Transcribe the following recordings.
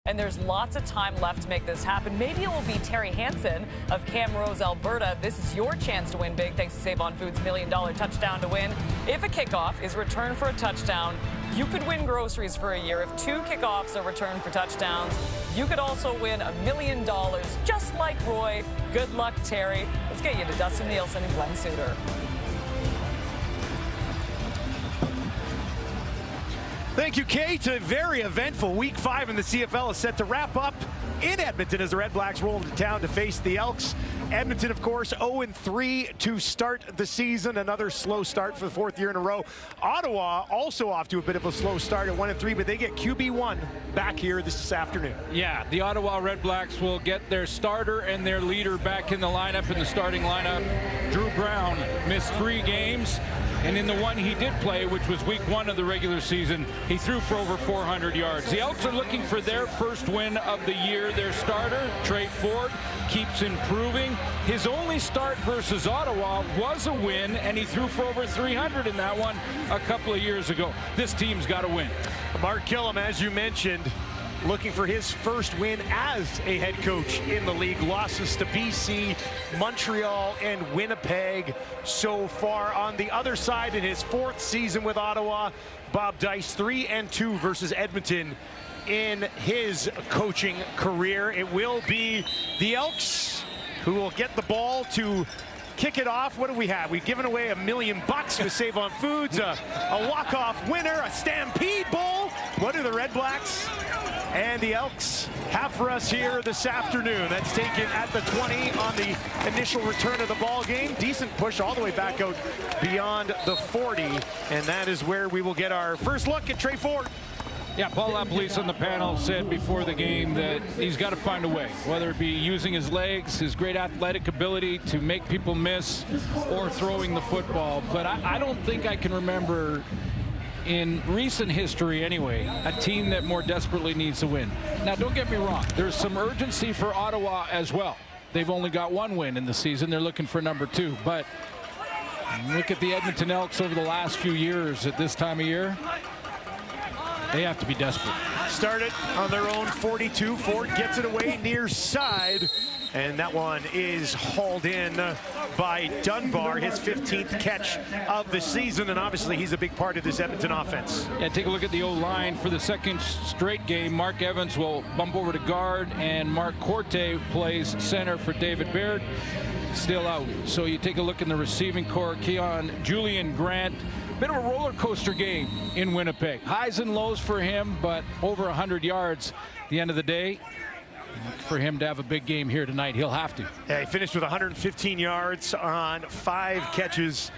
and there's lots of time left to make this happen. Maybe it will be Terry Hansen of Camrose, Alberta. This is your chance to win big thanks to Save On Foods' $1 million touchdown to win. If a kickoff is returned for a touchdown, you could win groceries for a year. If 2 kickoffs are returned for touchdowns, you could also win $1 million, just like Roy. Good luck, Terry. Let's get you to Dustin Nielsen and Glenn Suter. Thank you, Kate. A very eventful Week 5 in the CFL is set to wrap up in Edmonton as the Redblacks roll into town to face the Elks. Edmonton, of course, 0-3 to start the season. Another slow start for the 4th year in a row. Ottawa also off to a bit of a slow start at 1-3, but they get QB1 back here this afternoon. Yeah, the Ottawa Redblacks will get their starter and their leader back in the lineup, in the starting lineup. Drew Brown missed 3 games. And in the one he did play, which was week 1 of the regular season, he threw for over 400 yards. The Elks are looking for their first win of the year. Their starter, Trey Ford, keeps improving. His only start versus Ottawa was a win, and he threw for over 300 in that one a couple of years ago. This team's got to win. Mark Killam, as you mentioned, looking for his first win as a head coach in the league. Losses to BC, Montreal, and Winnipeg so far. On the other side, in his 4th season with Ottawa, Bob Dice 3-2 versus Edmonton in his coaching career. It will be the Elks who will get the ball to kick it off. What do we have? We've given away $1 million with Save On Foods, a walk-off winner, a Stampede Bowl. What do the Redblacks and the Elks have for us here this afternoon? That's taken at the 20 on the initial return of the ball game. Decent push all the way back out beyond the 40, and that is where we will get our first look at Trey Ford. Yeah, Paul LaPolice on the panel said before the game that he's got to find a way, whether it be using his legs, his great athletic ability to make people miss, or throwing the football. But I don't think I can remember, in recent history anyway, a team that more desperately needs to win. Now, don't get me wrong. There's some urgency for Ottawa as well. They've only got 1 win in the season. They're looking for number 2. But look at the Edmonton Elks over the last few years at this time of year. They have to be desperate. Started on their own 42. Ford gets it away near side. And that one is hauled in by Dunbar, his 15th catch of the season. And obviously, he's a big part of this Edmonton offense. Yeah, take a look at the O-line. For the second straight game, Mark Evans will bump over to guard, and Mark Corte plays center for David Baird. Still out. So you take a look in the receiving corps. Julian Grant. Bit of a roller coaster game in Winnipeg. Highs and lows for him, but over 100 yards at the end of the day. For him to have a big game here tonight, he'll have to. Yeah, he finished with 115 yards on 5 catches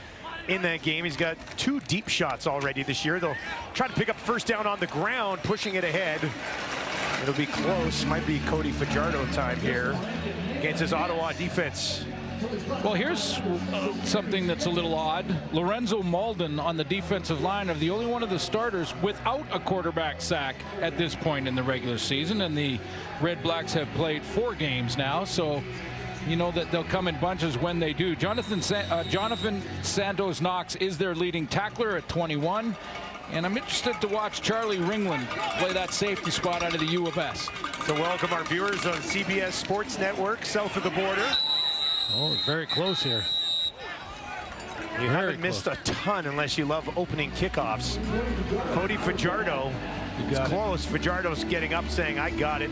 in that game. He's got 2 deep shots already this year. They'll try to pick up first down on the ground, pushing it ahead. It'll be close. Might be Cody Fajardo time here against his Ottawa defense. Well, here's something that's a little odd. Lorenzo Malden on the defensive line are the only one of the starters without a quarterback sack at this point in the regular season, and the Redblacks have played 4 games now, so you know that they'll come in bunches when they do. Jonathan Santos-Knox is their leading tackler at 21, and I'm interested to watch Charlie Ringland play that safety spot out of the U of S. So welcome our viewers on CBS Sports Network, south of the border. Oh, very close here. You haven't missed a ton unless you love opening kickoffs. Cody Fajardo is close. Fajardo's getting up saying, I got it.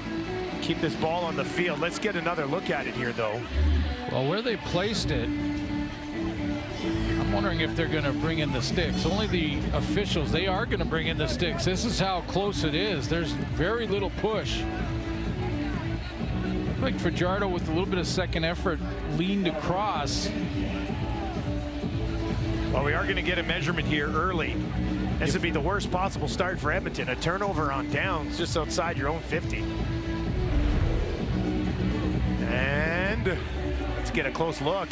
Keep this ball on the field. Let's get another look at it here, though. Well, where they placed it, I'm wondering if they're going to bring in the sticks. Only the officials, they are going to bring in the sticks. This is how close it is. There's very little push. Like Fajardo with a little bit of second effort leaned across. Well, we are going to get a measurement here early. This would be the worst possible start for Edmonton. A turnover on downs just outside your own 50. And let's get a close look.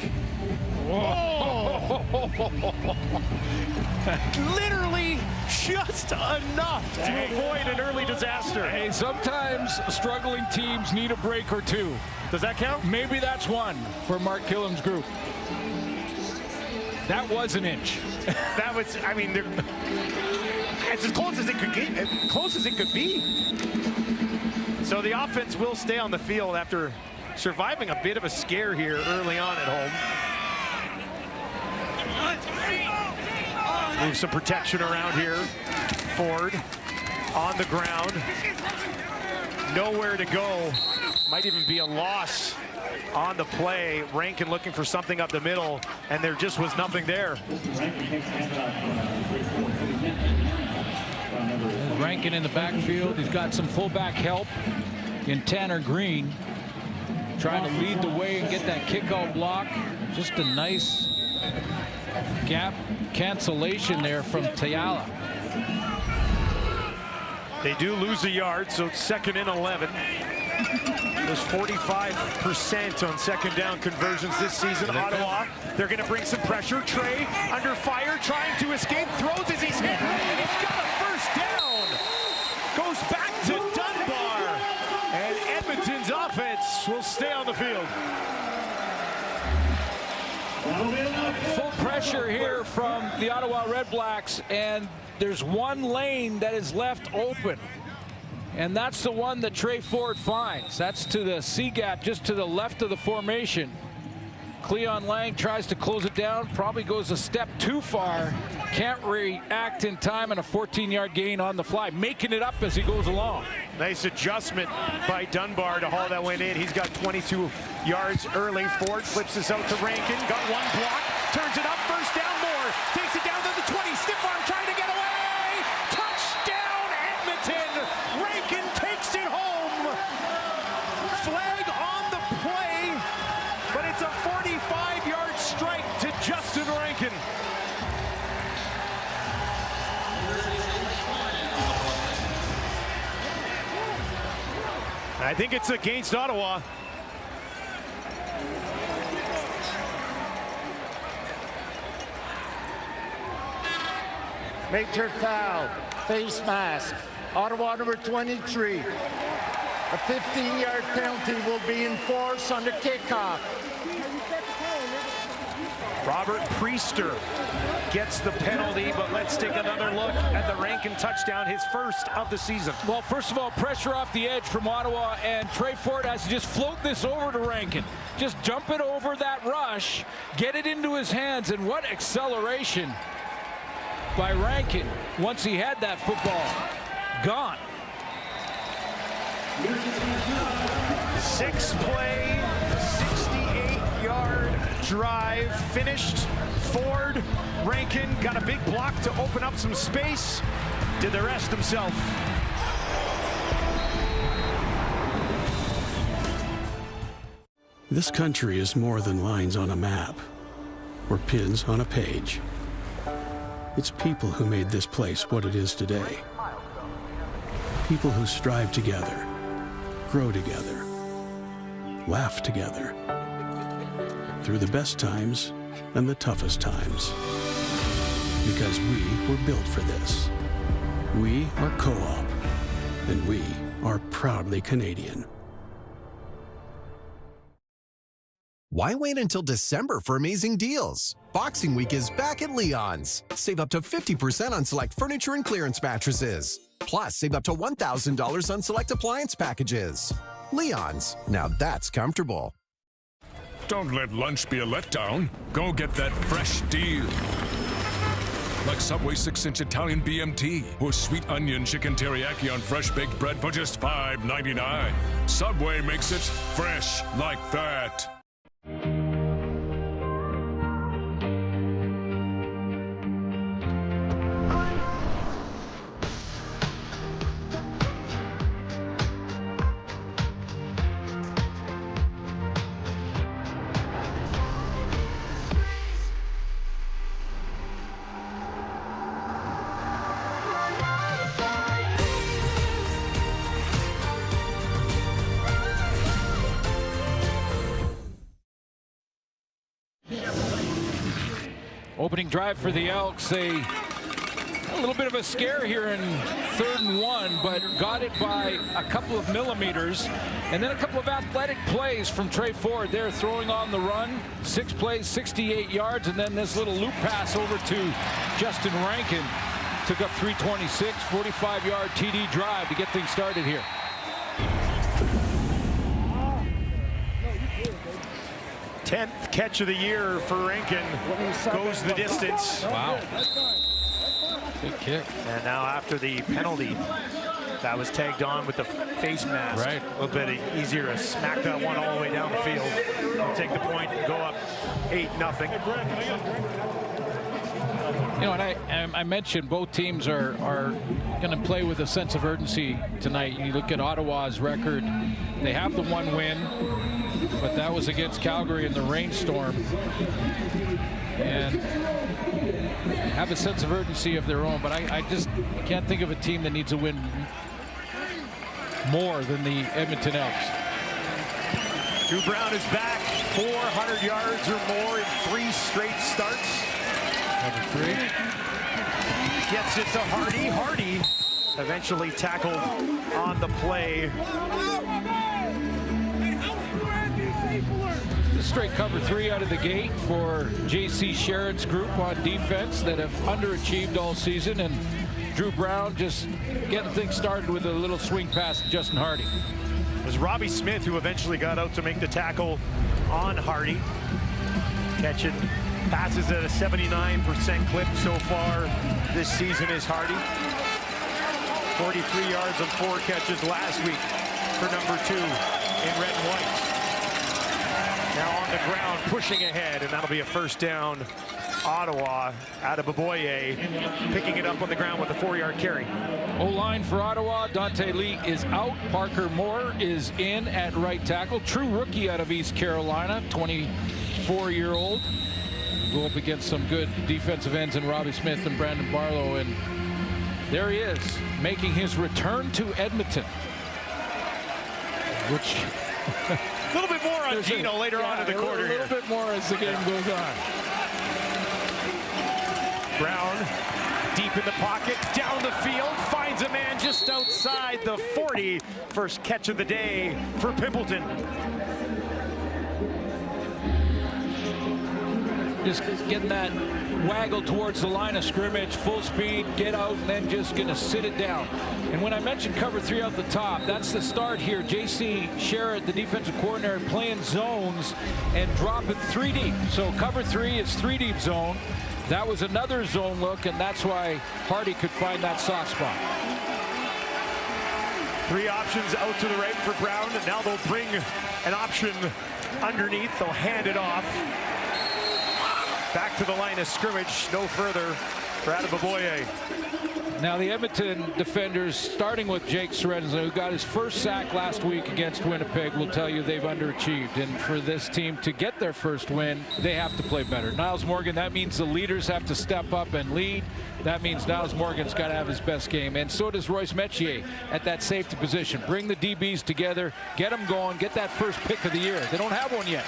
Whoa! Literally just enough to avoid an early disaster. Hey, sometimes struggling teams need a break or 2. Does that count? Maybe that's one for Mark Killam's group. That was an inch. That was, I mean, it's as close as it could get, as close as it could be. So the offense will stay on the field after surviving a bit of a scare here early on at home. Move some protection around here. Ford on the ground. Nowhere to go. Might even be a loss on the play. Rankin looking for something up the middle, and there just was nothing there. Rankin in the backfield. He's got some fullback help in Tanner Green, trying to lead the way and get that kickout block. Just a nice gap cancellation there from Tayala. They do lose a yard, so it's 2nd and 11. There's 45% on second down conversions this season. Ottawa, they're going to bring some pressure. Trey under fire, trying to escape, throws as he's hit, and he's got a first down. Goes back to Dunbar, and Edmonton's offense will stay on the field. Full pressure here from the Ottawa Redblacks, and there's one lane that is left open, and that's the one that Trey Ford finds. That's to the C gap, just to the left of the formation. Cleon Lang tries to close it down, probably goes a step too far, can't react in time, and a 14-yard gain on the fly, making it up as he goes along. Nice adjustment by Dunbar to haul that one in. He's got 22 yards early. Ford flips this out to Rankin, got one block, turns it up, first down, more, takes it down to the 20, stiff arm trying to get away, touchdown Edmonton, Rankin takes it home, flag on the play, but it's a 45-yard strike to Justin Rankin. I think it's against Ottawa. Major foul, face mask, Ottawa number 23. A 15-yard penalty will be enforced on the kickoff. Robert Priester gets the penalty, but let's take another look at the Rankin touchdown, his first of the season. Well, first of all, pressure off the edge from Ottawa, and Trey Ford has to just float this over to Rankin. Just jump it over that rush, get it into his hands, and what acceleration by Rankin once he had that football. Gone. 6-play, 68-yard drive finished. Ford, Rankin got a big block to open up some space. Did the rest himself. This country is more than lines on a map or pins on a page. It's people who made this place what it is today. People who strive together, grow together, laugh together, through the best times and the toughest times. Because we were built for this. We are Co-op, and we are proudly Canadian. Why wait until December for amazing deals? Boxing Week is back at Leon's. Save up to 50% on select furniture and clearance mattresses. Plus, save up to $1,000 on select appliance packages. Leon's, now that's comfortable. Don't let lunch be a letdown. Go get that fresh deal. Like Subway 6-inch Italian BMT or sweet onion chicken teriyaki on fresh baked bread for just $5.99. Subway makes it fresh like that. Opening drive for the Elks, a little bit of a scare here in 3rd and 1, but got it by a couple of millimeters. And then a couple of athletic plays from Trey Ford there, throwing on the run. 6 plays, 68 yards, and then this little loop pass over to Justin Rankin. Took up 326, 45-yard TD drive to get things started here. 10th catch of the year for Rankin. Goes the distance. Wow. Good kick. And now after the penalty, that was tagged on with the face mask. Right. A little bit easier to smack that one all the way down the field. They'll take the point and go up 8-0. You know, and I mentioned both teams are going to play with a sense of urgency tonight. You look at Ottawa's record. They have the one win, but that was against Calgary in the rainstorm. And have a sense of urgency of their own, but I just can't think of a team that needs a win more than the Edmonton Elks. Drew Brown is back, 400 yards or more in 3 straight starts. Number 3. Gets it to Hardy. Hardy eventually tackled on the play. Straight cover 3 out of the gate for J.C. Sherrod's group on defense that have underachieved all season, and Drew Brown just getting things started with a little swing pass to Justin Hardy. It was Robbie Smith who eventually got out to make the tackle on Hardy. Catching passes at a 79% clip so far this season is Hardy. 43 yards on 4 catches last week for number 2 in red and white. Now on the ground, pushing ahead, and that'll be a first down. Ottawa out of Baboye, picking it up on the ground with a 4-yard carry. O-line for Ottawa, Dante Lee is out. Parker Moore is in at right tackle. True rookie out of East Carolina, 24-year-old. Go up against some good defensive ends in Robbie Smith and Brandon Barlow, and there he is, making his return to Edmonton. Which... a little bit more on Gino later on in the quarter. A little bit more as the game goes on. Brown deep in the pocket, down the field, finds a man just outside the 40. First catch of the day for Pimpleton. Just getting that waggle towards the line of scrimmage, full speed, get out, and then just going to sit it down. And when I mentioned cover 3 out the top, that's the start here. J.C. Sherrod, the defensive coordinator, playing zones and dropping 3 deep. So cover 3 is 3 deep zone. That was another zone look, and that's why Hardy could find that soft spot. 3 options out to the right for Brown, and now they'll bring an option underneath. They'll hand it off. Back to the line of scrimmage, no further for Baboye. Now the Edmonton defenders, starting with Jake Sorensen, who got his first sack last week against Winnipeg, will tell you they've underachieved. And for this team to get their first win, they have to play better. Niles Morgan, that means the leaders have to step up and lead. That means Niles Morgan's got to have his best game. And so does Royce Metier at that safety position. Bring the DBs together, get them going, get that first pick of the year. They don't have one yet.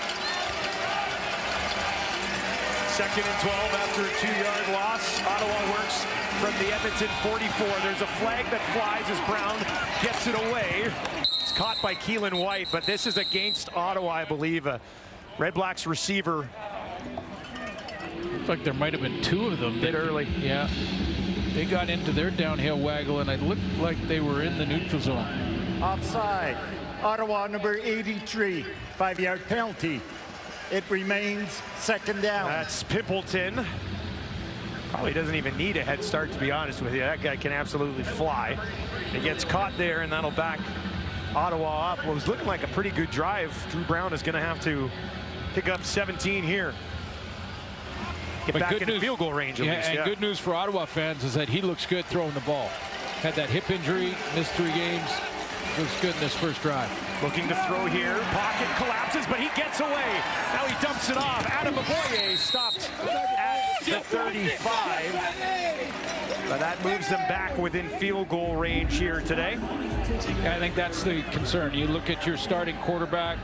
2nd and 12 after a 2-yard loss. Ottawa works from the Edmonton 44. There's a flag that flies as Brown gets it away. It's caught by Keelan White, but this is against Ottawa, I believe. A Redblacks receiver. Looked like there might have been 2 of them. Bit early. Yeah. They got into their downhill waggle, and it looked like they were in the neutral zone. Offside. Ottawa number 83. 5-yard penalty. It remains 2nd down. That's Pimpleton. Probably doesn't even need a head start, to be honest with you. That guy can absolutely fly. He gets caught there, and that'll back Ottawa up. What was looking like a pretty good drive. Drew Brown is going to have to pick up 17 here. Get but back in field goal range, at least. And good news for Ottawa fans is that he looks good throwing the ball. Had that hip injury, missed 3 games. Looks good in this first drive. Looking to throw here. Pocket collapses, but he gets away. Now he dumps it off. Baboye stopped at the 35. But that moves them back within field goal range here today. I think that's the concern. You look at your starting quarterback,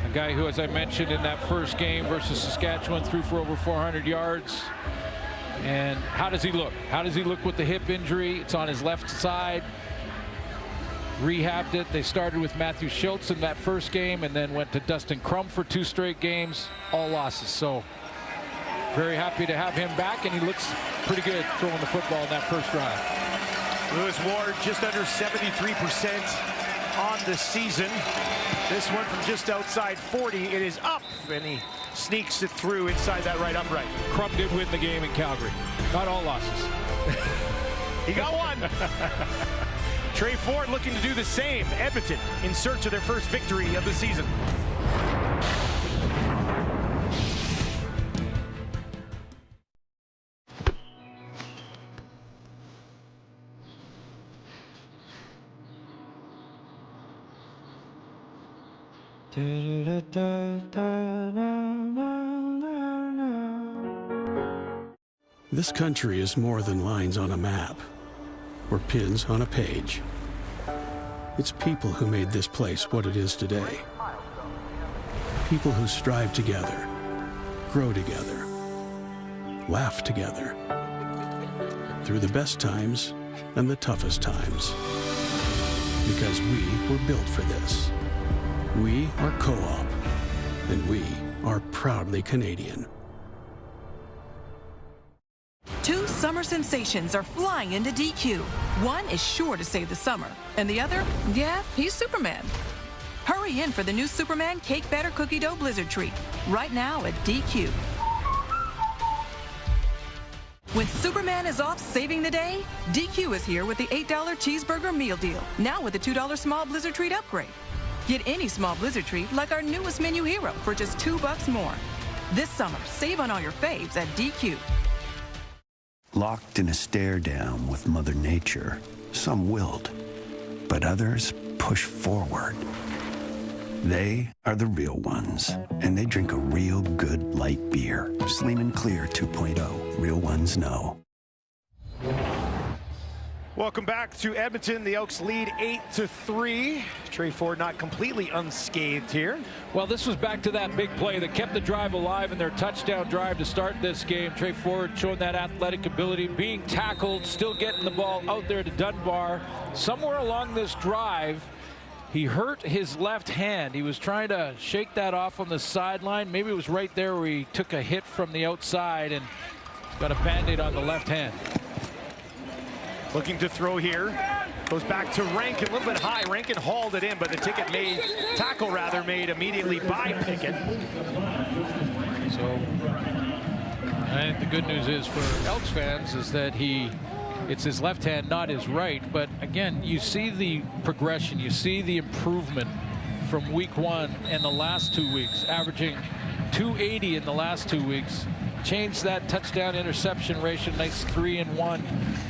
a guy who, as I mentioned in that first game versus Saskatchewan, threw for over 400 yards. And how does he look? How does he look with the hip injury? It's on his left side. Rehabbed it. They started with Matthew Schultz in that first game and then went to Dustin Crum for 2 straight games, all losses. So very happy to have him back, and he looks pretty good throwing the football in that first drive. Lewis Ward just under 73% on the season. This one from just outside 40. It is up off, and he sneaks it through inside that right upright. Crum did win the game in Calgary. Not all losses. He got one. Trey Ford looking to do the same. Edmonton in search of their first victory of the season. This country is more than lines on a map or pins on a page. It's people who made this place what it is today. People who strive together, grow together, laugh together, through the best times and the toughest times. Because we were built for this. We are Co-op, and we are proudly Canadian. Two summer sensations are flying into DQ. One is sure to save the summer, and the other, yeah, he's Superman. Hurry in for the new Superman Cake Batter Cookie Dough Blizzard Treat, right now at DQ. When Superman is off saving the day, DQ is here with the $8 cheeseburger meal deal, now with a $2 small Blizzard Treat upgrade. Get any small Blizzard Treat like our newest menu hero for just $2 more. This summer, save on all your faves at DQ. Locked in a stare down with Mother Nature, some wilt, but others push forward. They are the real ones, and they drink a real good light beer. Sleeman Clear 2.0. Real ones know. Welcome back to Edmonton. The Elks lead 8-3. Trey Ford not completely unscathed here. Well, this was back to that big play that kept the drive alive in their touchdown drive to start this game. Trey Ford showing that athletic ability, being tackled, still getting the ball out there to Dunbar. Somewhere along this drive, he hurt his left hand. He was trying to shake that off on the sideline. Maybe it was right there where he took a hit from the outside and got a Band-Aid on the left hand. Looking to throw here. Goes back to Rankin, a little bit high. Rankin hauled it in, but the tackle made immediately by Pickett. So I think the good news is for Elks fans is that it's his left hand, not his right. But again, you see the progression, you see the improvement from week 1 and the last 2 weeks, averaging 280 in the last 2 weeks. Changed that touchdown interception ratio, nice 3-1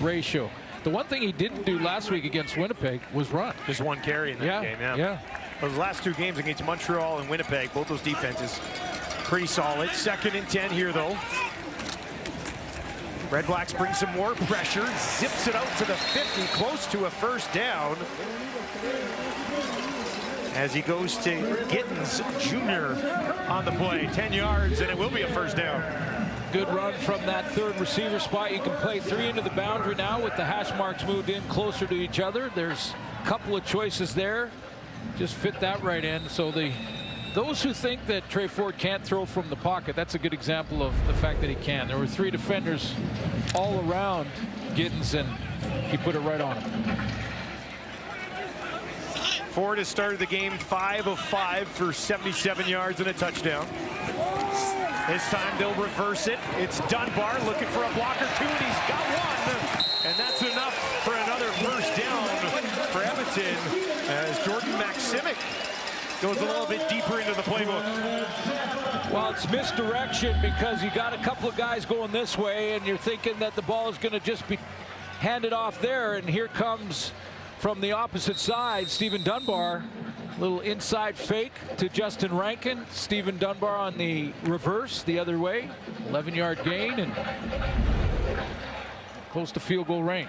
ratio. The one thing he didn't do last week against Winnipeg was run. Just one carry in that game, yeah. Those last 2 games against Montreal and Winnipeg, both those defenses pretty solid. 2nd and 10 here, though. Redblacks bring some more pressure, zips it out to the 50, close to a first down. As he goes to Gittins Jr. on the play, 10 yards, and it will be a first down. Good run from that third receiver spot. You can play 3 into the boundary now with the hash marks moved in closer to each other. There's a couple of choices there. Just fit that right in. So those who think that Trey Ford can't throw from the pocket, that's a good example of the fact that he can. There were 3 defenders all around Gittins, and he put it right on him. Ford has started the game 5 of 5 for 77 yards and a touchdown. This time they'll reverse it. It's Dunbar looking for a block or 2, and he's got one. And that's enough for another first down for Edmonton as Jordan Maksimic goes a little bit deeper into the playbook. Well, it's misdirection because you got a couple of guys going this way, and you're thinking that the ball is going to just be handed off there, and here comes from the opposite side Stephen Dunbar. Little inside fake to Justin Rankin. Stephen Dunbar on the reverse the other way. 11-yard gain and close to field goal range.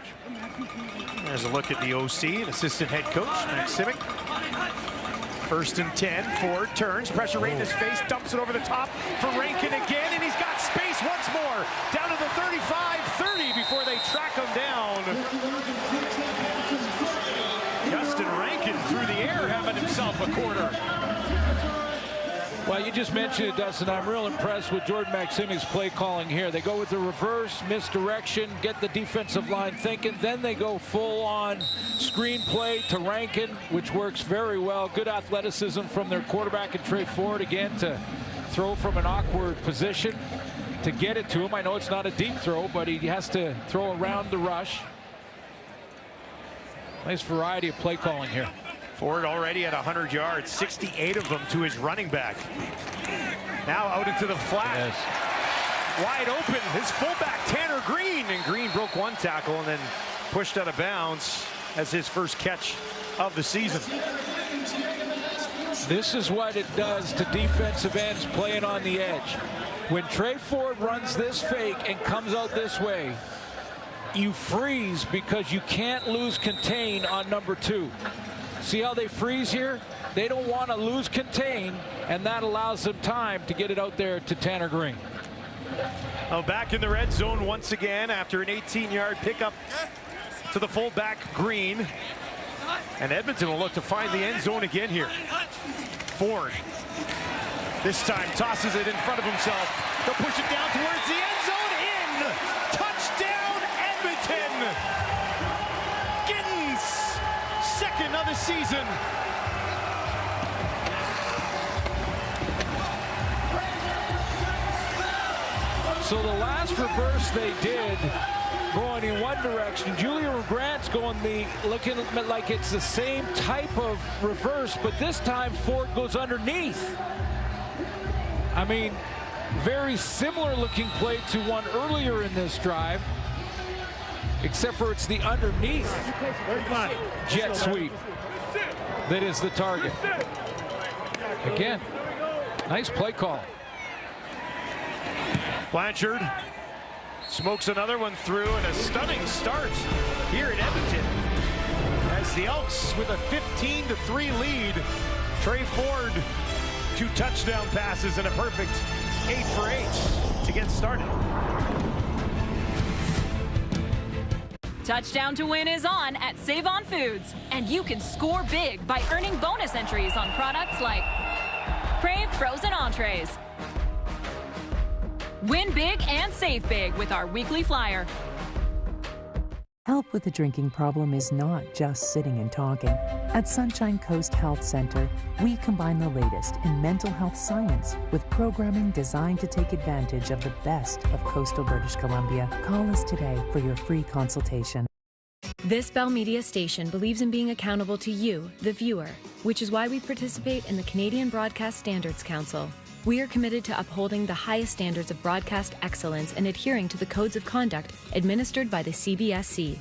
There's a look at the OC and assistant head coach Maksimic. 1st and 10. Ford turns, pressure right in his face, dumps it over the top for Rankin again, and he's got space once more. Down to the 35-30 before they track him down. Justin Rankin through the air having himself a quarter. Well, you just mentioned it, Dustin. I'm real impressed with Jordan Maksimic's play calling here. They go with the reverse, misdirection, get the defensive line thinking. Then they go full-on screenplay to Rankin, which works very well. Good athleticism from their quarterback and Trey Ford again to throw from an awkward position to get it to him. I know it's not a deep throw, but he has to throw around the rush. Nice variety of play calling here. Ford already at 100 yards, 68 of them to his running back. Now out into the flat. Yes. Wide open, his fullback, Tanner Green. And Green broke one tackle and then pushed out of bounds as his first catch of the season. This is what it does to defensive ends playing on the edge. When Trey Ford runs this fake and comes out this way, you freeze because you can't lose contain on number 2. See how they freeze here? They don't want to lose contain, and that allows them time to get it out there to Tanner Green. Oh, back in the red zone once again after an 18-yard pickup to the fullback Green. And Edmonton will look to find the end zone again here. Ford this time tosses it in front of himself. They'll push it down towards the end zone. In! Touchdown, Edmonton! Giddens, second of the season. So the last reverse they did, going in one direction, Julian Grant's going looking like it's the same type of reverse, but this time Ford goes underneath. I mean, very similar looking play to one earlier in this drive, except for it's the underneath jet sweep that is the target. Again, nice play call. Blanchard smokes another one through, and a stunning start here in Edmonton as the Elks with a 15-3 lead. Trey Ford, 2 touchdown passes and a perfect 8 for 8 to get started. Touchdown to Win is on at Save On Foods, and you can score big by earning bonus entries on products like Crave frozen entrees. Win big and save big with our weekly flyer. Help with the drinking problem is not just sitting and talking. At Sunshine Coast Health Center, we combine the latest in mental health science with programming designed to take advantage of the best of coastal British Columbia. Call us today for your free consultation. This Bell Media station believes in being accountable to you, the viewer, which is why we participate in the Canadian Broadcast Standards Council. We are committed to upholding the highest standards of broadcast excellence and adhering to the codes of conduct administered by the CBSC.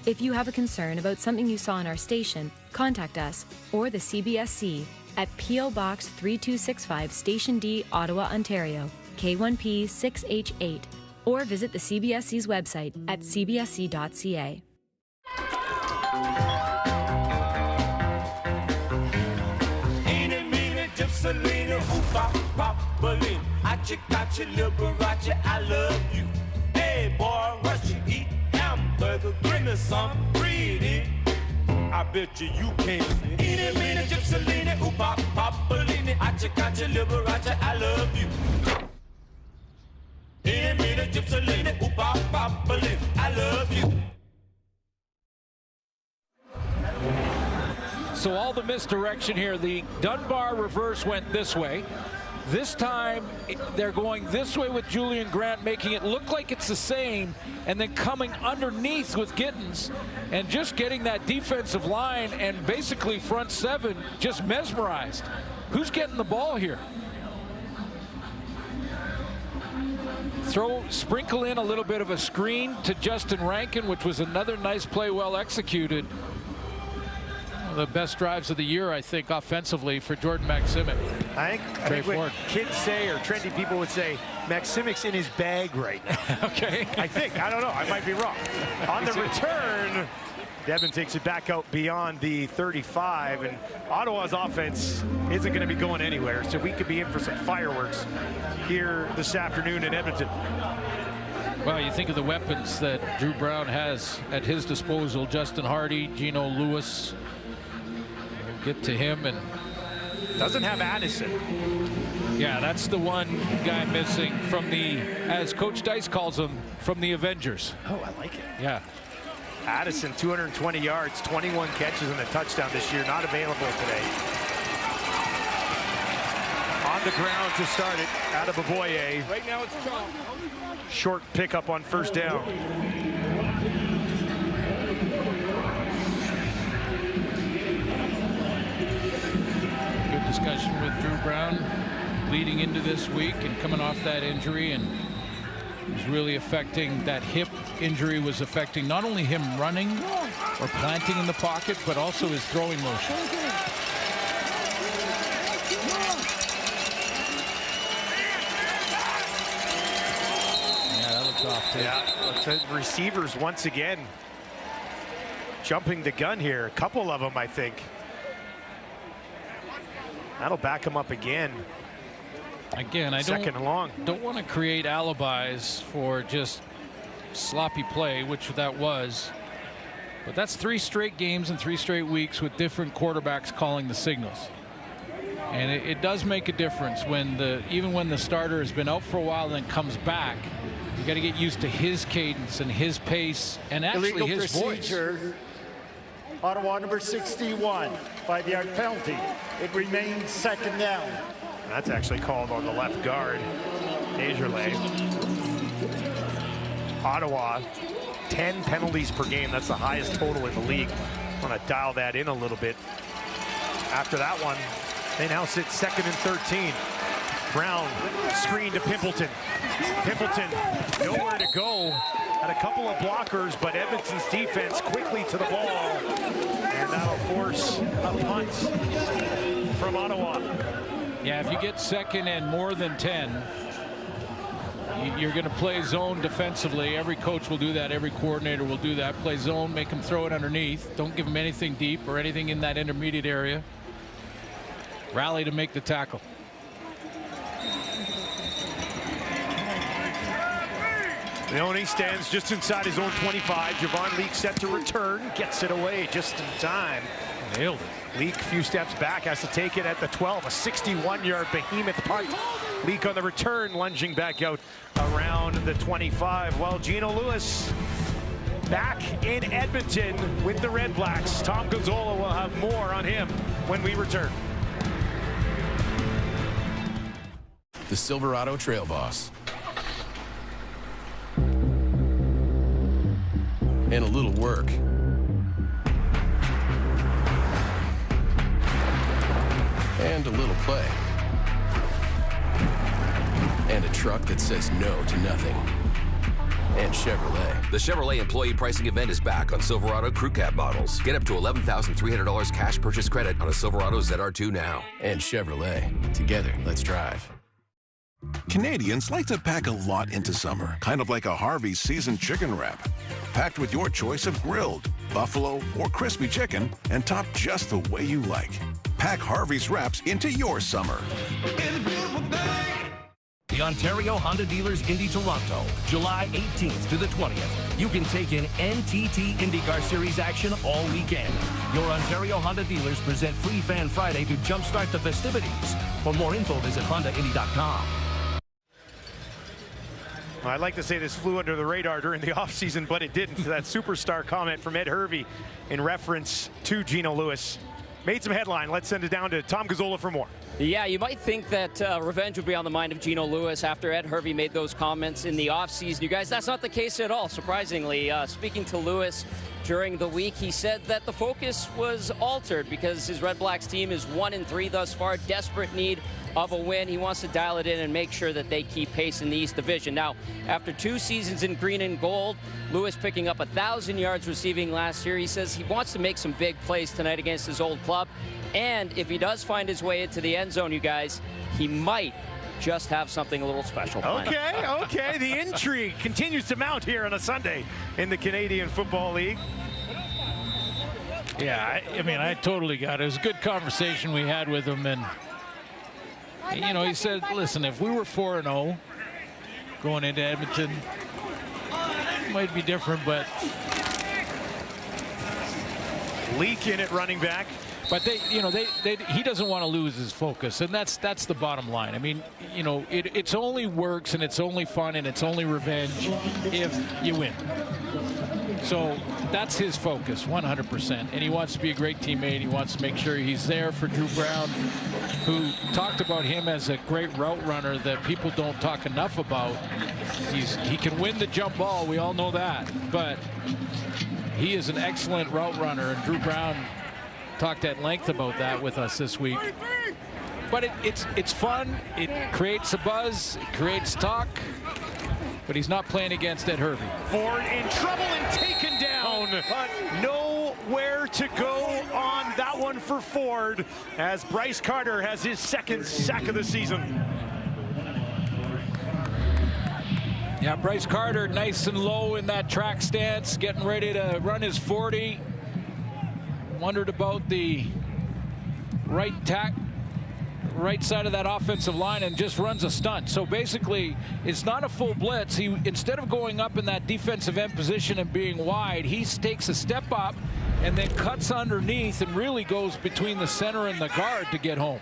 If you have a concern about something you saw on our station, contact us or the CBSC at P.O. Box 3265 Station D, Ottawa, Ontario, K1P 6H8, or visit the CBSC's website at cbsc.ca. I love you. Hey boy, what you eat? Hamburger, give me some greedy. I bet you can't. Eeny, meeny, gypsalini, ooh, pop, pop-a-lini. Liberace, I love you. Eeny, meeny, gypsalini, ooh, pop, pop-a-lini. I love you. So all the misdirection here, the Dunbar reverse went this way. This time, they're going this way with Julian Grant, making it look like it's the same, and then coming underneath with Giddens, and just getting that defensive line and basically front 7 just mesmerized. Who's getting the ball here? Sprinkle in a little bit of a screen to Justin Rankin, which was another nice play, well executed. One of the best drives of the year, I think, offensively for Jordan Maksimic. I think what kids say, or trendy people would say, Maksimic's in his bag right now. Okay. I think. I don't know. I might be wrong. On the return, Devin takes it back out beyond the 35, and Ottawa's offense isn't going to be going anywhere, so we could be in for some fireworks here this afternoon in Edmonton. Well, you think of the weapons that Drew Brown has at his disposal. Justin Hardy, Gino Lewis. We'll get to him, and doesn't have Addison. Yeah, that's the one guy missing from the, as Coach Dice calls him, from the Avengers. Oh, I like it. Yeah. Addison, 220 yards, 21 catches and a touchdown this year, not available today. On On the ground to start it, out of Aboye. Right now it's Trump. Short pickup on first down. Good discussion with Drew Brown leading into this week and coming off that injury, and it was really affecting, that hip injury was affecting not only him running or planting in the pocket, but also his throwing motion. Yeah, receivers once again jumping the gun here. A couple of them, I think. That'll back him up again. Again, I don't want to create alibis for just sloppy play, which that was. But that's 3 straight games and 3 straight weeks with different quarterbacks calling the signals. And it does make a difference when even when the starter has been out for a while and then comes back. You got to get used to his cadence and his pace and actually illegal his procedure. voice. Ottawa number 61, 5-yard penalty. It remains second down. That's actually called on the left guard, Desjardins. Ottawa, 10 penalties per game. That's the highest total in the league. I want to dial that in a little bit. After that one, they now sit 2nd and 13. Brown, screen to Pimpleton. Pimpleton, nowhere to go. Had a couple of blockers, but Edmonton's defense quickly to the ball. And that'll force a punt from Ottawa. Yeah, if you get second and more than 10, you're going to play zone defensively. Every coach will do that. Every coordinator will do that. Play zone, make him throw it underneath. Don't give him anything deep or anything in that intermediate area. Rally to make the tackle. Leone stands just inside his own 25. Javon Leake set to return. Gets it away just in time. Nailed it. Leake a few steps back, has to take it at the 12. A 61-yard behemoth punt. Leake on the return, lunging back out around the 25. Well, Gino Lewis back in Edmonton with the Redblacks. Tom Gonzola will have more on him when we return. The Silverado Trail Boss. And a little work. And a little play. And a truck that says no to nothing. And Chevrolet. The Chevrolet Employee Pricing Event is back on Silverado Crew Cab models. Get up to $11,300 cash purchase credit on a Silverado ZR2 now. And Chevrolet. Together, let's drive. Canadians like to pack a lot into summer, kind of like a Harvey's seasoned chicken wrap. Packed with your choice of grilled, buffalo, or crispy chicken, and topped just the way you like. Pack Harvey's wraps into your summer. The Ontario Honda Dealers Indy Toronto, July 18th to the 20th. You can take in NTT IndyCar Series action all weekend. Your Ontario Honda dealers present Free Fan Friday to jumpstart the festivities. For more info, visit HondaIndy.com. I'd like to say this flew under the radar during the offseason, but it didn't. That superstar comment from Ed Hervey in reference to Gino Lewis made some headline. Let's send it down to Tom Gonzola for more. Yeah, you might think that revenge would be on the mind of Gino Lewis after Ed Hervey made those comments in the offseason. You guys, that's not the case at all, surprisingly. Speaking to Lewis during the week, he said that the focus was altered because his Redblacks team is 1-3 thus far, desperate need of a win. He wants to dial it in and make sure that they keep pace in the East Division. Now, after 2 seasons in green and gold, Lewis picking up 1,000 yards receiving last year, he says he wants to make some big plays tonight against his old club. And if he does find his way into the end zone, you guys, he might just have something a little special. Okay. The intrigue continues to mount here on a Sunday in the Canadian Football League. Yeah, I mean, I totally got it. It was a good conversation we had with him. And, you know, he said, listen, if we were 4-0 going into Edmonton, it might be different, but... Leak in at running back. But he doesn't want to lose his focus, and that's the bottom line. I mean, you know, it's only works and it's only fun and it's only revenge if you win. So that's his focus, 100%. And he wants to be a great teammate. He wants to make sure he's there for Drew Brown, who talked about him as a great route runner that people don't talk enough about. He can win the jump ball. We all know that. But he is an excellent route runner. And Drew Brown talked at length about that with us this week. But it's fun. It creates a buzz. It creates talk. But he's not playing against Ed Hervey. Ford in trouble and taken down, but nowhere to go on that one for Ford, as Bryce Carter has his second sack of the season. Yeah, Bryce Carter nice and low in that track stance, getting ready to run his 40. Wondered about the right side of that offensive line and just runs a stunt. So basically, it's not a full blitz. He, instead of going up in that defensive end position and being wide, he takes a step up and then cuts underneath and really goes between the center and the guard to get home.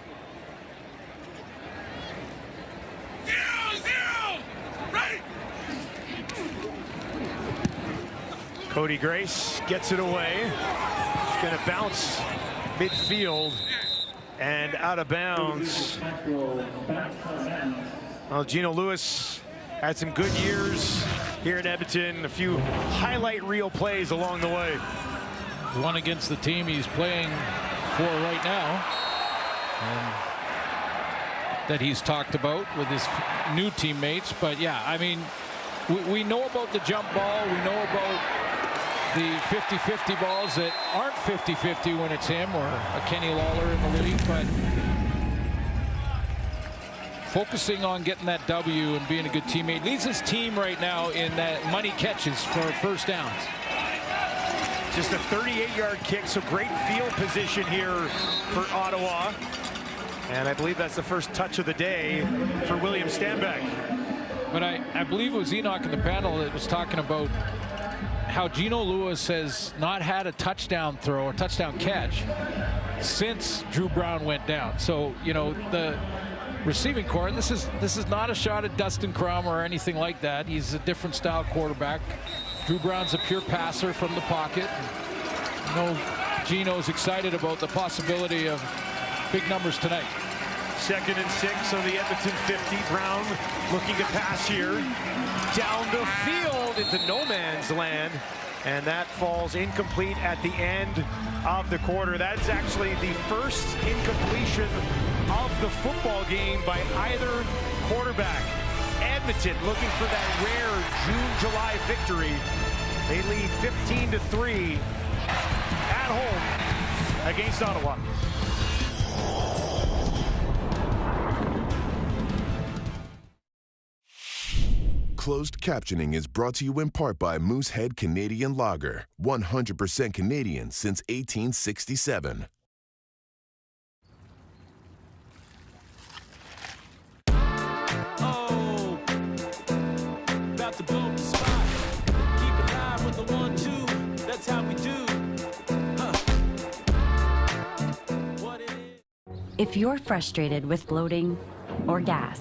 Cody Grace gets it away. He's going to bounce midfield and out of bounds. Well, Gino Lewis had some good years here in Edmonton. A few highlight reel plays along the way. One against the team he's playing for right now, and that he's talked about with his new teammates. But yeah, I mean, we know about the jump ball. We know about the 50-50 balls that aren't 50-50 when it's him or a Kenny Lawler in the league, but focusing on getting that W and being a good teammate. Leads his team right now in that money catches for first downs. Just a 38-yard kick, so great field position here for Ottawa. And I believe that's the first touch of the day for William Stanback. But I believe it was Enoch in the panel that was talking about how Gino Lewis has not had a touchdown throw or touchdown catch since Drew Brown went down. So, you know, the receiving core, and this is not a shot at Dustin Crum or anything like that. He's a different style quarterback. Drew Brown's a pure passer from the pocket. You know, Gino's excited about the possibility of big numbers tonight. 2nd and 6 on the Edmonton 50. Brown looking to pass here. Down the field into no man's land. And that falls incomplete at the end of the quarter. That's actually the first incompletion of the football game by either quarterback. Edmonton looking for that rare June-July victory. They lead 15-3 at home against Ottawa. Closed captioning is brought to you in part by Moosehead Canadian Lager, 100% Canadian since 1867. Oh, about to blow the spot. Keep it live with the 1-2. That's how we do. What it is. If you're frustrated with bloating or gas,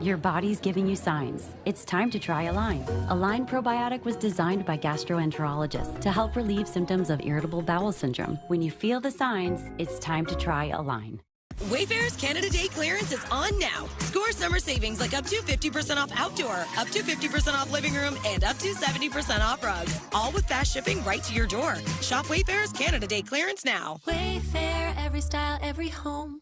your body's giving you signs. It's time to try Align. Align Probiotic was designed by gastroenterologists to help relieve symptoms of irritable bowel syndrome. When you feel the signs, it's time to try Align. Wayfair's Canada Day clearance is on now. Score summer savings like up to 50% off outdoor, up to 50% off living room, and up to 70% off rugs. All with fast shipping right to your door. Shop Wayfair's Canada Day clearance now. Wayfair, every style, every home.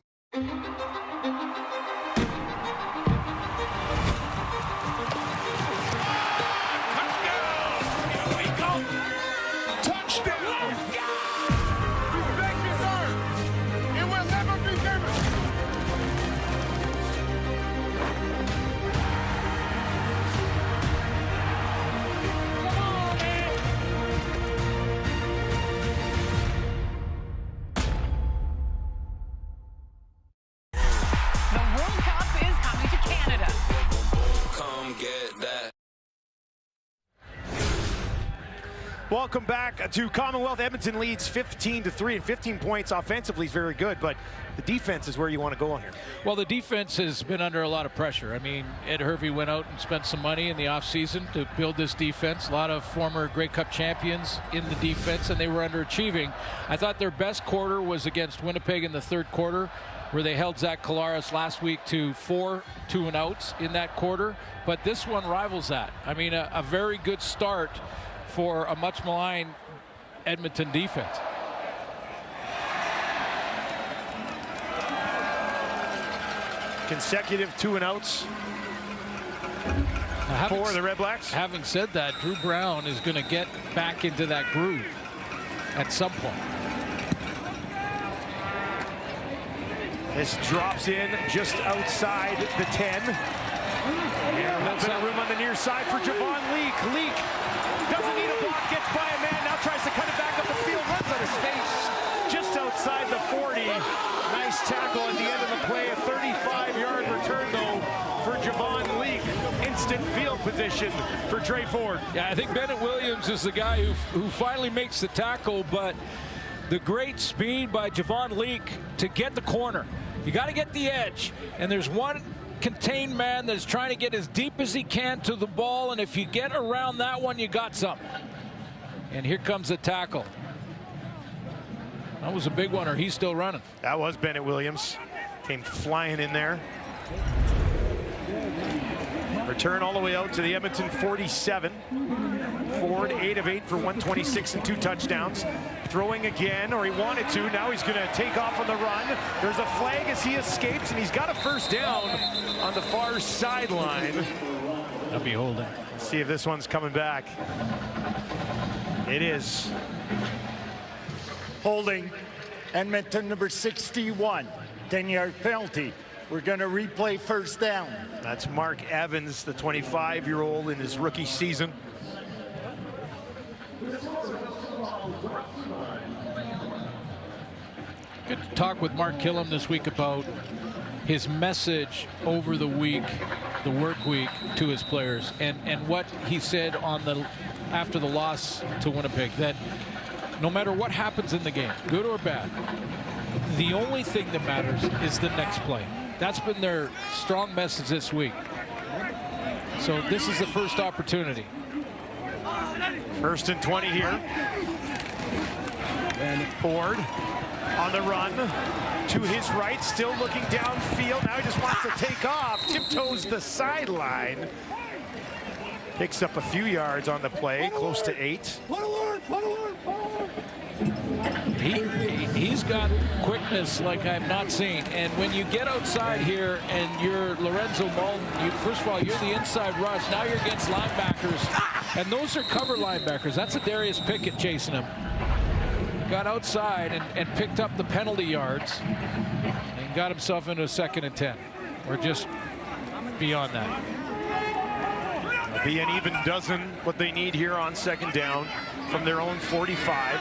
Welcome back to Commonwealth. Edmonton leads 15-3, and 15 points offensively is very good, but the defense is where you want to go on here. Well, the defense has been under a lot of pressure. I mean, Ed Hervey went out and spent some money in the offseason to build this defense. A lot of former Grey Cup champions in the defense, and they were underachieving. I thought their best quarter was against Winnipeg in the third quarter, where they held Zach Collaros last week to 4 2-and-outs in that quarter. But this one rivals that. I mean, a very good start for a much maligned Edmonton defense. Consecutive 2-and-outs for the Redblacks. Having said that, Drew Brown is going to get back into that groove at some point. This drops in just outside the 10. And a little bit of room on the near side for Javon Leak. Leak doesn't need a block, gets by a man, now tries to cut it back up the field, runs out of space just outside the 40. Nice tackle at the end of the play. A 35-yard return, though, for Javon Leak. Instant field position for Trey Ford. Yeah, I think Bennett Williams is the guy who finally makes the tackle, but the great speed by Javon Leak to get the corner. You got to get the edge, and there's one contained man that's trying to get as deep as he can to the ball, and if you get around that one, you got something. And here comes the tackle. That was a big one, or he's still running. That was Bennett Williams. Came flying in there. Return all the way out to the Edmonton 47. Ford 8 of 8 for 126 and 2 touchdowns. Throwing again, or he wanted to. Now he's going to take off on the run. There's a flag as he escapes, and he's got a first down on the far sideline. That'll be holding. Let's see if this one's coming back. It is. Holding. Edmonton number 61. 10-yard penalty. We're going to replay first down. That's Mark Evans, the 25-year-old in his rookie season. Good to talk with Mark Killam this week about his message over the week, the work week, to his players, and what he said on the after the loss to Winnipeg, that no matter what happens in the game, good or bad, the only thing that matters is the next play. That's been their strong message this week. So this is the first opportunity. First and 20 here. And Ford on the run to his right, still looking downfield. Now he just wants to take off, tiptoes the sideline. Picks up a few yards on the play, close to 8. He's got quickness like I've not seen. And when you get outside here and you're Lorenzo Malton, first of all, you're the inside rush. Now you're against linebackers. And those are cover linebackers. That's a Darius Pickett chasing him. He got outside and picked up the penalty yards and got himself into a 2nd and 10. We're just beyond that. It'll be an even dozen what they need here on 2nd down from their own 45.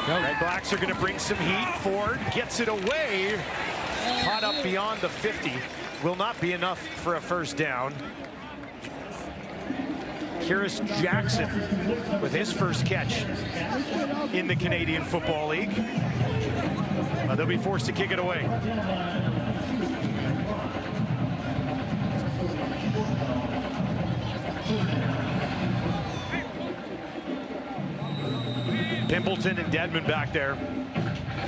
Redblacks are going to bring some heat. Ford gets it away. Caught up beyond the 50. Will not be enough for a first down. Kyrus Jackson with his first catch in the Canadian Football League. They'll be forced to kick it away. Pimpleton and Dedman back there.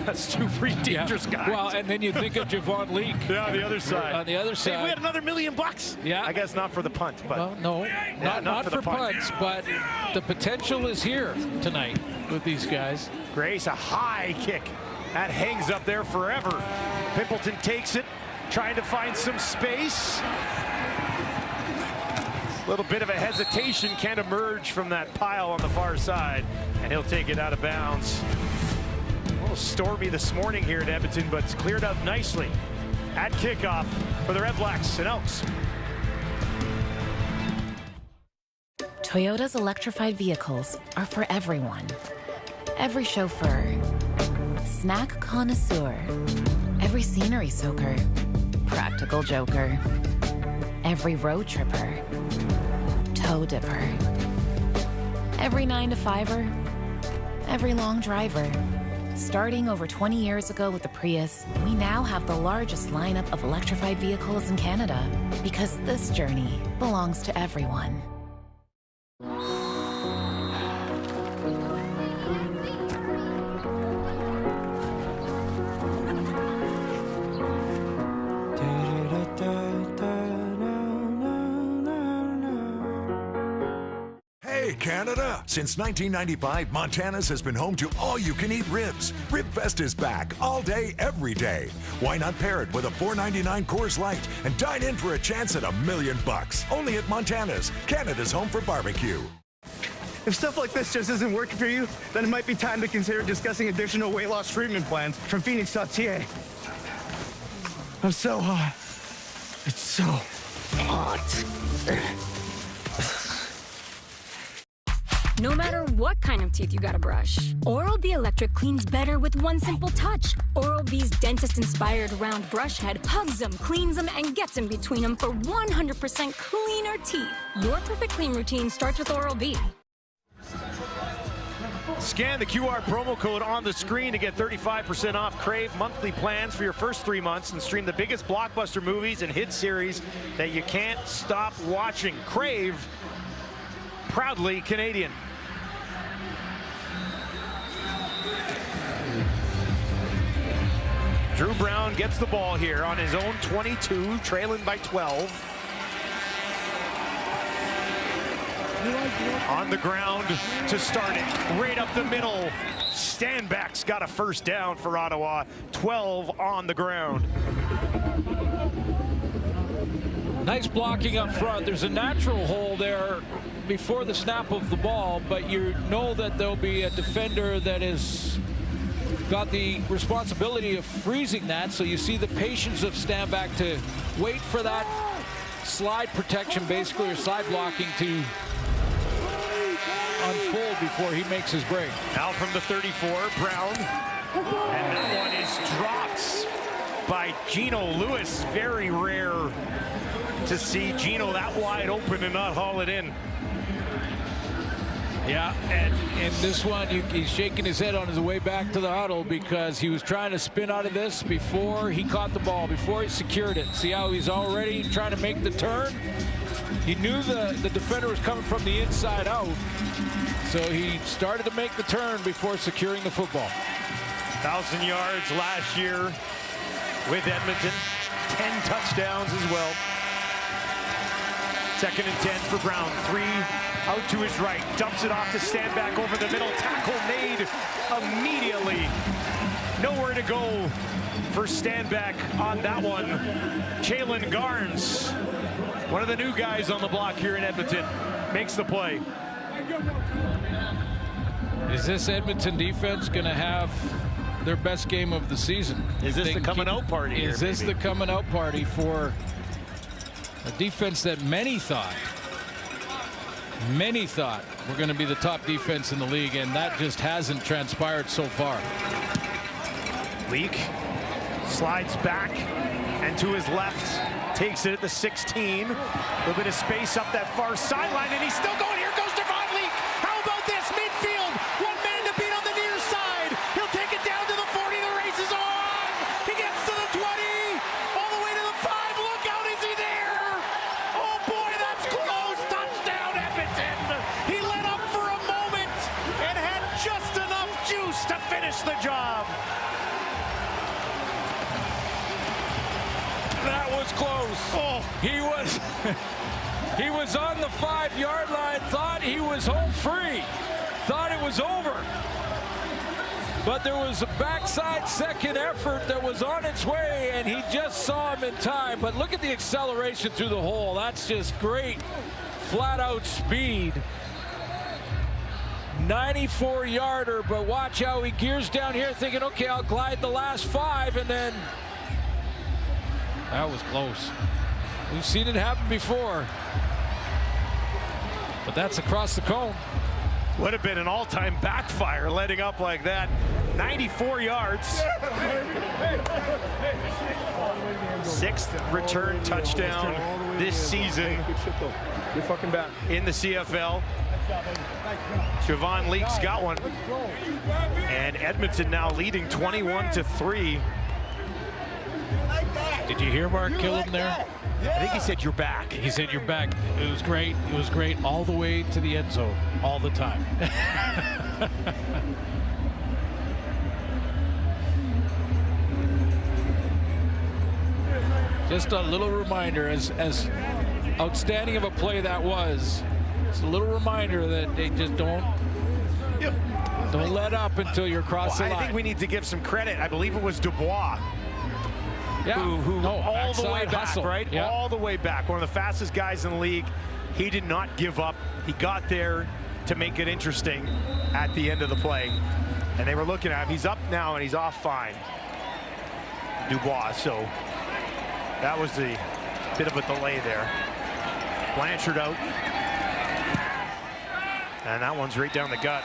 That's two pretty dangerous guys. Well, and then you think of Javon Leak. Yeah, the other side. On the other side. Hey, we had another $1 million. Yeah. I guess not for the punt, but. Well, no, not for punts, but the potential is here tonight with these guys. Grace, a high kick. That hangs up there forever. Pimpleton takes it, trying to find some space. A little bit of a hesitation, can't emerge from that pile on the far side, and he'll take it out of bounds. A little stormy this morning here at Edmonton, but it's cleared up nicely at kickoff for the Redblacks and Elks. Toyota's electrified vehicles are for everyone. Every chauffeur, snack connoisseur, every scenery soaker, practical joker, every road tripper, toe dipper, Every 9-to-5er, every long driver. Starting over 20 years ago with the Prius, we now have the largest lineup of electrified vehicles in Canada, because this journey belongs to everyone. Canada. Since 1995, Montana's has been home to all-you-can-eat ribs. Rib Fest is back all day, every day. Why not pair it with a $4.99 Coors Light and dine in for a chance at $1 million? Only at Montana's, Canada's home for barbecue. If stuff like this just isn't working for you, then it might be time to consider discussing additional weight loss treatment plans from Phoenix.ca. I'm so hot. It's so hot. No matter what kind of teeth you gotta brush, Oral-B Electric cleans better with one simple touch. Oral-B's dentist-inspired round brush head hugs them, cleans them, and gets in between them for 100% cleaner teeth. Your perfect clean routine starts with Oral-B. Scan the QR promo code on the screen to get 35% off Crave monthly plans for your first 3 months and stream the biggest blockbuster movies and hit series that you can't stop watching. Crave, proudly Canadian. Drew Brown gets the ball here on his own 22, trailing by 12. On the ground to start it, right up the middle. Stanback's got a first down for Ottawa, 12 on the ground. Nice blocking up front. There's a natural hole there before the snap of the ball, but you know that there'll be a defender that is got the responsibility of freezing that, so you see the patience of Stanback to wait for that slide protection, basically, or slide blocking to unfold before he makes his break. Now from the 34, Brown, and that one is dropped by Gino Lewis. Very rare to see Gino that wide open and not haul it in. Yeah, and in this one, he's shaking his head on his way back to the huddle because he was trying to spin out of this before he caught the ball, before he secured it. See how he's already trying to make the turn? He knew the defender was coming from the inside out, so he started to make the turn before securing the football. 1,000 yards last year with Edmonton, 10 touchdowns as well. 2nd and 10 for Brown. 3 out to his right. Dumps it off to Stanback over the middle. Tackle made immediately. Nowhere to go for Stanback on that one. Jalen Garnes, one of the new guys on the block here in Edmonton, makes the play. Is this Edmonton defense going to have their best game of the season? Is this the coming out party? Is this the coming out party for a defense that many thought were going to be the top defense in the league, and that just hasn't transpired so far? Leak slides back and to his left, takes it at the 16. A little bit of space up that far sideline, and he's still going. Here goes Devon Leak. How about this? Midfield, one man to beat on the near side. He'll take it down to the 40. The race is on. He gets to the 20, all the way to the 5. Look out, is he there? Oh boy, that's close. Touchdown, Edmonton. He let up for a moment and had just enough juice to finish the job. That was close. Oh, he was on the 5-yard line, thought he was home free, thought it was over. But there was a backside second effort that was on its way, and he just saw him in time. But look at the acceleration through the hole. That's just great flat-out speed. 94-yarder, but watch how he gears down here thinking, okay, I'll glide the last 5, and then that was close. We've seen it happen before, but that's across the cone. Would have been an all-time backfire letting up like that. 94 yards. 6th return touchdown this season You're fucking back in the CFL. Siobhan Leake's got one. And Edmonton now leading 21-3. Did you hear Mark Killam there? I think he said you're back. He said you're back. It was great. It was great all the way to the end zone, all the time. Just a little reminder, as outstanding of a play that was, it's a little reminder that they just don't let up until you're across the line. I think we need to give some credit. I believe it was Dubois. Yeah. Who all the way back, hustle. right? Yeah. All the way back. One of the fastest guys in the league. He did not give up. He got there to make it interesting at the end of the play. And they were looking at him. He's up now and he's off fine. Dubois. So that was the bit of a delay there. Blanchard out. And that one's right down the gut.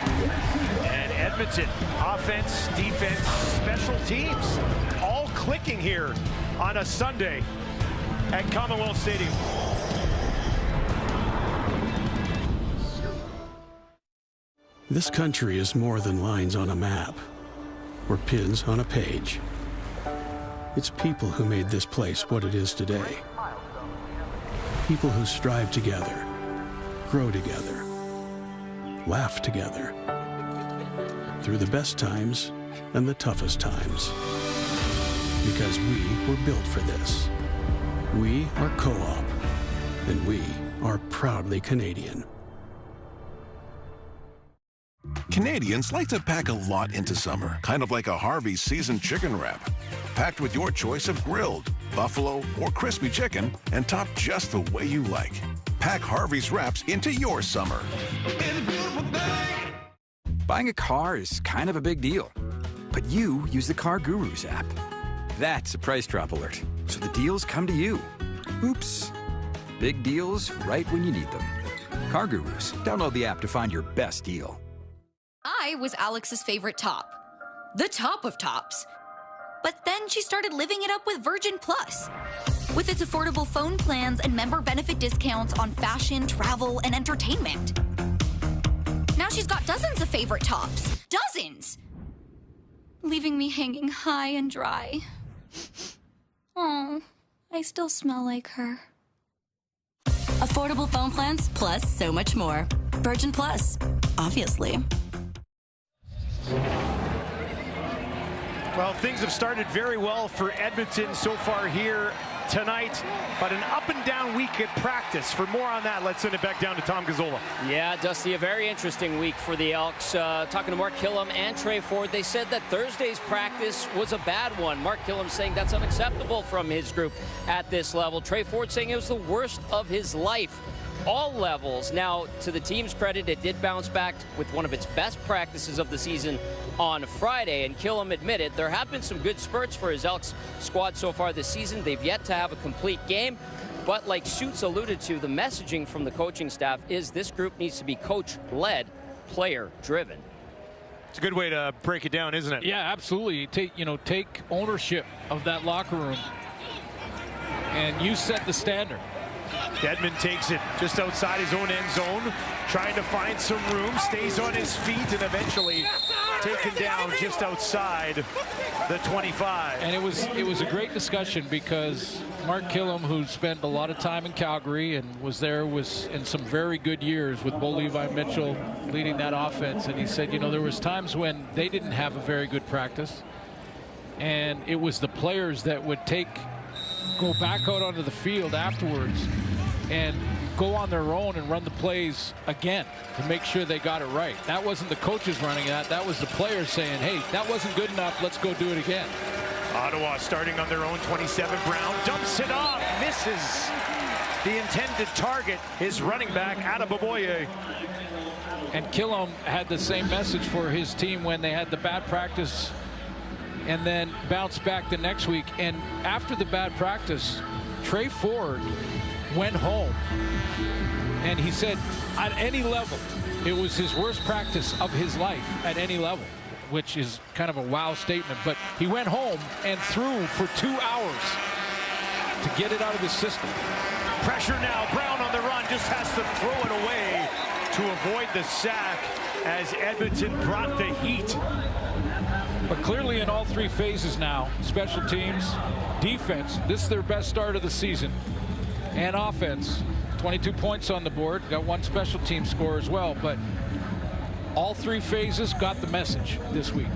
And Edmonton, offense, defense, special teams, all clicking here on a Sunday at Commonwealth Stadium. This country is more than lines on a map or pins on a page. It's people who made this place what it is today. People who strive together, grow together, laugh together, through the best times and the toughest times. Because we were built for this. We are Co-op, and we are proudly Canadian. Canadians like to pack a lot into summer, kind of like a Harvey's seasoned chicken wrap. Packed with your choice of grilled, buffalo, or crispy chicken, and topped just the way you like. Pack Harvey's wraps into your summer. Buying a car is kind of a big deal, but you use the Car Gurus app. That's a price drop alert, so the deals come to you. Oops. Big deals right when you need them. Car Gurus. Download the app to find your best deal. I was Alex's favorite top. The top of tops. But then she started living it up with Virgin Plus. With its affordable phone plans and member benefit discounts on fashion, travel, and entertainment. Now she's got dozens of favorite tops. Dozens! Leaving me hanging high and dry. Oh, I still smell like her. Affordable phone plans, plus so much more. Virgin Plus, obviously. Well, things have started very well for Edmonton so far here tonight, but an up and down week at practice. For more on that, let's send it back down to Tom Gazzola. Yeah, Dusty, a very interesting week for the Elks. Talking to Mark Killam and Trey Ford, they said that Thursday's practice was a bad one. Mark Killam saying that's unacceptable from his group at this level. Trey Ford saying it was the worst of his life. All levels. Now, to the team's credit, it did bounce back with one of its best practices of the season on Friday, and Killam admitted there have been some good spurts for his Elks squad so far this season. They've yet to have a complete game, but like Schutz alluded to, the messaging from the coaching staff is this group needs to be coach-led, player-driven. It's a good way to break it down, isn't it? Yeah, absolutely. Take ownership of that locker room, and you set the standard. Dedmon takes it just outside his own end zone, trying to find some room, stays on his feet, and eventually taken down just outside the 25. And it was a great discussion because Mark Killam, who spent a lot of time in Calgary and was in some very good years with Bo Levi Mitchell leading that offense, and he said, there was times when they didn't have a very good practice, and it was the players that would go back out onto the field afterwards and go on their own and run the plays again to make sure they got it right. That wasn't the coaches running that. That was the players saying, hey, that wasn't good enough. Let's go do it again. Ottawa starting on their own 27. Brown dumps it off, misses the intended target. His running back, Adeboboye. And Killam had the same message for his team when they had the bad practice and then bounced back the next week. And after the bad practice, Trey Ford went home, and he said at any level, it was his worst practice of his life at any level, which is kind of a wow statement. But he went home and threw for 2 hours to get it out of the system. Pressure now, Brown on the run, just has to throw it away to avoid the sack as Edmonton brought the heat. But clearly in all three phases now, special teams, defense, this is their best start of the season. And offense, 22 points on the board, got one special team score as well, but all three phases got the message this week.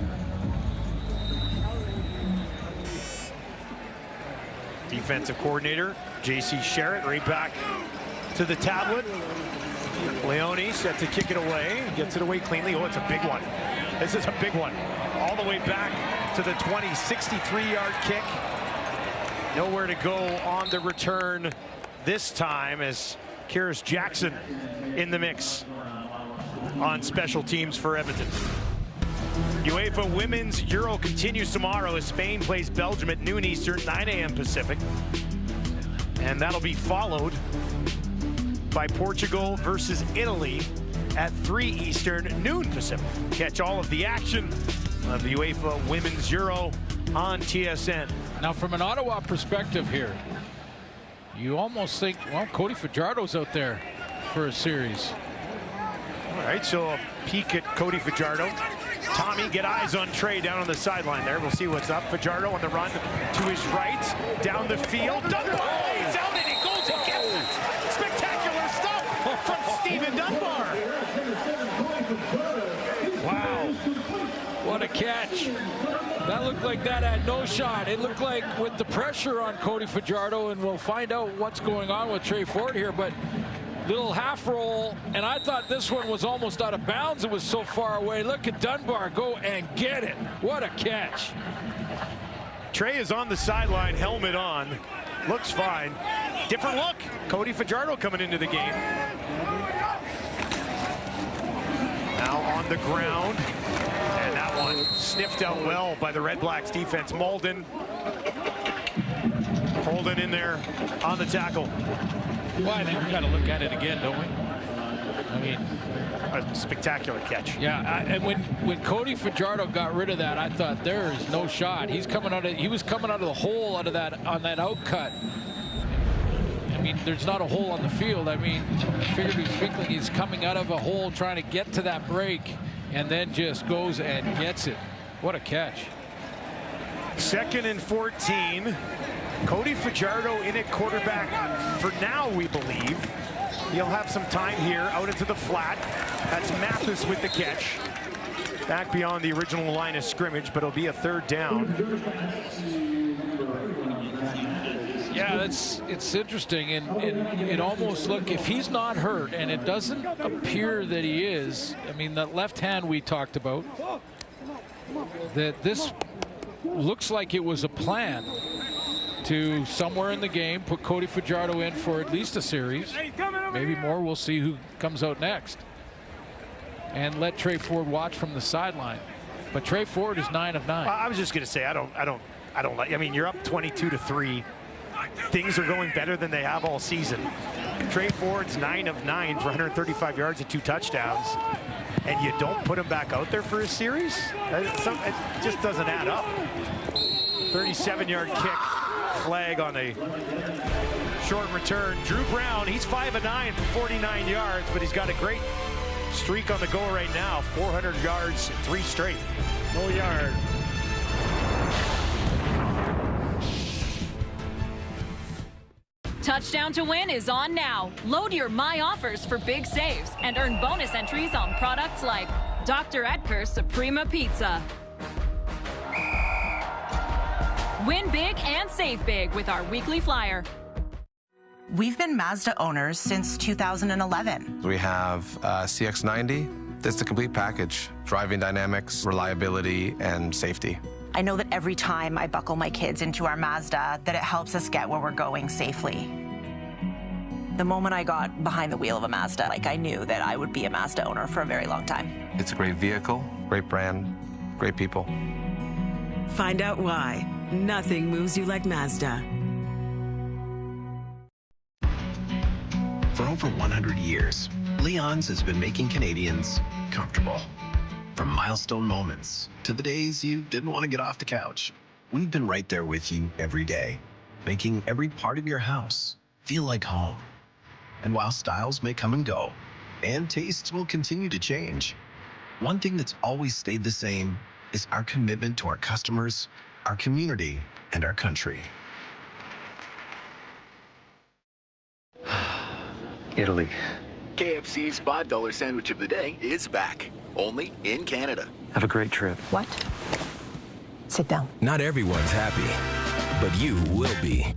Defensive coordinator, J.C. Sherritt, right back to the tablet. Leone set to kick it away, gets it away cleanly. Oh, it's a big one. This is a big one. All the way back to the 20, 63-yard kick. Nowhere to go on the return this time as Karis Jackson in the mix on special teams for Edmonton. UEFA Women's Euro continues tomorrow as Spain plays Belgium at noon Eastern, 9 a.m. Pacific. And that'll be followed by Portugal versus Italy at 3 Eastern, noon Pacific. Catch all of the action of the UEFA Women's Euro on TSN. Now, from an Ottawa perspective here, you almost think, well, Cody Fajardo's out there for a series. All right, so a peek at Cody Fajardo. Tommy, get eyes on Trey down on the sideline there. We'll see what's up. Fajardo on the run to his right, down the field. Dunbar lays out and he goes and gets it. Spectacular stuff from Stephen Dunbar. Wow, what a catch. That looked like that had no shot. It looked like with the pressure on Cody Fajardo, and we'll find out what's going on with Trey Ford here, but little half roll, and I thought this one was almost out of bounds. It was so far away. Look at Dunbar go and get it. What a catch. Trey is on the sideline, helmet on. Looks fine. Different look. Cody Fajardo coming into the game. Now on the ground. And that one sniffed out well by the Redblacks defense. Malden. Holden in there on the tackle. Well, I think we got to look at it again, don't we? I mean, a spectacular catch. Yeah, and when Cody Fajardo got rid of that, I thought there is no shot. He was coming out of the hole out of that on that out cut. I mean, there's not a hole on the field. I mean, figuratively speaking, he's coming out of a hole trying to get to that break, and then just goes and gets it. What a catch. 2nd and 14. Cody Fajardo in at quarterback for now, we believe. He'll have some time here out into the flat. That's Mathis with the catch. Back beyond the original line of scrimmage, but it'll be a 3rd down. Yeah, it's interesting, and it almost look, if he's not hurt, and it doesn't appear that he is, I mean, that left hand we talked about, that this looks like it was a plan to somewhere in the game put Cody Fajardo in for at least a series, maybe more. We'll see who comes out next, and let Trey Ford watch from the sideline. But Trey Ford is 9 of 9. I was just going to say, I don't like. I mean, you're up 22-3. Things are going better than they have all season. Trey Ford's 9 of 9 for 135 yards and 2 touchdowns, and you don't put him back out there for a series? It just doesn't add up. 37-yard kick. Flag on a short return. Drew Brown, he's 5 of 9 for 49 yards, but he's got a great streak on the go right now. 400 yards, 3 straight. No yard. Touchdown to Win is on now. Load your My Offers for big saves and earn bonus entries on products like Dr. Edgar's Suprema Pizza. Win big and save big with our weekly flyer. We've been Mazda owners since 2011. We have CX-90. That's the complete package. Driving dynamics, reliability, and safety. I know that every time I buckle my kids into our Mazda, that it helps us get where we're going safely. The moment I got behind the wheel of a Mazda, I knew that I would be a Mazda owner for a very long time. It's a great vehicle, great brand, great people. Find out why. Nothing moves you like Mazda. For over 100 years, Leon's has been making Canadians comfortable. From milestone moments to the days you didn't want to get off the couch, we've been right there with you every day, making every part of your house feel like home. And while styles may come and go, and tastes will continue to change. One thing that's always stayed the same is our commitment to our customers, our community, and our country. Italy. KFC's $5 sandwich of the day is back, only in Canada. Have a great trip. What? Sit down. Not everyone's happy, but you will be.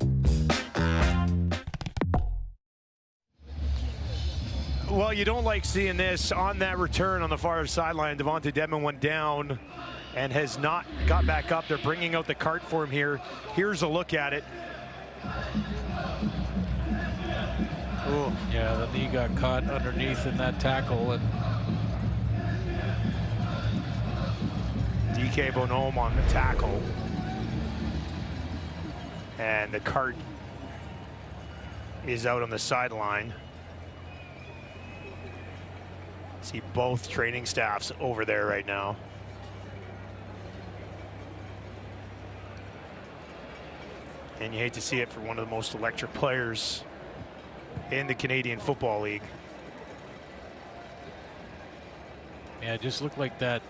Well, you don't like seeing this. On that return on the far sideline, Devontae Dedmon went down and has not got back up. They're bringing out the cart for him here. Here's a look at it. Ooh. Yeah, the knee got caught underneath in that tackle. And DK Bonhomme on the tackle. And the cart is out on the sideline. See both training staffs over there right now. And you hate to see it for one of the most electric players in the Canadian Football League. Yeah, it just looked like that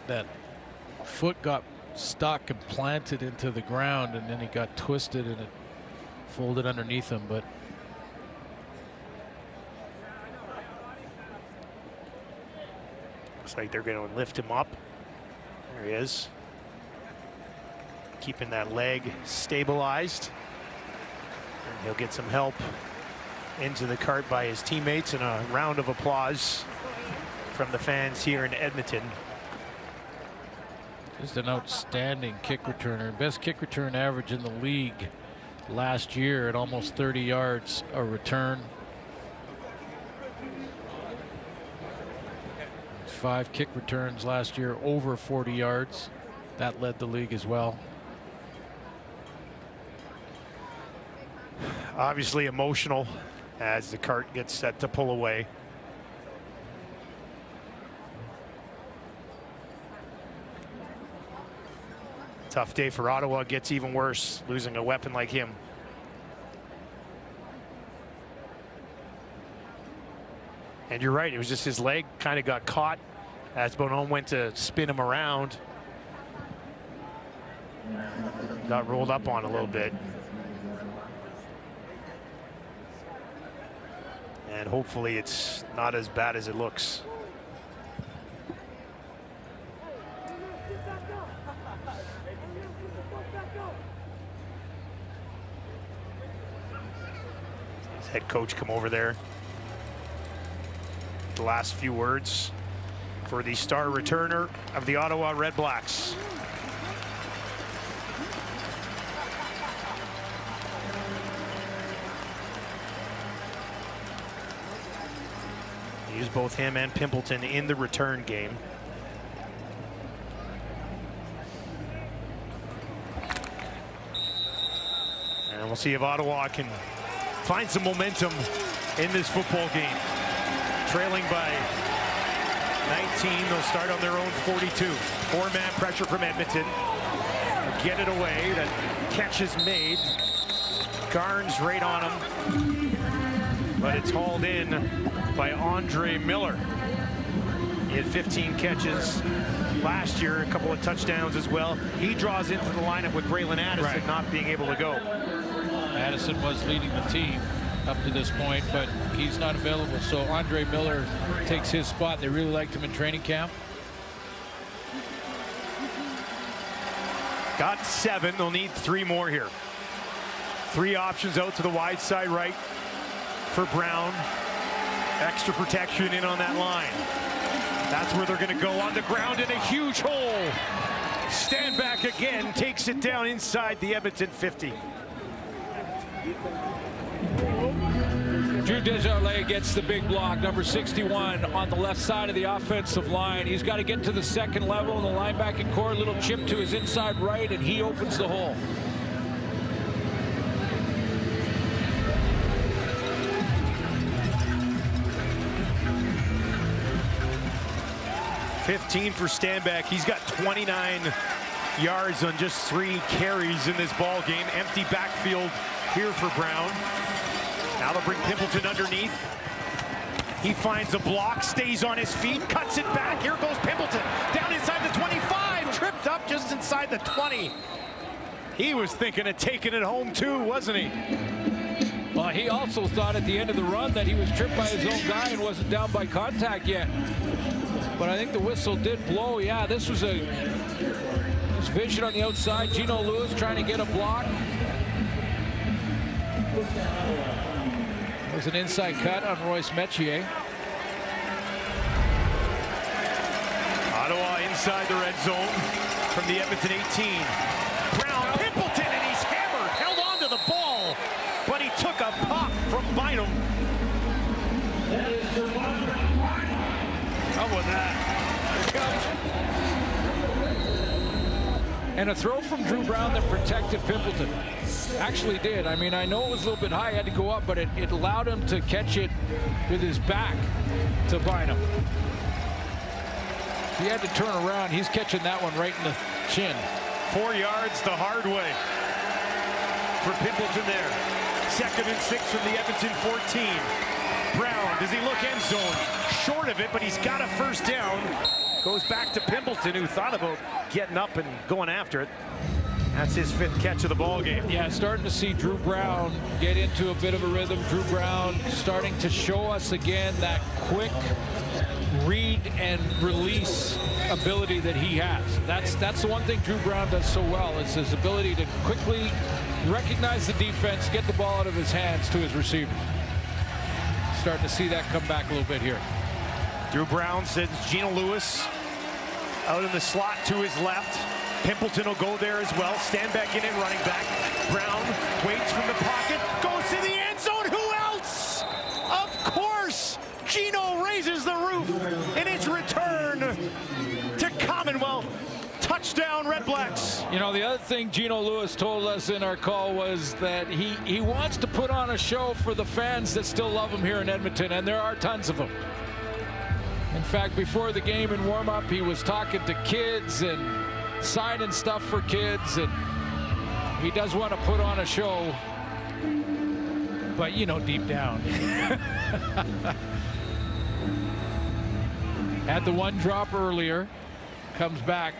foot got stuck and planted into the ground, and then he got twisted and it folded underneath him. But looks like they're going to lift him up. There he is. Keeping that leg stabilized. And he'll get some help into the cart by his teammates, and a round of applause from the fans here in Edmonton. Just an outstanding kick returner. Best kick return average in the league last year at almost 30 yards a return. 5 kick returns last year over 40 yards. That led the league as well. Obviously emotional as the cart gets set to pull away. Tough day for Ottawa. Gets even worse losing a weapon like him. And you're right, it was just his leg kind of got caught as Bonhomme went to spin him around. Got rolled up on a little bit. And hopefully it's not as bad as it looks. His head coach come over there. The last few words for the star returner of the Ottawa Redblacks. Use both him and Pimpleton in the return game. And we'll see if Ottawa can find some momentum in this football game. Trailing by 19, they'll start on their own 42. 4-man pressure from Edmonton. Get it away. That catch is made. Garns right on him. But it's hauled in by Andre Miller. He had 15 catches last year, a couple of touchdowns as well. He draws into the lineup with Braylon Addison not being able to go. Addison was leading the team up to this point, but he's not available. So Andre Miller takes his spot. They really liked him in training camp. Got 7. They'll need 3 more here. 3 options out to the wide side right for Brown. Extra protection in on that line. That's where they're going to go on the ground in a huge hole. Stand back again, takes it down inside the Edmonton 50. Drew Desjardins gets the big block, number 61 on the left side of the offensive line. He's got to get to the second level in the linebacking core. Little chip to his inside right, and he opens the hole. $15 for Stanback. He's got 29 yards on just 3 carries in this ball game. Empty backfield here for Brown. Now they'll bring Pimpleton underneath. He finds a block, stays on his feet, cuts it back. Here goes Pimpleton. Down inside the 25, tripped up just inside the 20. He was thinking of taking it home too, wasn't he? Well, he also thought at the end of the run that he was tripped by his own guy and wasn't down by contact yet. But I think the whistle did blow. Yeah, this was his vision on the outside. Gino Lewis trying to get a block. It was an inside cut on Royce Metier. Ottawa inside the red zone from the Edmonton 18. Brown, Pimpleton, and he's hammered. Held on to the ball, but he took a pop from Bynum. How about that? And a throw from Drew Brown that protected Pimpleton. Actually did. I mean, I know it was a little bit high, had to go up, but it allowed him to catch it with his back to Bynum. He had to turn around. He's catching that one right in the chin. 4 yards the hard way for Pimpleton there. 2nd and 6 from the Edmonton 14. Brown, does he look end zone? Short of it, but he's got a first down. Goes back to Pimpleton, who thought about getting up and going after it. That's his 5th catch of the ball game. Yeah, starting to see Drew Brown get into a bit of a rhythm. Drew Brown starting to show us again that quick read and release ability that he has. That's the one thing Drew Brown does so well, is his ability to quickly recognize the defense, get the ball out of his hands to his receivers. Starting to see that come back a little bit here. Drew Brown sends Gino Lewis out in the slot to his left. Pimpleton will go there as well. Stand back in it, running back. Brown waits from the pocket, goes to the end zone. Who else? Of course, Gino raises the roof, and it's return to Commonwealth. Touchdown, Redblacks. You know, the other thing Gino Lewis told us in our call was that he wants to put on a show for the fans that still love him here in Edmonton, and there are tons of them. In fact, before the game in warm-up, he was talking to kids and signing stuff for kids, and he does want to put on a show, but you know, deep down. Had the one drop earlier, comes back,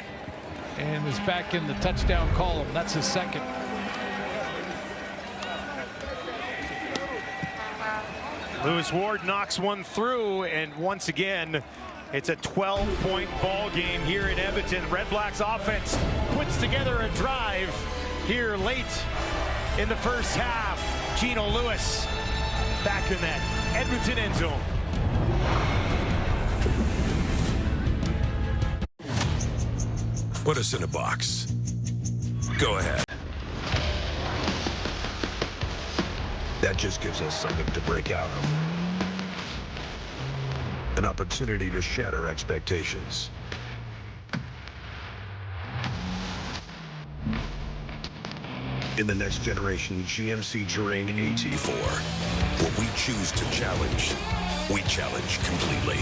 and is back in the touchdown column. That's his 2nd. Lewis Ward knocks one through, and once again, it's a 12-point ball game here in Edmonton. Redblacks offense puts together a drive here late in the first half. Gino Lewis back in that Edmonton end zone. Put us in a box. Go ahead. That just gives us something to break out of. An opportunity to shatter expectations. In the next generation GMC Terrain AT4, What we choose to challenge, we challenge completely.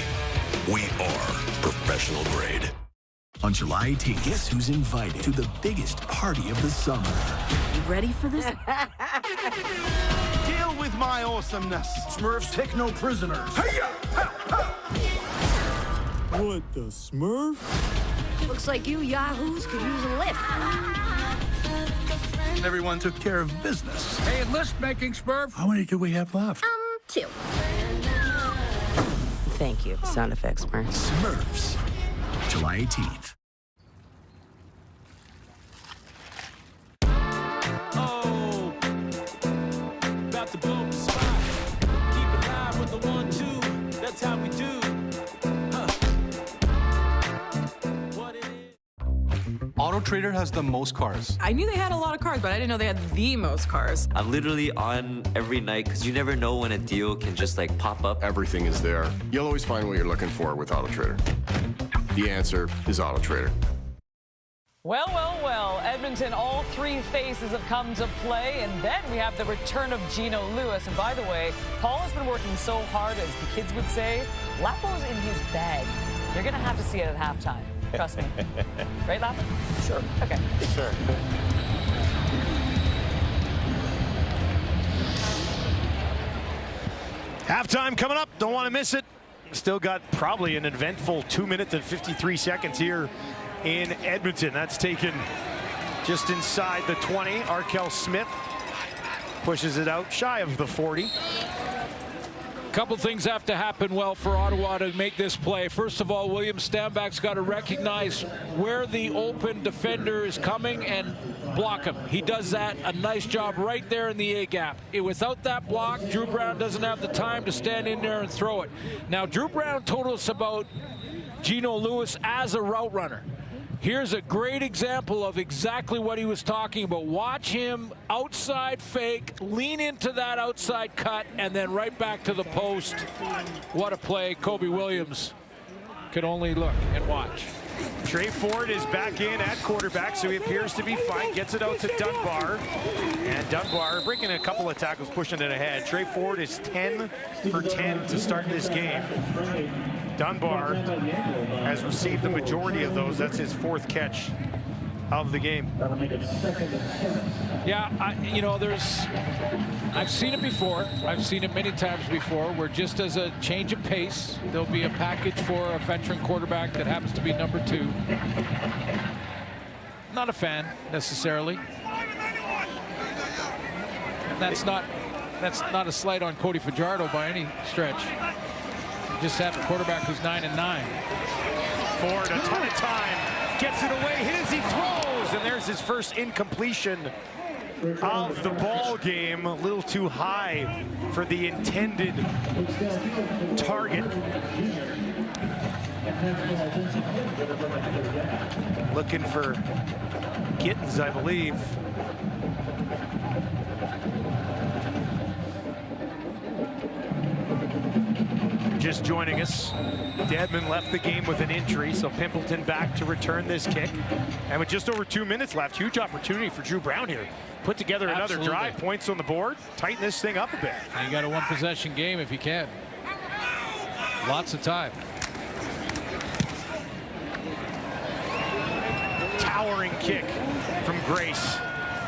We are professional grade. On July 18th, guess who's invited to the biggest party of the summer? You ready for this? Deal with my awesomeness. Smurfs take no prisoners. What the Smurf? Looks like you yahoos could use a lift. Everyone took care of business. Hey, list making Smurf. How many do we have left? 2. Thank you. Sound effects, Smurf. Smurfs. July 18th. Oh, about to blow the spot. Keep it live with the 1-2. That's how we do. Auto Trader has the most cars. I knew they had a lot of cars, but I didn't know they had the most cars. I'm literally on every night because you never know when a deal can just like pop up. Everything is there. You'll always find what you're looking for with Auto Trader. The answer is Auto Trader. Well, well, well. Edmonton, all 3 faces have come to play, and then we have the return of Gino Lewis. And by the way, Paul has been working so hard, as the kids would say, Lapo's in his bag. You're going to have to see it at halftime. Trust me. Right, Lapo? Sure. Okay. Sure. Halftime coming up. Don't want to miss it. still got probably an eventful 2 minutes and 53 seconds here in Edmonton. That's taken just inside the 20. Arkell Smith pushes it out shy of the 40. Couple things have to happen well for Ottawa to make this play. First of all, William Stanback's got to recognize where the open defender is coming and block him. He does that a nice job right there in the A gap. Without that block, Drew Brown doesn't have the time to stand in there and throw it. Now, Drew Brown told us about Gino Lewis as a route runner. Here's a great example of exactly what he was talking about. Watch him outside fake, lean into that outside cut, and then right back to the post. What a play. Kobe Williams could only look and watch. Trey Ford is back in at quarterback, so he appears to be fine. Gets it out to Dunbar. And Dunbar breaking a couple of tackles, pushing it ahead. Trey Ford is 10 for 10 to start this game. Dunbar has received the majority of those. That's his 4th catch of the game. Yeah, I've seen it before. I've seen it many times before, where just as a change of pace, there'll be a package for a veteran quarterback that happens to be number 2. Not a fan necessarily. And that's not a slight on Cody Fajardo by any stretch. Just have a quarterback who's 9-9. Ford, a ton of time, gets it away, hit as he throws, and there's his first incompletion of the ball game. A little too high for the intended target. Looking for Gittens, I believe. Just joining us, Dedmon left the game with an injury, so Pimpleton back to return this kick. And with just over 2 minutes left, huge opportunity for Drew Brown here. Put together another drive, points on the board, tighten this thing up a bit. And you got a 1-possession game if you can. Lots of time. Towering kick from Grace.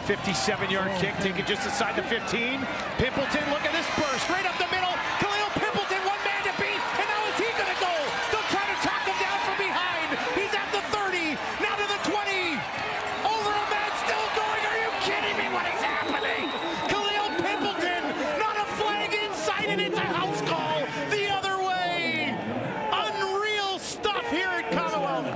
57-yard kick, taken just inside the 15. Pimpleton, look at this burst, right up the middle. Khalil Pimpleton, one man to beat, and now is he going to go? They'll try to track him down from behind. He's at the 30, now to the 20. Over a man, still going. Are you kidding me? What is happening? Khalil Pimpleton, not a flag inside, and it's a house call the other way. Unreal stuff here at Commonwealth.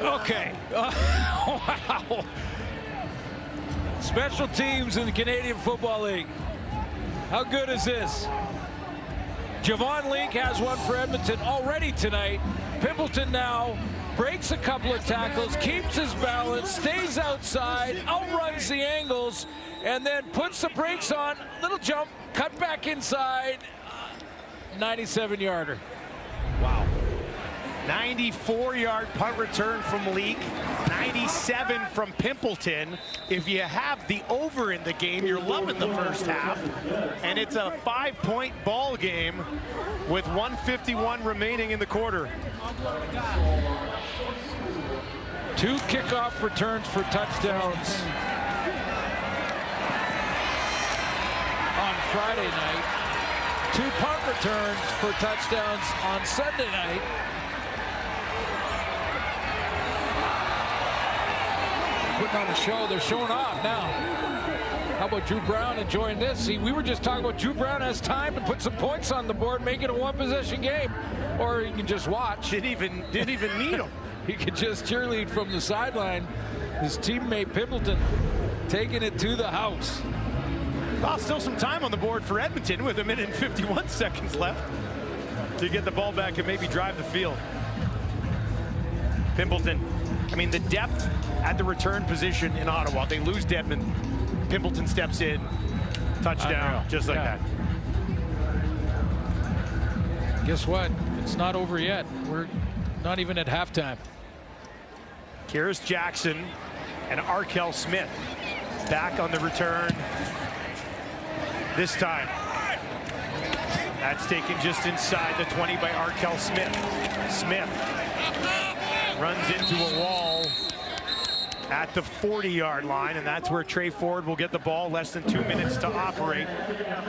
Okay. Wow. Special teams in the Canadian Football League. How good is this? Javon Leake has one for Edmonton already tonight. Pimpleton now breaks a couple of tackles, keeps his balance, stays outside, outruns the angles, and then puts the brakes on. Little jump, cut back inside. 97-yarder. Wow. 94-yard punt return from Leake, 97 from Pimpleton. If you have the over in the game, you're loving the first half. And it's a 5-point ball game with 1:51 remaining in the quarter. 2 kickoff returns for touchdowns on Friday night. 2 punt returns for touchdowns on Sunday night. Putting on a show, they're showing off now. How about Drew Brown enjoying this? See, we were just talking about Drew Brown has time to put some points on the board, make it a 1-possession game, or you can just watch. Didn't even need him. He could just cheerlead from the sideline. His teammate Pimpleton taking it to the house. Well, still some time on the board for Edmonton with 1 minute and 51 seconds left to get the ball back and maybe drive the field. Pimpleton, I mean, the depth at the return position in Ottawa. They lose Dedmon. Pimpleton steps in, touchdown, just like that. Guess what? It's not over yet. We're not even at halftime. Kyrus Jackson and Arkell Smith back on the return this time. That's taken just inside the 20 by Arkell Smith. Smith runs into a wall at the 40-yard line, and that's where Trey Ford will get the ball. Less than 2 minutes to operate,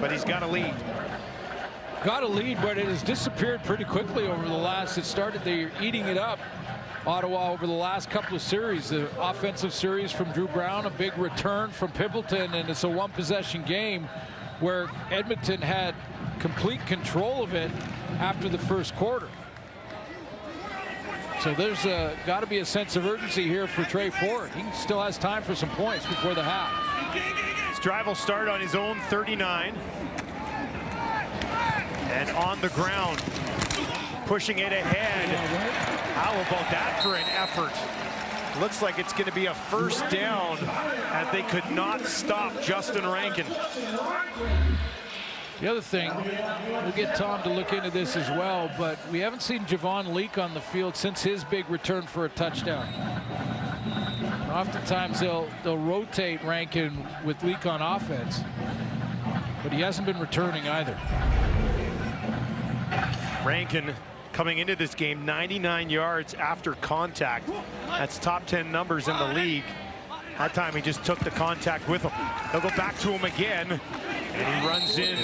but he's got a lead. Got a lead, but it has disappeared pretty quickly over the last. It started, they're eating it up, Ottawa, over the last couple of series. The offensive series from Drew Brown, a big return from Pimpleton, and it's a one-possession game where Edmonton had complete control of it after the first quarter. So there's got to be a sense of urgency here for Trey Ford. He still has time for some points before the half. His drive will start on his own 39. And on the ground, pushing it ahead. How about that for an effort? Looks like it's going to be a first down, as they could not stop Justin Rankin. The other thing, we'll get Tom to look into this as well, but we haven't seen Javon Leak on the field since his big return for a touchdown. Oftentimes they'll rotate Rankin with Leak on offense, but he hasn't been returning either. Rankin coming into this game 99 yards after contact. That's top 10 numbers in the league. That time he just took the contact with him. They'll go back to him again, and he runs in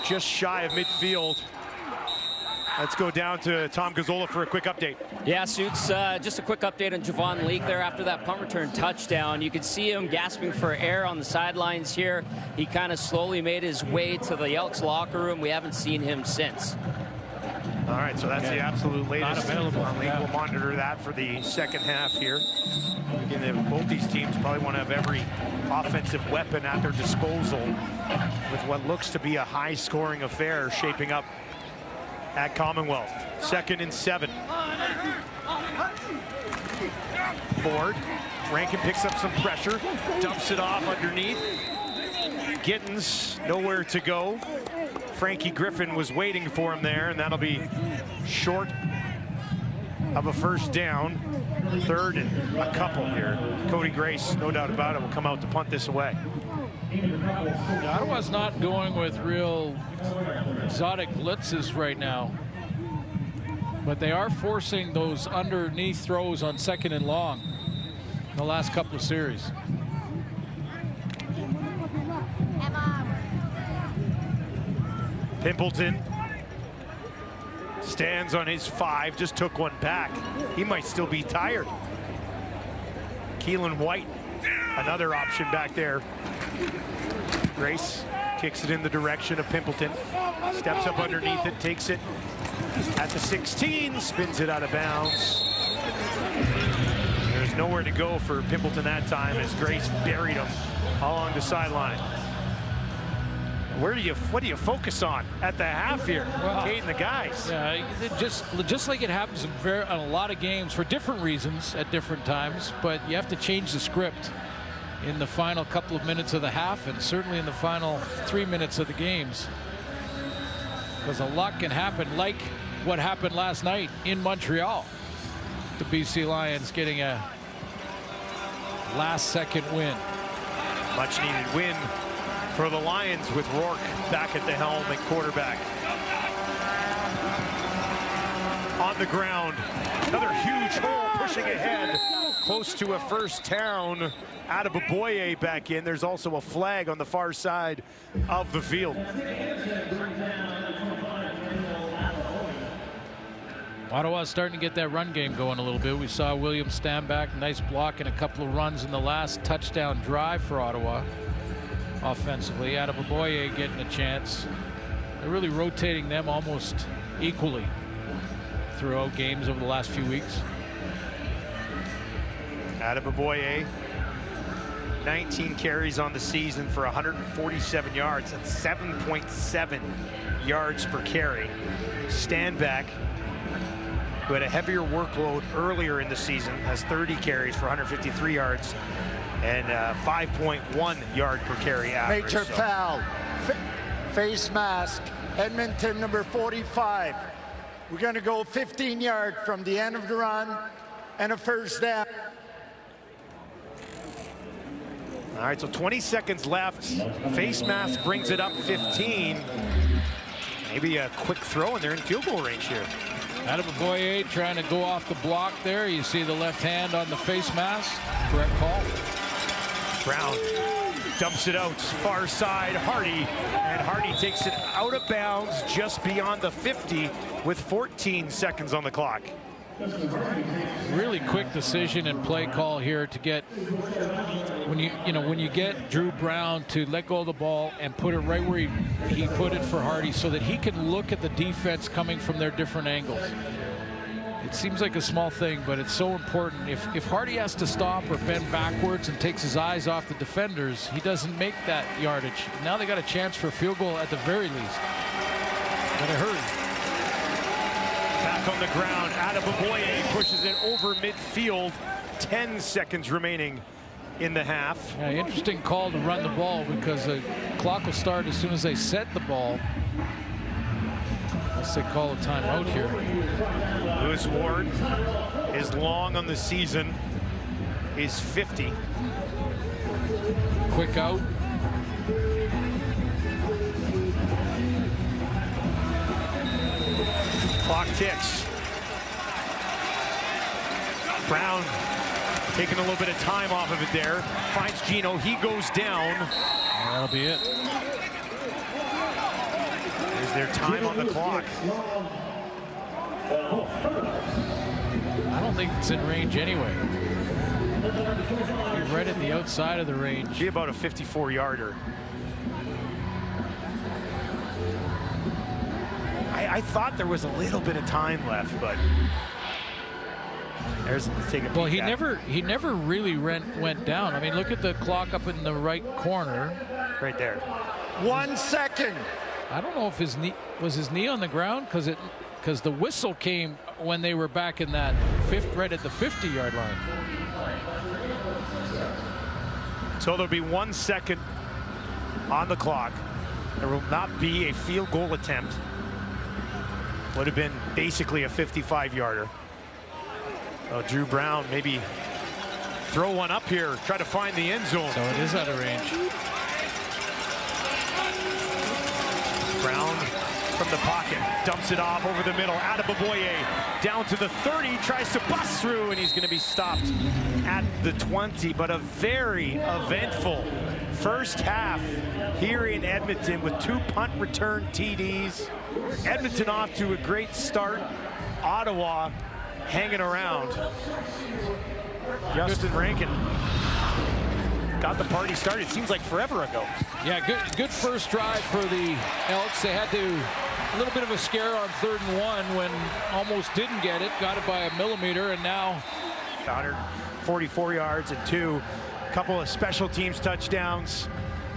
just shy of midfield. Let's go down to Tom Gazzola for a quick update. Yeah, Suits, just a quick update on Javon Leak there after that punt return touchdown. You could see him gasping for air on the sidelines here. He kind of slowly made his way to the Elks locker room. We haven't seen him since. All right, so that's the absolute latest. Not available. We'll monitor that for the second half here. Again, both these teams probably want to have every offensive weapon at their disposal with what looks to be a high-scoring affair shaping up at Commonwealth. 2nd and 7. Ford. Rankin picks up some pressure, dumps it off underneath. Gittins nowhere to go. Frankie Griffin was waiting for him there, and that'll be short of a first down. 3rd and a couple here. Cody Grace, no doubt about it, will come out to punt this away. Ottawa's not going with real exotic blitzes right now, but they are forcing those underneath throws on 2nd and long in the last couple of series. Pimpleton stands on his 5, just took one back. He might still be tired. Keelan White, another option back there. Grace kicks it in the direction of Pimpleton. Steps up underneath it, takes it at the 16, spins it out of bounds. There's nowhere to go for Pimpleton that time as Grace buried him along the sideline. What do you focus on at the half here? Well, Kate and the guys. Yeah, just like it happens in a lot of games for different reasons at different times, but you have to change the script in the final couple of minutes of the half, and certainly in the final 3 minutes of the games, because a lot can happen, like what happened last night in Montreal. The BC Lions getting a last-second win. Much needed win for the Lions with Rourke back at the helm at quarterback. On the ground, another huge hole pushing ahead, close to a first down. Adeboboye back in. There's also a flag on the far side of the field. Ottawa's starting to get that run game going a little bit. We saw William Stanback, nice block and a couple of runs in the last touchdown drive for Ottawa. Offensively, Adeboboye getting a chance. They're really rotating them almost equally throughout games over the last few weeks. Adeboboye, 19 carries on the season for 147 yards. That's 7.7 yards per carry. Stanback, who had a heavier workload earlier in the season, has 30 carries for 153 yards. And 5.1 yard per carry average. Major foul. Face mask. Edmonton number 45. We're going to go 15 yards from the end of the run and a first down. All right, so 20 seconds left. Face mask brings it up 15. Maybe a quick throw, and they're in field goal range here. Adebaboye trying to go off the block there. You see the left hand on the face mask. Correct call. Brown dumps it out, far side, Hardy, and Hardy takes it out of bounds just beyond the 50 with 14 seconds on the clock. Really quick decision and play call here to get when you get Drew Brown to let go of the ball and put it right where he put it for Hardy so that he can look at the defense coming from their different angles. It seems like a small thing, but it's so important. If Hardy has to stop or bend backwards and takes his eyes off the defenders, he doesn't make that yardage. Now they got a chance for a field goal at the very least. Gotta hurry. Back on the ground, Adebaboye pushes it over midfield. 10 seconds remaining in the half. Yeah, interesting call to run the ball because the clock will start as soon as they set the ball. Unless they call a timeout here. Lewis Ward is long on the season. Is 50. Quick out. Clock ticks. Brown taking a little bit of time off of it there. Finds Gino. He goes down. That'll be it. There's their time on the clock. I don't think it's in range anyway. You're right at the outside of the range. Be about a 54-yarder. I thought there was a little bit of time left, but let's take a peek. Well, he never really went down. I mean, look at the clock up in the right corner. Right there. 1 second. I don't know if his knee on the ground because the whistle came when they were back in that right at the 50-yard line. So there'll be 1 second on the clock. There will not be a field goal attempt. Would have been basically a 55-yarder. Oh, Drew Brown maybe throw one up here, try to find the end zone. So it is out of range. Brown from the pocket, dumps it off over the middle. Adebaboye down to the 30, tries to bust through, and he's going to be stopped at the 20. But a very eventful first half here in Edmonton with 2 punt return TDs. Edmonton off to a great start. Ottawa hanging around. Justin Rankin got the party started. Seems like forever ago. Yeah, good first drive for the Elks. They had a little bit of a scare on 3rd and 1 when almost didn't get it. Got it by a millimeter, and now 144 yards and 2. Couple of special teams touchdowns.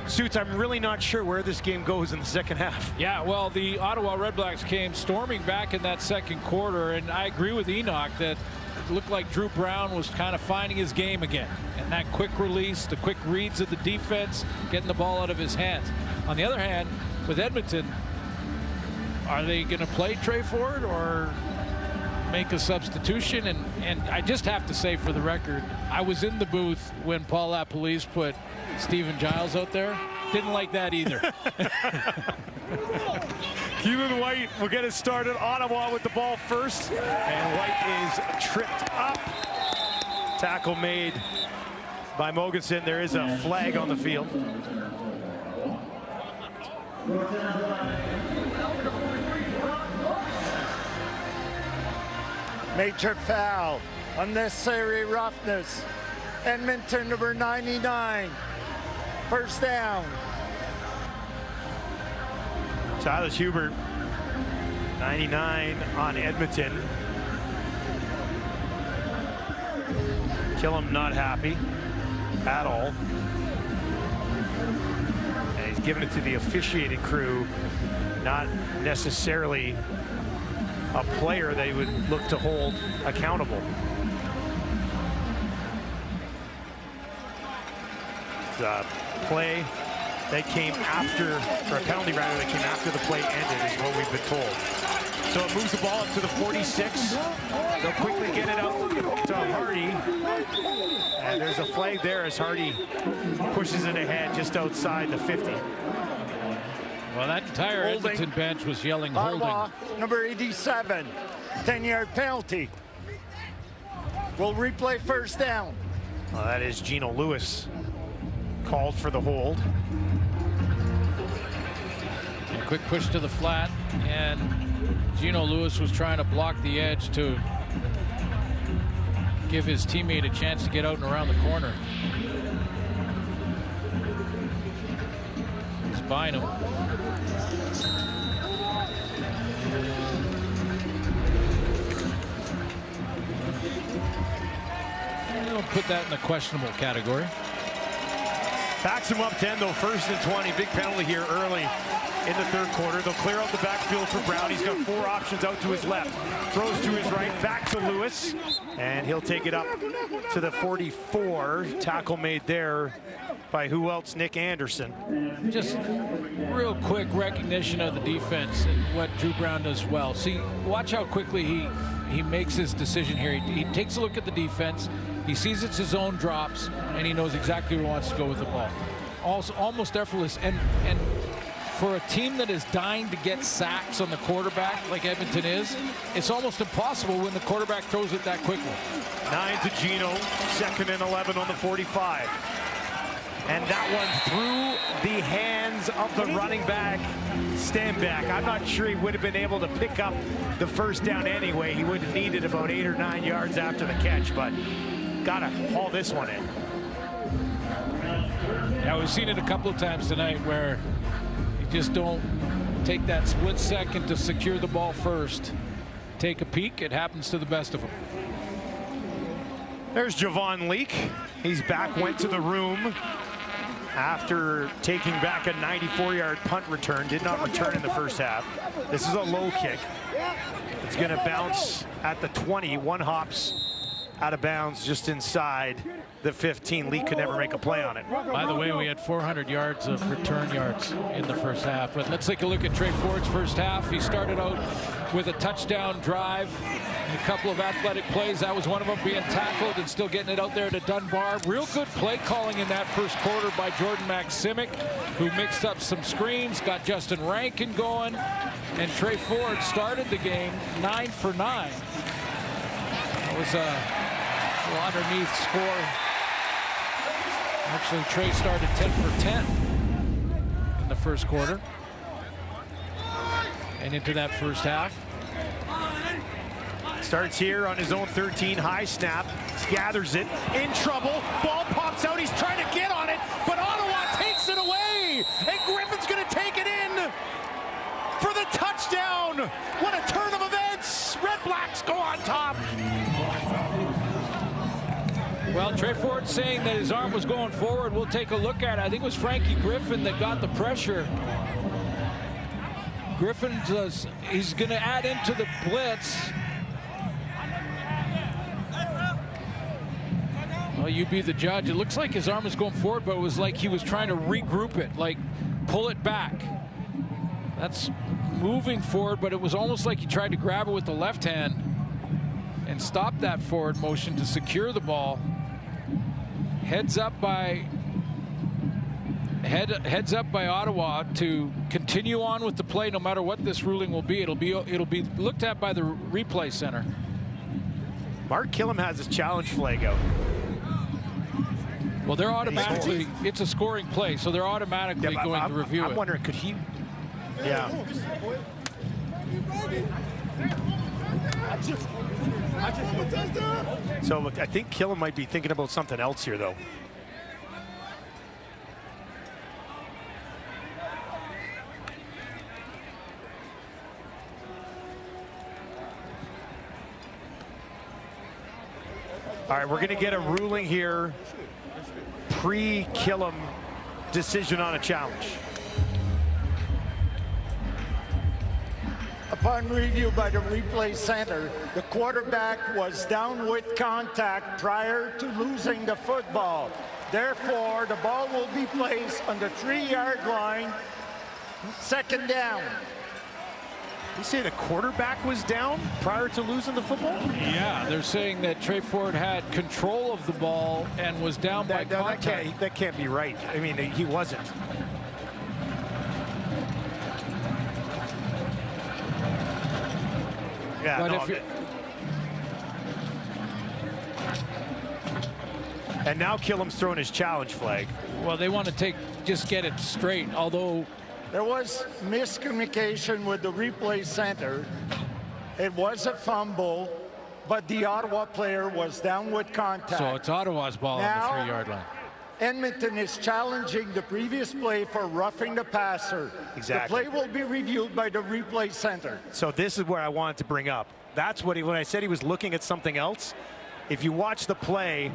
Suits, I'm really not sure where this game goes in the second half. Yeah, well, the Ottawa Redblacks came storming back in that second quarter, and I agree with Enoch that it looked like Drew Brown was kind of finding his game again. And that quick release, the quick reads of the defense, getting the ball out of his hands. On the other hand, with Edmonton, are they going to play Trey Ford or make a substitution? And I just have to say, for the record, I was in the booth when Paul LaPolice put Stephen Giles out there. Didn't like that either. Keelan White will get it started. Ottawa with the ball first, and White is tripped up. Tackle made by Mogensen. There is a flag on the field. Major foul. Unnecessary roughness. Edmonton, number 99. First down. Silas Hubert, 99 on Edmonton. Killam not happy at all. And he's giving it to the officiating crew, not necessarily a player they would look to hold accountable. The play that came after, or a penalty rather, that came after the play ended is what we've been told. So it moves the ball up to the 46. They'll quickly get it out to Hardy. And there's a flag there as Hardy pushes it ahead just outside the 50. Well, that entire Edmonton bench was yelling holding. Number 87. 10-yard penalty. We'll replay first down. Well, that is Gino Lewis called for the hold. A quick push to the flat, and Gino Lewis was trying to block the edge to give his teammate a chance to get out and around the corner. He's buying him. I'll put that in the questionable category. Backs him up 10 though, 1st and 20. Big penalty here early in the 3rd quarter. They'll clear out the backfield for Brown. He's got 4 options out to his left. Throws to his right, back to Lewis. And he'll take it up to the 44. Tackle made there by who else? Nick Anderson. Just real quick recognition of the defense and what Drew Brown does well. See, watch how quickly he makes his decision here. He takes a look at the defense. He sees it's his own drops, and he knows exactly where he wants to go with the ball. Also, almost effortless. And for a team that is dying to get sacks on the quarterback, like Edmonton is, it's almost impossible when the quarterback throws it that quickly. 9 to Gino, 2nd and 11 on the 45. And that one through the hands of the running back, Stenbeck. I'm not sure he would have been able to pick up the first down anyway. He would have needed about 8 or 9 yards after the catch, but got to haul this one in. Yeah, we've seen it a couple of times tonight where you just don't take that split second to secure the ball first. Take a peek. It happens to the best of them. There's Javon Leake. He's back, went to the room after taking back a 94-yard punt return. Did not return in the first half. This is a low kick. It's going to bounce at the 20. One hops out of bounds just inside the 15. Leake could never make a play on it. By the way, we had 400 yards of return yards in the first half. But let's take a look at Trey Ford's first half. He started out with a touchdown drive, a couple of athletic plays. That was one of them, being tackled and still getting it out there to Dunbar. Real good play calling in that first quarter by Jordan Maksimic, who mixed up some screens, got Justin Rankin going, and Trey Ford started the game 9 for 9. That was a little underneath score. Actually, Trey started 10 for 10 in the first quarter and into that first half. Starts here on his own 13, high snap, gathers it, in trouble, ball pops out, he's trying to get on it, but Ottawa takes it away, and Griffin's going to take it in for the touchdown. What a turn of events. Redblacks go on top. Well, Trey Ford saying that his arm was going forward. We'll take a look at it. I think it was Frankie Griffin that got the pressure. Griffin does, he's going to add into the blitz. Well, you be the judge. It looks like his arm is going forward, but it was like he was trying to regroup it, like pull it back. That's moving forward, but it was almost like he tried to grab it with the left hand and stop that forward motion to secure the ball. Heads up by Ottawa to continue on with the play, no matter what this ruling will be. It'll be looked at by the replay center. Mark Killam has his challenge flag out. Well, they're automatically, it's a scoring play, so they're automatically going to review it. I'm wondering, could he? Yeah. So look, I think Killam might be thinking about something else here, though. All right, we're going to get a ruling here, pre-Killam decision on a challenge. Upon review by the replay center, the quarterback was down with contact prior to losing the football. Therefore, the ball will be placed on the 3-yard line, 2nd down. You say the quarterback was down prior to losing the football? Yeah, they're saying that Trey Ford had control of the ball and was down by contact. That can't be right. I mean, he wasn't. Yeah, but no, if you, and now Killam's throwing his challenge flag. well, they want to just get it straight, although There was miscommunication with the replay center. It was a fumble, but the Ottawa player was down with contact. so it's Ottawa's ball Now, on the 3-yard line. Edmonton is challenging the previous play for roughing the passer. Exactly. The play will be reviewed by the replay center. So this is where I wanted to bring up. That's what when I said he was looking at something else. If you watch the play,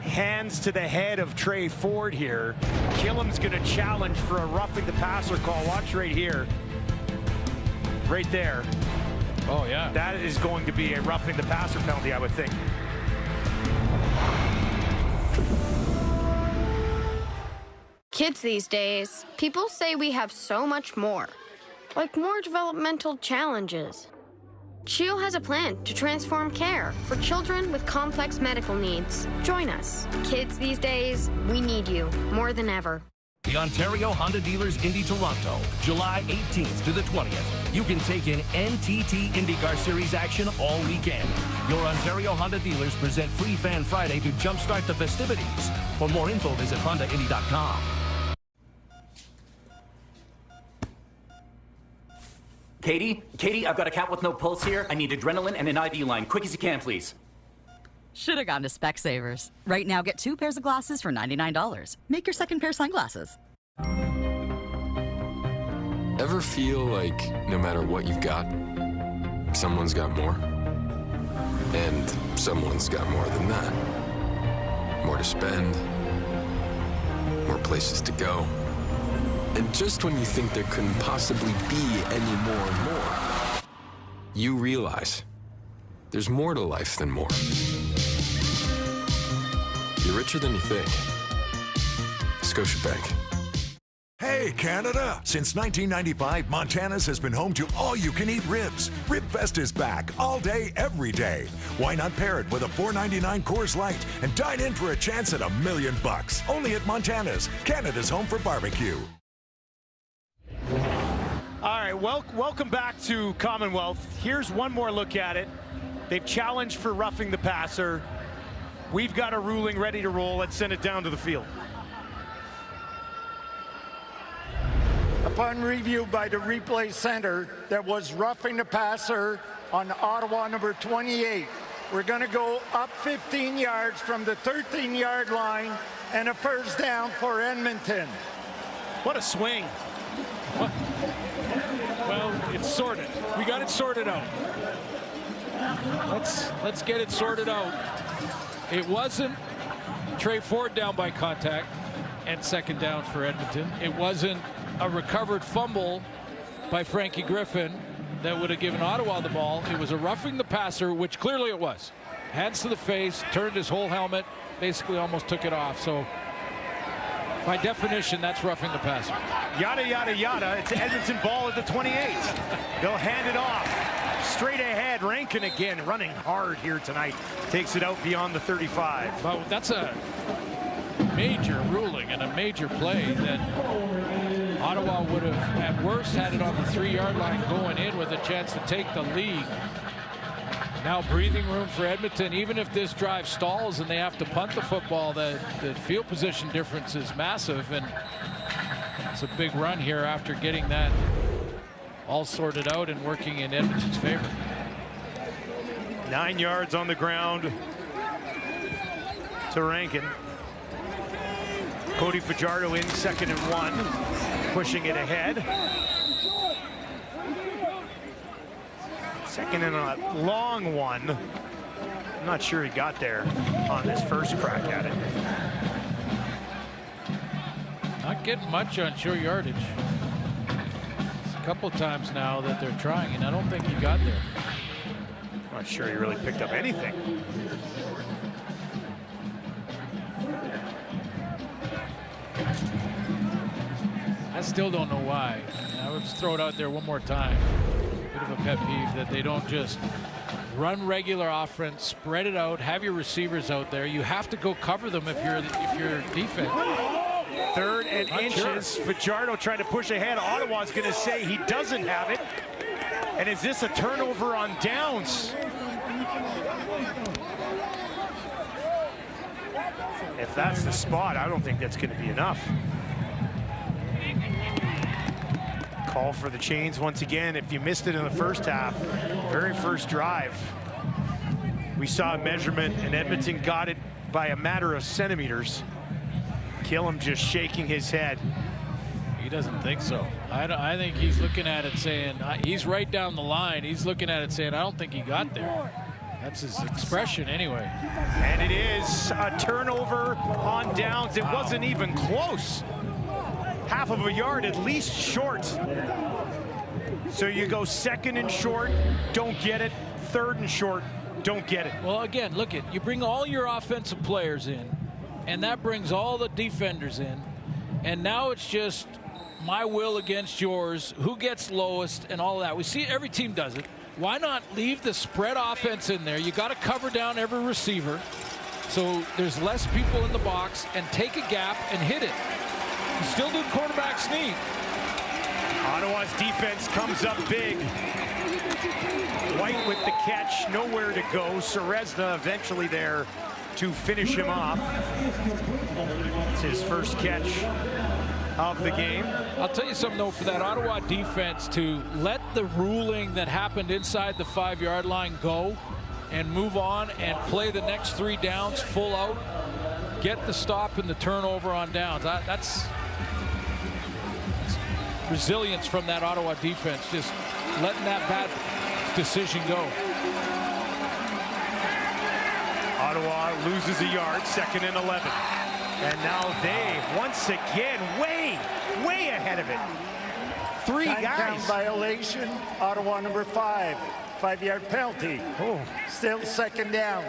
hands to the head of Trey Ford here. Killam's going to challenge for a roughing the passer call. Watch right here. Right there. Oh, yeah. That is going to be a roughing the passer penalty, I would think. Kids these days, people say we have so much more, like more developmental challenges. CHEO has a plan to transform care for children with complex medical needs. Join us. Kids these days, we need you more than ever. The Ontario Honda Dealers Indy Toronto, July 18th to the 20th. You can take in NTT IndyCar Series action all weekend. Your Ontario Honda dealers present Free Fan Friday to jumpstart the festivities. For more info, visit HondaIndy.com. Katie, I've got a cat with no pulse here. I need adrenaline and an IV line. Quick as you can, please. Should have gone to Specsavers. Right now, get 2 pairs of glasses for $99. Make your second pair sunglasses. Ever feel like no matter what you've got, someone's got more? And someone's got more than that. More to spend, more places to go. And just when you think there couldn't possibly be any more, you realize there's more to life than more. You're richer than you think. Scotiabank. Hey, Canada! Since 1995, Montana's has been home to all-you-can-eat ribs. Rib Fest is back, all day, every day. Why not pair it with a $4.99 Coors Light and dine in for a chance at $1 million? Only at Montana's, Canada's home for barbecue. All right, welcome back to Commonwealth. Here's one more look at it. They've challenged for roughing the passer. We've got a ruling ready to roll. Let's send it down to the field. Upon review by the replay center, that was roughing the passer on Ottawa number 28. We're going to go up 15 yards from the 13-yard line and a first down for Edmonton. What a swing. Well, it's sorted. We got it sorted out. Let's get it sorted out. It wasn't Trey Ford down by contact and second down for Edmonton. It wasn't a recovered fumble by Frankie Griffin that would have given Ottawa the ball. It was a roughing the passer, which clearly it was. Hands to the face, turned his whole helmet, basically almost took it off. So by definition, that's roughing the passer. Yada, yada, yada. It's Edmonton ball at the 28. They'll hand it off. Straight ahead. Rankin again running hard here tonight. Takes it out beyond the 35. Well, that's a major ruling and a major play that Ottawa would have, at worst, had it on the 3-yard line going in with a chance to take the lead. Now breathing room for Edmonton. Even if this drive stalls and they have to punt the football, the field position difference is massive, and it's a big run here after getting that all sorted out and working in Edmonton's favor. 9 yards on the ground to Rankin. Cody Fajardo in 2nd and 1, pushing it ahead. 2nd and a long one. I'm not sure he got there on this first crack at it. Not getting much on short yardage. It's a couple times now that they're trying, and I don't think he got there. Not sure he really picked up anything. I still don't know why. I would just throw it out there one more time. Bit of a pet peeve that they don't just run regular offense, spread it out, have your receivers out there. You have to go cover them if you're defense. 3rd and inches. Fajardo trying to push ahead. Ottawa's going to say he doesn't have it. And is this a turnover on downs? If that's the spot, I don't think that's going to be enough. Call for the chains once again. If you missed it in the first half, very first drive, we saw a measurement and Edmonton got it by a matter of centimeters. Killam just shaking his head. He doesn't think so. I think he's looking at it saying, he's right down the line. He's looking at it saying, I don't think he got there. That's his expression anyway. And it is a turnover on downs. It wasn't even close. Half of a yard at least short. So you go second and short, don't get it. Third and short, don't get it. Well, again, look at, you bring all your offensive players in, and that brings all the defenders in, and now it's just my will against yours, who gets lowest and all that. We see every team does it. Why not leave the spread offense in there? You got to cover down every receiver so there's less people in the box, and take a gap and hit it. You still do quarterback sneak. Ottawa's defense comes up big. White with the catch, nowhere to go. Serezna eventually there to finish him off. It's his first catch of the game. I'll tell you something, though, for that Ottawa defense to let the ruling that happened inside the 5-yard line go and move on and play the next 3 downs full out, get the stop and the turnover on downs. That's resilience from that Ottawa defense, just letting that bad decision go. Ottawa loses a yard, 2nd and 11. And now they, once again, way ahead of it. 3 Time guys. count violation, Ottawa number 5. 5-yard penalty. Oh. Still 2nd down.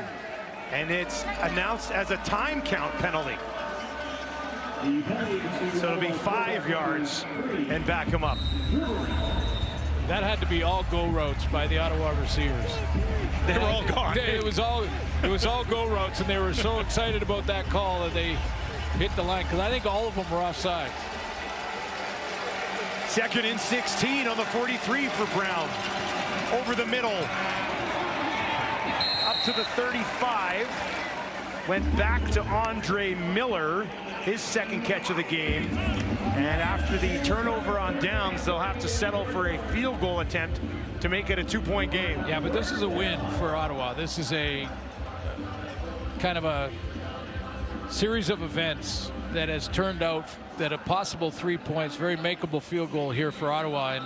And it's announced as a time count penalty. So it'll be 5 yards and back him up. That had to be all go routes by the Ottawa receivers. They were all gone. It was all go routes, and they were so excited about that call that they hit the line, because I think all of them were offside. 2nd and 16 on the 43 for Brown. Over the middle. Up to the 35. Went back to Andre Miller, his 2nd catch of the game. And after the turnover on downs, they'll have to settle for a field goal attempt to make it a 2-point game. Yeah, but this is a win for Ottawa. This is a kind of a series of events that has turned out that a possible 3 points, very makeable field goal here for Ottawa, and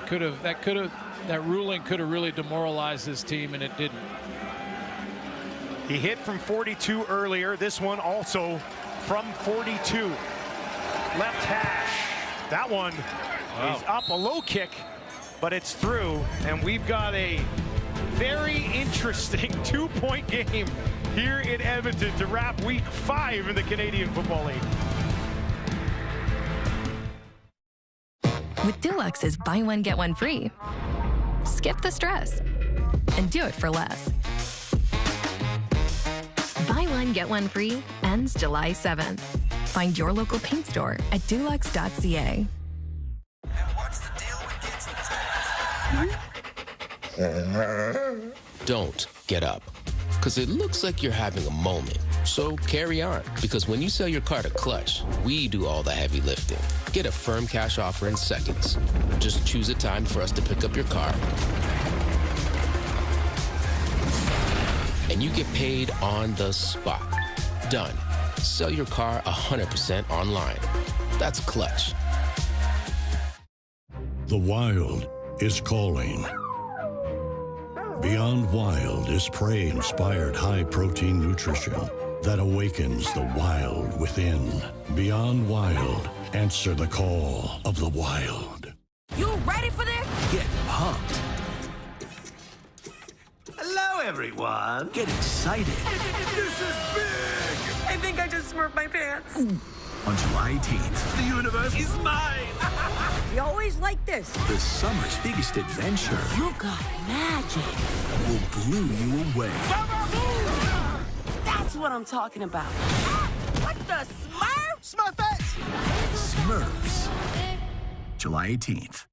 that ruling could have really demoralized this team, and it didn't. He hit from 42 earlier. This one also from 42. Left hash. That one is up, a low kick, but it's through, and we've got a very interesting 2-point game here in Edmonton to wrap week 5 in the Canadian Football League. With Deluxe's buy one, get one free, skip the stress and do it for less. Buy one, get one free ends July 7th. Find your local paint store at dulux.ca. Don't get up, because it looks like you're having a moment. So carry on, because when you sell your car to Clutch, we do all the heavy lifting. Get a firm cash offer in seconds. Just choose a time for us to pick up your car, and you get paid on the spot. Done. Sell your car 100% online. That's Clutch. The wild is calling. Beyond Wild is prey-inspired high-protein nutrition that awakens the wild within. Beyond Wild, answer the call of the wild. You ready for this? Get pumped. Hello, everyone. Get excited. This is big. I think I just smurfed my pants. On July 18th, The universe is mine. You always like this. the summer's biggest adventure You got magic. will blow you away. That's what I'm talking about. What the Smurf? Smurfette. Smurfs. July 18th.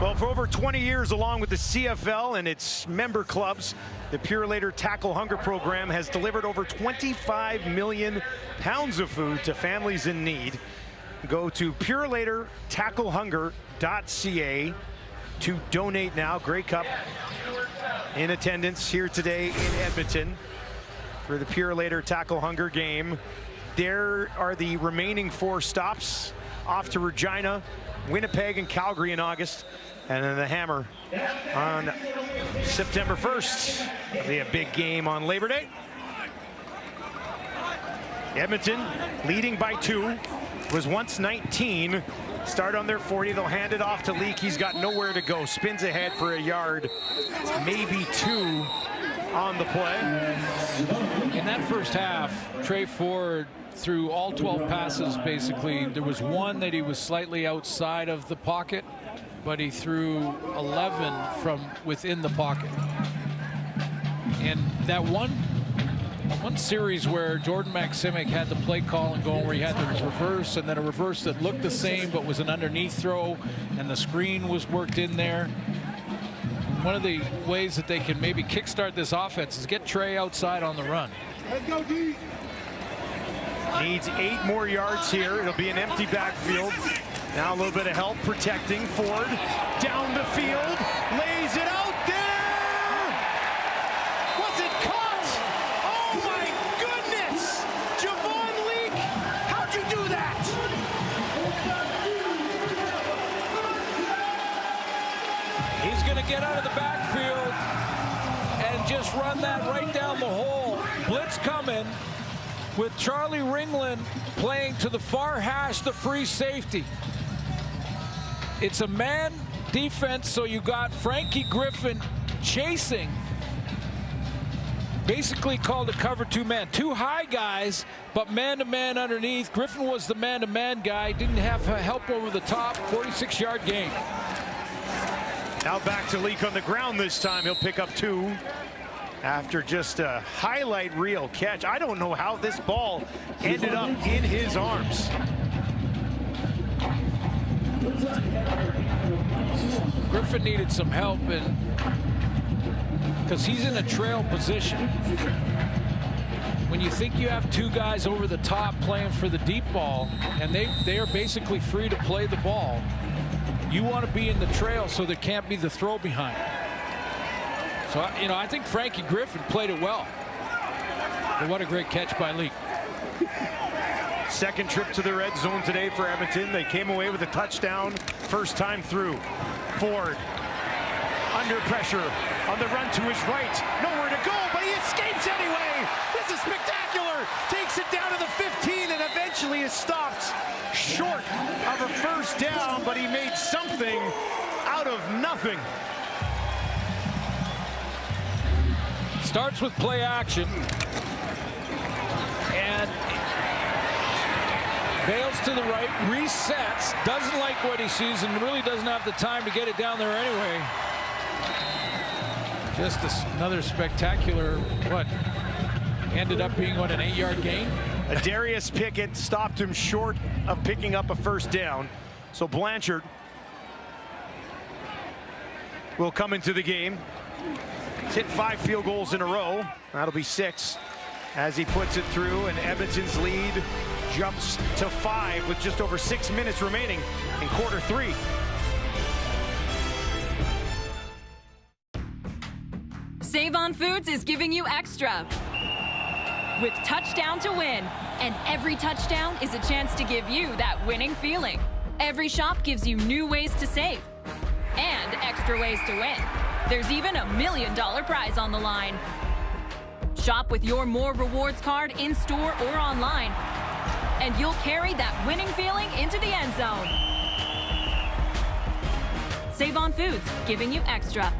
Well, for over 20 years, along with the CFL and its member clubs, the Purolator Tackle Hunger Program has delivered over 25 million pounds of food to families in need. Go to PurolatorTackleHunger.ca to donate now. Grey Cup in attendance here today in Edmonton for the Purolator Tackle Hunger game. There are the remaining 4 stops, off to Regina, Winnipeg, and Calgary in August. And then the Hammer on September 1st. It'll be a big game on Labor Day. Edmonton leading by 2. Was once 19. Start on their 40. They'll hand it off to Leak. He's got nowhere to go. Spins ahead for a yard, maybe 2 on the play. In that first half, Trey Ford threw all 12 passes basically. There was one that he was slightly outside of the pocket, but he threw 11 from within the pocket. And that one series where Jordan Maximic had the play call and going, where he had the reverse, and then a reverse that looked the same but was an underneath throw, and the screen was worked in there. One of the ways that they can maybe kickstart this offense is get Trey outside on the run. Let's go, D. Needs 8 more yards here. It'll be an empty backfield. Now a little bit of help protecting Ford. Down the field, lays it out there. Was it caught? Oh my goodness! Javon Leak, how'd you do that? He's going to get out of the backfield and just run that right down the hole. Blitz coming with Charlie Ringland playing to the far hash, the free safety. It's a man defense, so you got Frankie Griffin chasing. Basically called a cover 2 man. 2 high guys, but man-to-man underneath. Griffin was the man-to-man guy. Didn't have help over the top. 46-yard gain. Now back to Leak on the ground this time. He'll pick up 2 after just a highlight reel catch. I don't know how this ball ended up in his arms. Griffin needed some help, and because he's in a trail position. When you think you have 2 guys over the top playing for the deep ball, and they are basically free to play the ball, you want to be in the trail so there can't be the throw behind. So, you know, I think Frankie Griffin played it well. But what a great catch by Leak. Second trip to the red zone today for Edmonton. They came away with a touchdown first time through. Ford under pressure on the run to his right. Nowhere to go, but he escapes anyway. This is spectacular. Takes it down to the 15 and eventually is stopped short of a first down, but he made something out of nothing. Starts with play action. And bails to the right, resets, doesn't like what he sees, and really doesn't have the time to get it down there anyway. Just another spectacular, what, ended up being, what, an 8-yard gain? Darius Pickett stopped him short of picking up a first down. So Blanchard will come into the game. He's hit 5 field goals in a row. That'll be 6 as he puts it through, and Edmonton's lead jumps to 5 with just over 6 minutes remaining in quarter 3. Save on Foods is giving you extra with Touchdown to Win, and every touchdown is a chance to give you that winning feeling. Every shop gives you new ways to save and extra ways to win. There's even $1 million prize on the line. Shop with your More Rewards card in store or online, and you'll carry that winning feeling into the end zone. Save on Foods, giving you extra.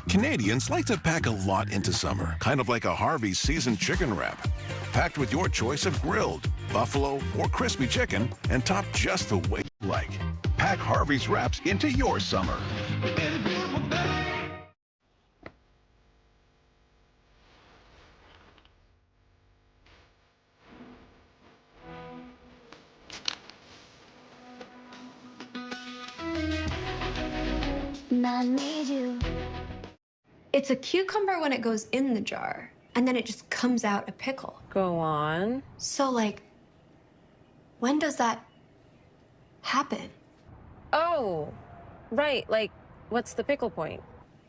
Canadians like to pack a lot into summer, kind of like a Harvey's seasoned chicken wrap. Packed with your choice of grilled, buffalo, or crispy chicken, and topped just the way you like. Pack Harvey's wraps into your summer. I need you. It's a cucumber when it goes in the jar, and then it just comes out a pickle. Go on. So, like, when does that happen? Oh, right. Like, what's the pickle point?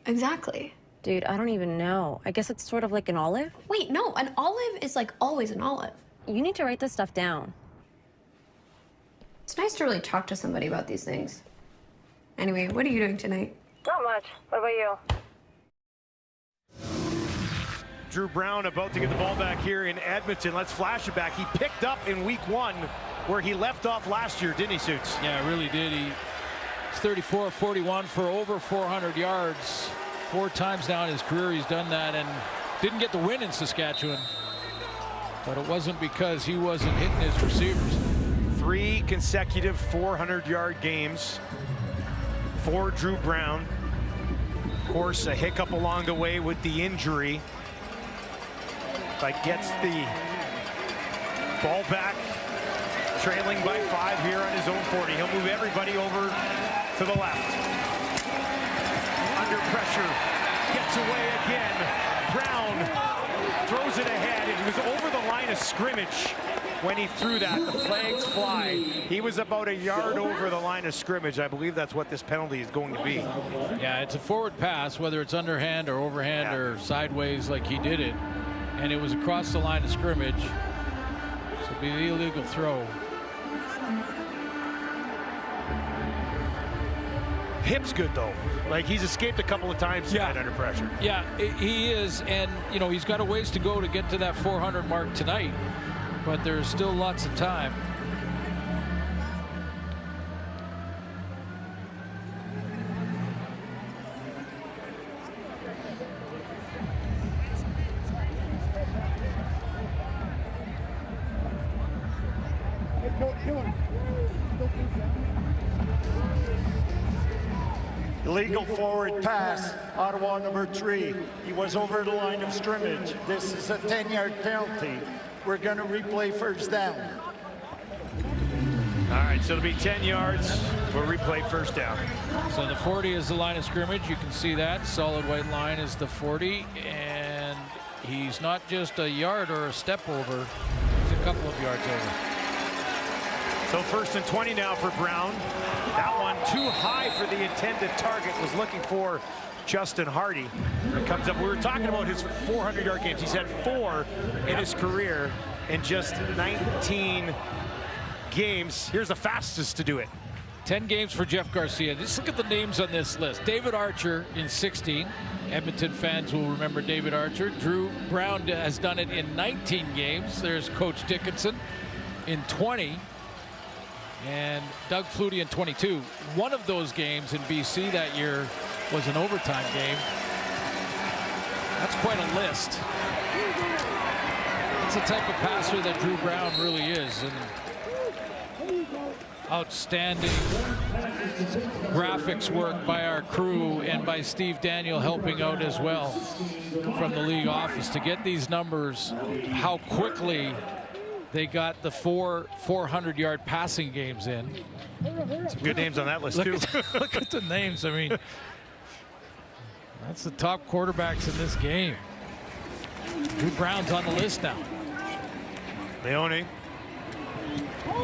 Exactly. Dude, I don't even know. I guess it's sort of like an olive? Wait, no, an olive is like always an olive. You need to write this stuff down. It's nice to really talk to somebody about these things. Anyway, what are you doing tonight? Not much. What about you? Drew Brown about to get the ball back here in Edmonton. Let's flash it back. He picked up in week 1 where he left off last year, didn't he, Suits? Yeah, really did. He's 34-41 for over 400 yards. 4 times now in his career he's done that, and didn't get the win in Saskatchewan. But it wasn't because he wasn't hitting his receivers. 3 consecutive 400-yard games for Drew Brown. Of course, a hiccup along the way with the injury. But gets the ball back, trailing by 5 here on his own 40. He'll move everybody over to the left. Under pressure, gets away again. Brown throws it ahead, and he was over the line of scrimmage when he threw that. The flags fly. He was about a yard over the line of scrimmage. I believe that's what this penalty is going to be. Yeah, it's a forward pass, whether it's underhand or overhand or sideways like he did it. And it was across the line of scrimmage. So it'll be the illegal throw. Hip's good, though. Like, he's escaped a couple of times tonight under pressure. Yeah, he is. And, you know, he's got a ways to go to get to that 400 mark tonight. But there's still lots of time. Illegal forward pass, Ottawa number 3. He was over the line of scrimmage. This is a 10-yard penalty. We're going to replay first down. All right, so it'll be 10 yards. We'll replay first down. So the 40 is the line of scrimmage. You can see that. Solid white line is the 40. And he's not just a yard or a step over. He's a couple of yards over. So 1st and 20 now for Brown. That one too high for the intended target. Was looking for Justin Hardy. It comes up. We were talking about his 400-yard games. He's had 4 in his career in just 19 games. Here's the fastest to do it. 10 games for Jeff Garcia. Just look at the names on this list. David Archer in 16. Edmonton fans will remember David Archer. Drew Brown has done it in 19 games. There's Coach Dickinson in 20. And Doug Flutie in 22. One of those games in BC that year was an overtime game. That's quite a list. That's the type of passer that Drew Brown really is. And outstanding graphics work by our crew and by Steve Daniel helping out as well from the league office to get these numbers, how quickly they got the 400-yard passing games in. Some good names on that list, too. Look at the names. I mean, that's the top quarterbacks in this game. Drew Brown's on the list now. Leone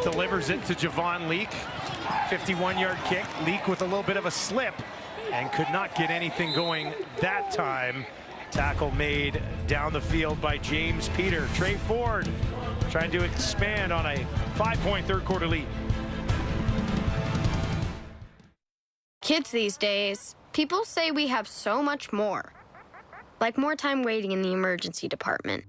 delivers it to Javon Leak. 51-yard kick. Leak with a little bit of a slip and could not get anything going that time. Tackle made down the field by James Peter. Trey Ford trying to expand on a 5-point third-quarter lead. Kids these days, people say we have so much more. Like more time waiting in the emergency department.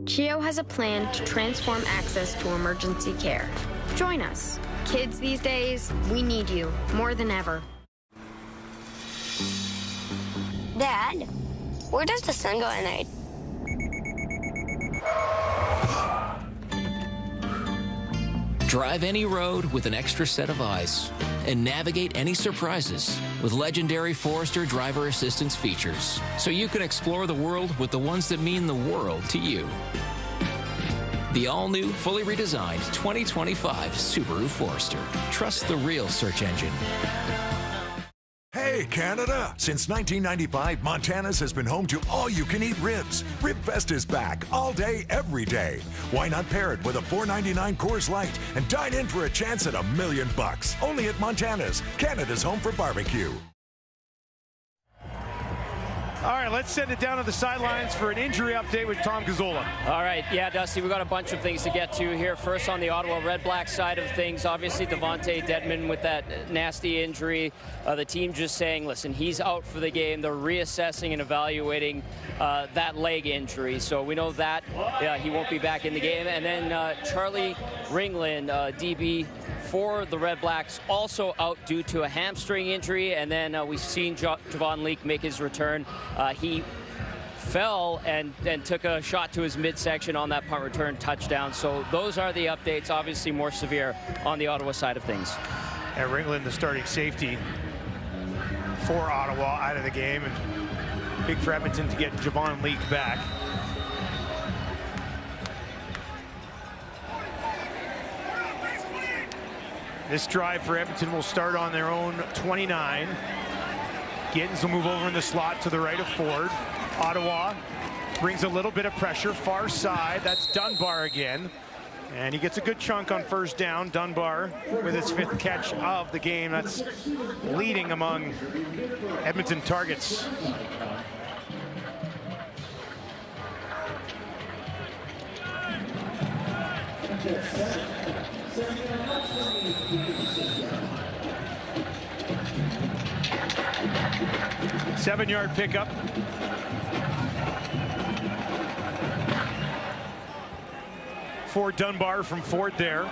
CHEO has a plan to transform access to emergency care. Join us. Kids these days, we need you more than ever. Dad, where does the sun go at night? Drive any road with an extra set of eyes and navigate any surprises with legendary Forester driver assistance features, so you can explore the world with the ones that mean the world to you. The all-new, fully redesigned 2025 Subaru Forester. Trust the real search engine. Hey, Hey, Canada! Since 1995, Montana's has been home to all-you-can-eat ribs. Rib Fest is back all day, every day. Why not pair it with a $4.99 Coors Light and dine in for a chance at $1 million? Only at Montana's, Canada's home for barbecue. All right, let's send it down to the sidelines for an injury update with Tom Gazzola. All right, yeah, Dusty, we've got a bunch of things to get to here. First, on the Ottawa Redblacks side of things, obviously Devontae Dedmon with that nasty injury. The team just saying, listen, he's out for the game. They're reassessing and evaluating that leg injury. So we know that he won't be back in the game. And then Charlie Ringland, DB for the Redblacks, also out due to a hamstring injury. And then we've seen Javon Leake make his return. He fell and took a shot to his midsection on that punt return touchdown. So those are the updates, obviously more severe on the Ottawa side of things. And Ringland, the starting safety for Ottawa, out of the game. And big for Edmonton to get Javon Leake back. This drive for Edmonton will start on their own 29. Gittins will move over in the slot to the right of Ford. Ottawa brings a little bit of pressure, far side. That's Dunbar again. And he gets a good chunk on first down. Dunbar with his 5th catch of the game. That's leading among Edmonton targets. Seven-yard pickup. For Dunbar from Ford there.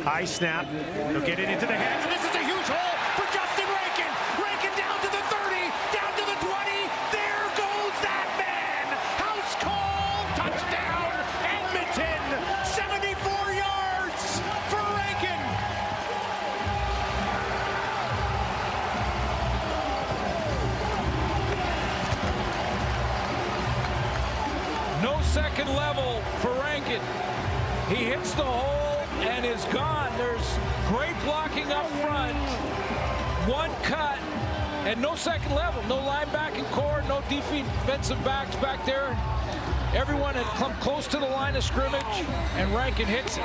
High snap. They'll get it into the hands. And this is a huge hole for Justin Rankin. Rankin down to the 30, down to the 20. There goes that man. House call. Touchdown. Edmonton. 74 yards for Rankin. No second level for Rankin. He hits the hole and is gone. There's great blocking up front. One cut and no second level. No linebacking core, no defensive backs back there. Everyone had come close to the line of scrimmage, and Rankin hits it.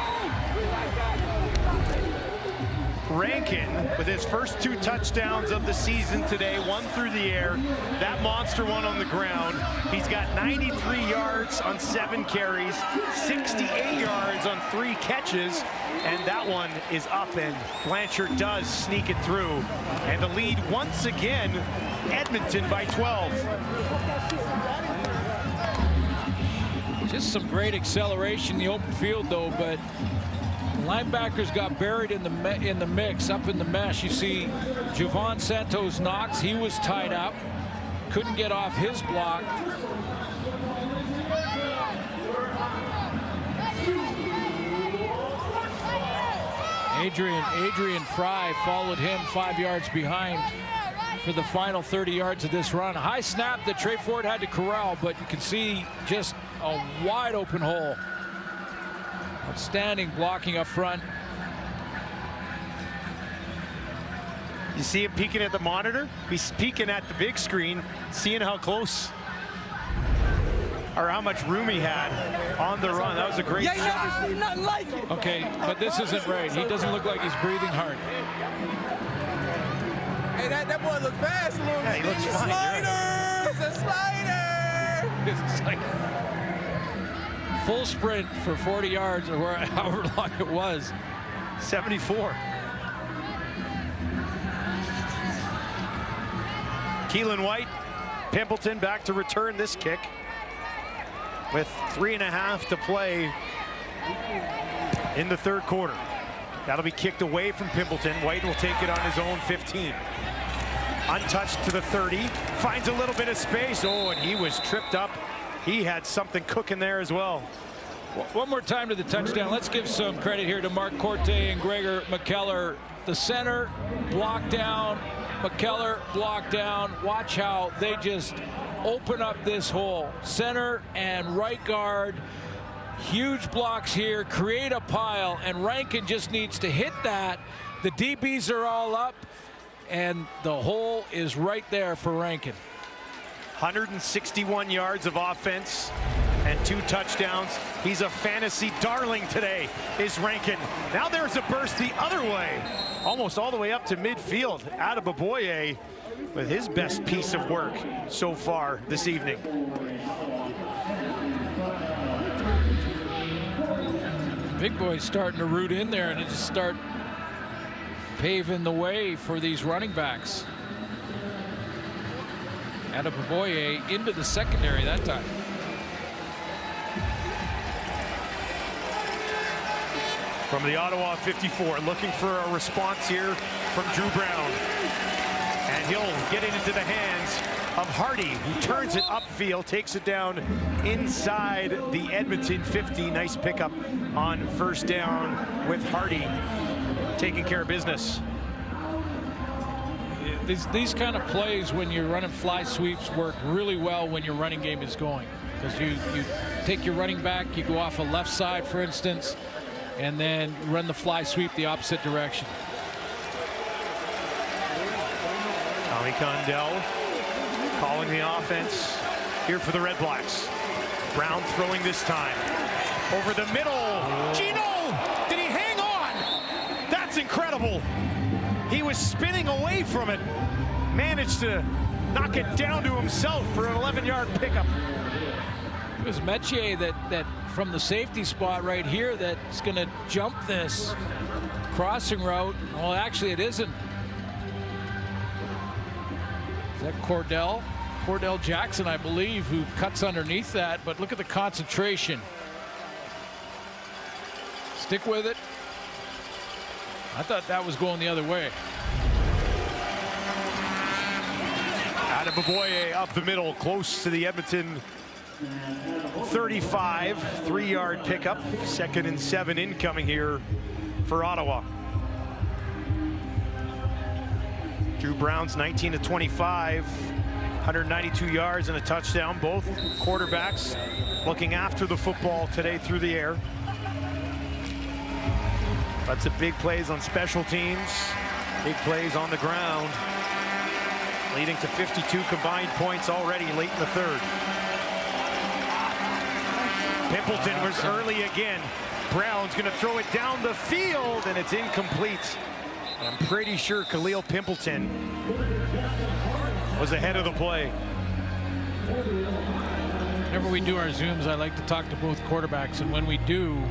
Rankin, with his first 2 touchdowns of the season today, 1 through the air, that monster one on the ground. He's got 93 yards on 7 carries, 68 yards on 3 catches, and that one is up, and Blanchard does sneak it through. And the lead once again, Edmonton by 12. Just some great acceleration in the open field, though, but linebackers got buried in the mix, up in the mesh. You see Javon Santos Knox, he was tied up, couldn't get off his block. Adrian Fry followed him 5 yards behind for the final 30 yards of this run. A high snap that Trey Ford had to corral, but you can see just a wide open hole. Outstanding blocking up front. You see him peeking at the monitor? He's peeking at the big screen, seeing how close or how much room he had on the run. That was a great shot. Nothing like it. Okay, but this isn't right. He doesn't look like he's breathing hard. Hey, that boy looks fast a little bit. He looks fine. It's a slider. It's like full sprint for 40 yards or however long it was. 74. Keelan White, Pimpleton back to return this kick with 3.5 to play in the third quarter. That'll be kicked away from Pimpleton. White will take it on his own 15. Untouched to the 30, finds a little bit of space. Oh, and he was tripped up. He had something cooking there as well. One more time to the touchdown. Let's give some credit here to Mark Corte and Gregor McKellar. The center blocked down, McKellar blocked down. Watch how they just open up this hole. Center and right guard, huge blocks here, create a pile, and Rankin just needs to hit that The DBs are all up, and the hole is right there for Rankin. 161 yards of offense and 2 touchdowns. He's a fantasy darling today, is Rankin. Now there's a burst the other way, almost all the way up to midfield. Adeboboye with his best piece of work so far this evening. Big boy's starting to root in there and just start paving the way for these running backs. Adeboboye into the secondary that time. From the Ottawa 54, looking for a response here from Drew Brown. And he'll get it into the hands of Hardy, who turns it upfield, takes it down inside the Edmonton 50. Nice pickup on first down with Hardy taking care of business. These kind of plays when you're running fly sweeps work really well when your running game is going, because you take your running back, you go off a left side, for instance, and then run the fly sweep the opposite direction. Tommy Condell calling the offense here for the Redblacks. Brown throwing this time. Over the middle. Gino! Did he hang on? That's incredible. He was spinning away from it. Managed to knock it down to himself for an 11-yard pickup. It was Metier that from the safety spot right here that's going to jump this crossing route. Well, actually, it isn't. Is that Cordell? Cordell Jackson, I believe, who cuts underneath that. But look at the concentration. Stick with it. I thought that was going the other way. Adeboboye up the middle, close to the Edmonton 35. 3-yard pickup. 2nd and 7 incoming here for Ottawa. Drew Brown's 19 to 25. 192 yards and a touchdown. Both quarterbacks looking after the football today through the air. Lots of big plays on special teams, big plays on the ground, leading to 52 combined points already late in the 3rd. Pimpleton was early again. Brown's going to throw it down the field, and it's incomplete. I'm pretty sure Khalil Pimpleton was ahead of the play. Whenever we do our Zooms, I like to talk to both quarterbacks, and when we do,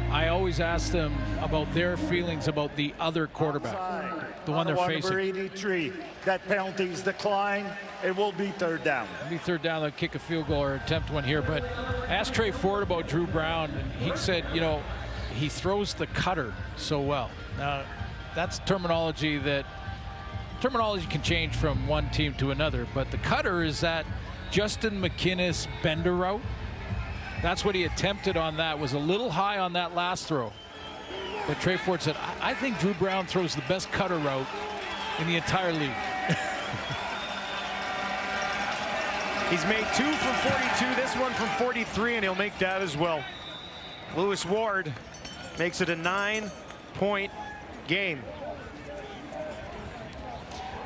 I always ask them about their feelings about the other quarterback, the one they're facing. Number 83, that penalty's declined. It will be 3rd down. It'll be 3rd down. They'll kick a field goal or attempt one here. But I asked Trey Ford about Drew Brown, and he said, you know, he throws the cutter so well. Now, that's terminology can change from one team to another, but the cutter is that Justin McInnes bender route. That's what he attempted on that. Was a little high on that last throw. But Trey Ford said, I think Drew Brown throws the best cutter route in the entire league. He's made 2 from 42, this one from 43, and he'll make that as well. Lewis Ward makes it a 9-point game.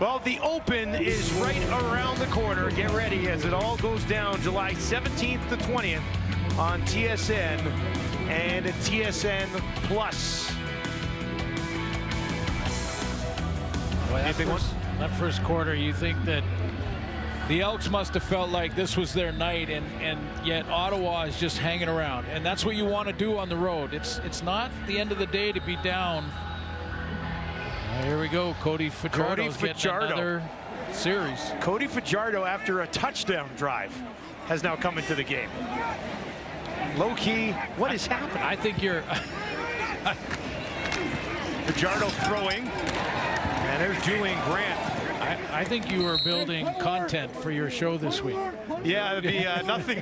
Well, the Open is right around the corner. Get ready as it all goes down July 17th to 20th on TSN and TSN Plus. Boy, that first quarter, you think that the Elks must have felt like this was their night, and yet Ottawa is just hanging around. And that's what you want to do on the road. It's not the end of the day to be down. Here we go. Cody Fajardo's getting another series. Cody Fajardo, after a touchdown drive, has now come into the game. Low key, what is happening? I think you're. Fajardo throwing, and there's Julian Grant. I think you were building content for your show this week. Yeah, it'd be nothing.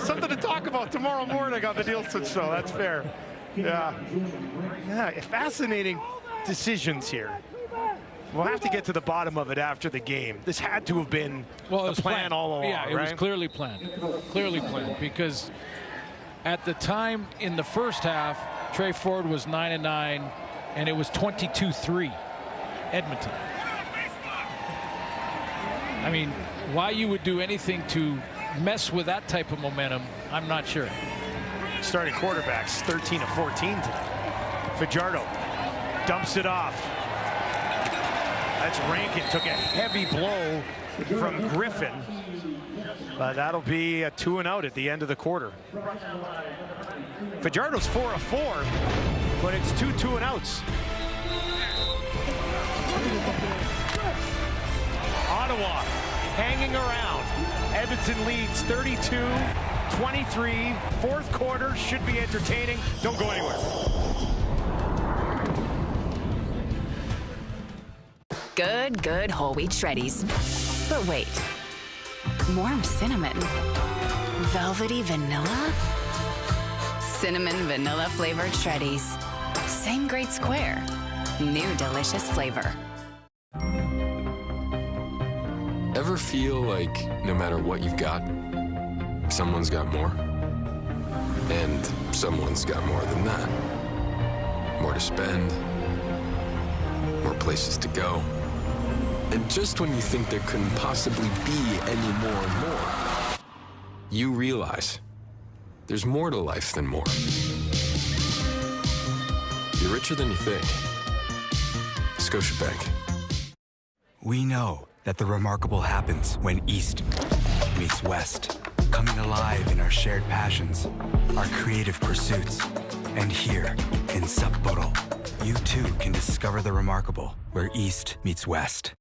Something to talk about tomorrow morning on the Deal Switch Show. That's fair. Yeah, fascinating decisions here. We'll have to get to the bottom of it after the game. This had to have been the plan all along. Yeah, it was clearly planned. Clearly planned, because at the time in the first half, Trey Ford was 9-9. and it was 22-3 Edmonton. I mean, why you would do anything to mess with that type of momentum, I'm not sure. Starting quarterbacks 13 of 14 today. Fajardo dumps it off. That's Rankin. Took a heavy blow from Griffin. But that'll be a 2-and-out at the end of the quarter. Fajardo's 4 of 4, but it's 2 2-and-outs. Ottawa hanging around. Edmonton leads 32-23. Fourth quarter should be entertaining. Don't go anywhere. Good whole wheat shreddies. But wait, warm cinnamon, velvety vanilla, cinnamon vanilla flavored shreddies. Same great square, new delicious flavor. Ever feel like no matter what you've got, someone's got more? And someone's got more than that. More to spend, more places to go. And just when you think there couldn't possibly be any more and more, you realize there's more to life than more. You're richer than you think. Scotiabank. We know that the remarkable happens when East meets West, coming alive in our shared passions, our creative pursuits. And here in Sapporo, you too can discover the remarkable where East meets West.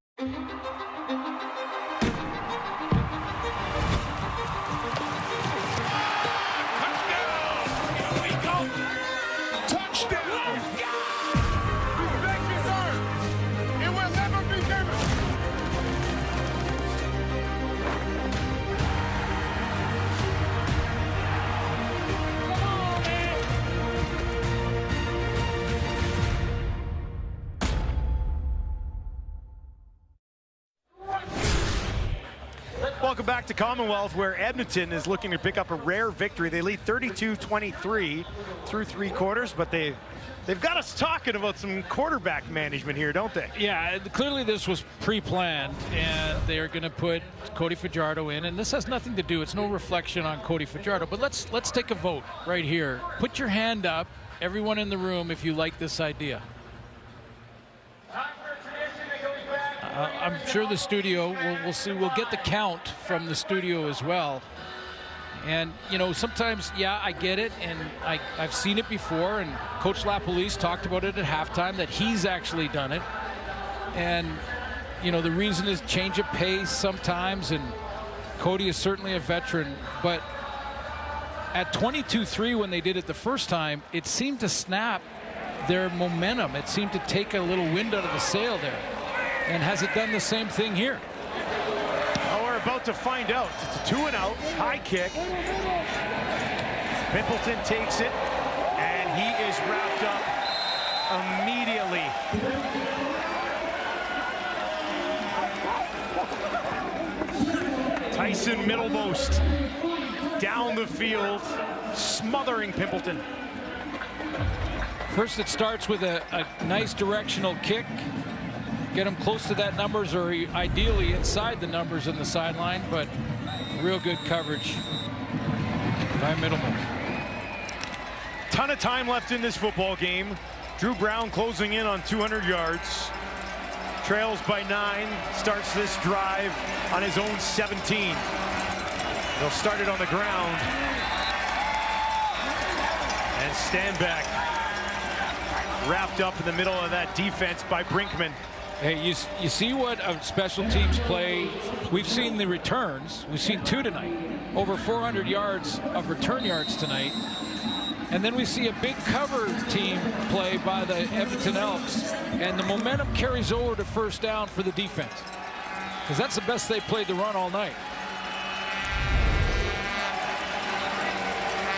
Welcome back to Commonwealth, where Edmonton is looking to pick up a rare victory. They lead 32-23 through 3 quarters, but they've got us talking about some quarterback management here, don't they? Yeah, clearly this was pre-planned, and they're going to put Cody Fajardo in, and this has nothing to do. It's no reflection on Cody Fajardo, but let's take a vote right here. Put your hand up, everyone in the room, if you like this idea. I'm sure the studio, we'll see, we'll get the count from the studio as well. And, you know, sometimes, yeah, I get it, and I've seen it before, and Coach LaPolice talked about it at halftime, that he's actually done it. And, you know, the reason is change of pace sometimes, and Cody is certainly a veteran, but at 22-3 when they did it the first time, it seemed to snap their momentum. It seemed to take a little wind out of the sail there. And has it done the same thing here? Well, we're about to find out. It's a 2-and-out, high kick. Pimpleton takes it, and he is wrapped up immediately. Tyson Middlemost down the field, smothering Pimpleton. First, it starts with a nice directional kick. Get him close to that numbers, or ideally inside the numbers on the sideline, but real good coverage by Middlemost. Ton of time left in this football game. Drew Brown closing in on 200 yards. Trails by 9, starts this drive on his own 17. They'll start it on the ground. And Stanback wrapped up in the middle of that defense by Brinkman. Hey, you see what a special teams play. We've seen the returns. We've seen 2 tonight. Over 400 yards of return yards tonight. And then we see a big cover team play by the Edmonton Elks. And the momentum carries over to first down for the defense. Because that's the best they played to run all night.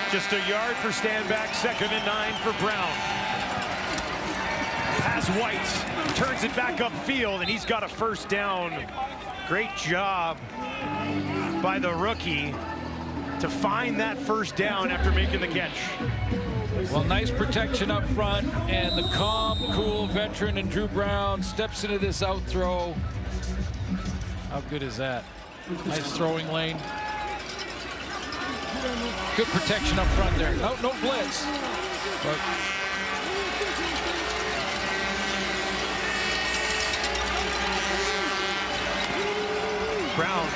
Just a yard for Stanback, 2nd and 9 for Brown. Has White, turns it back upfield, and he's got a first down. Great job by the rookie to find that first down after making the catch. Well, nice protection up front, and the calm, cool veteran and Drew Brown steps into this out throw. How good is that? Nice throwing lane. Good protection up front there. No blitz. But Brown,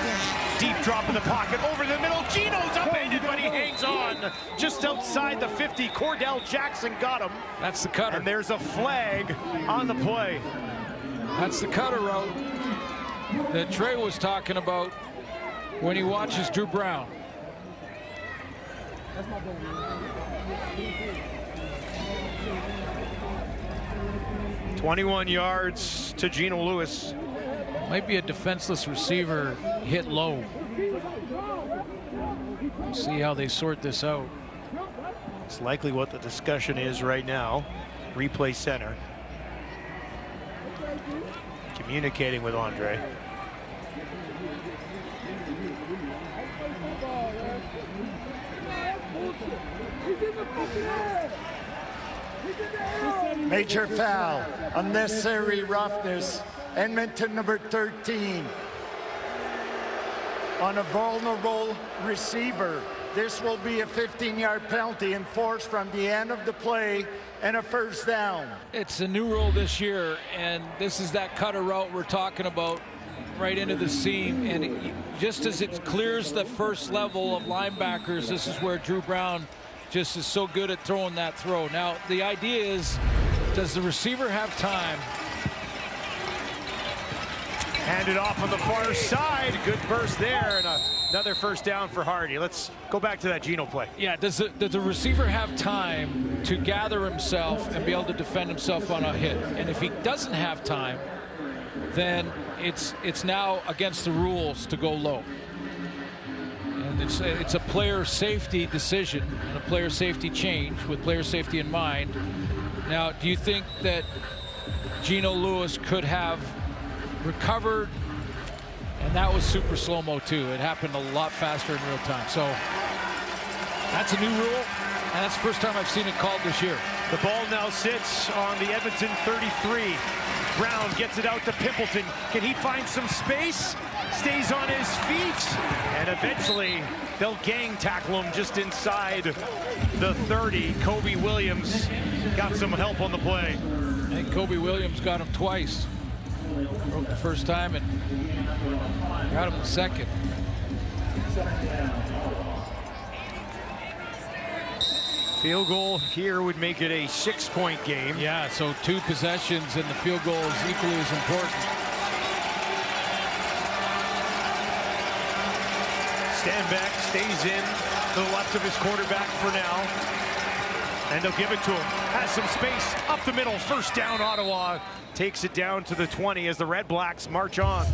deep drop in the pocket, over the middle. Gino's upended, but he hangs on just outside the 50. Cordell Jackson got him. That's the cutter. And there's a flag on the play. That's the cutter route that Trey was talking about when he watches Drew Brown. 21 yards to Gino Lewis. Might be a defenseless receiver hit low. See how they sort this out. It's likely what the discussion is right now. Replay center communicating with Andre. Major foul, unnecessary roughness. Edmonton number 13 on a vulnerable receiver. This will be a 15-yard penalty enforced from the end of the play and a first down. It's a new rule this year, and this is that cutter route we're talking about, right into the seam. And just as it clears the first level of linebackers, this is where Drew Brown just is so good at throwing that throw. Now, the idea is, does the receiver have time? Handed off on the far side. Good burst there, and another first down for Hardy. Let's go back to that Gino play. Yeah, does the receiver have time to gather himself and be able to defend himself on a hit? And if he doesn't have time, then it's now against the rules to go low. And it's a player safety decision and a player safety change with player safety in mind. Now, do you think that Gino Lewis could have recovered? And that was super slow-mo too. It happened a lot faster in real time. So that's a new rule, and that's the first time I've seen it called this year. The ball now sits on the Edmonton 33. Brown gets it out to Pimpleton. Can he find some space? Stays on his feet, and eventually they'll gang tackle him just inside the 30. Kobe Williams got some help on the play. I think Kobe Williams got him twice. Broke the first time and got him the second. Field goal here would make it a 6-point game. Yeah, so 2 possessions and the field goal is equally as important. Stanback stays in to the left of his quarterback for now. And they'll give it to him. Has some space up the middle. First down, Ottawa takes it down to the 20 as the Redblacks march on.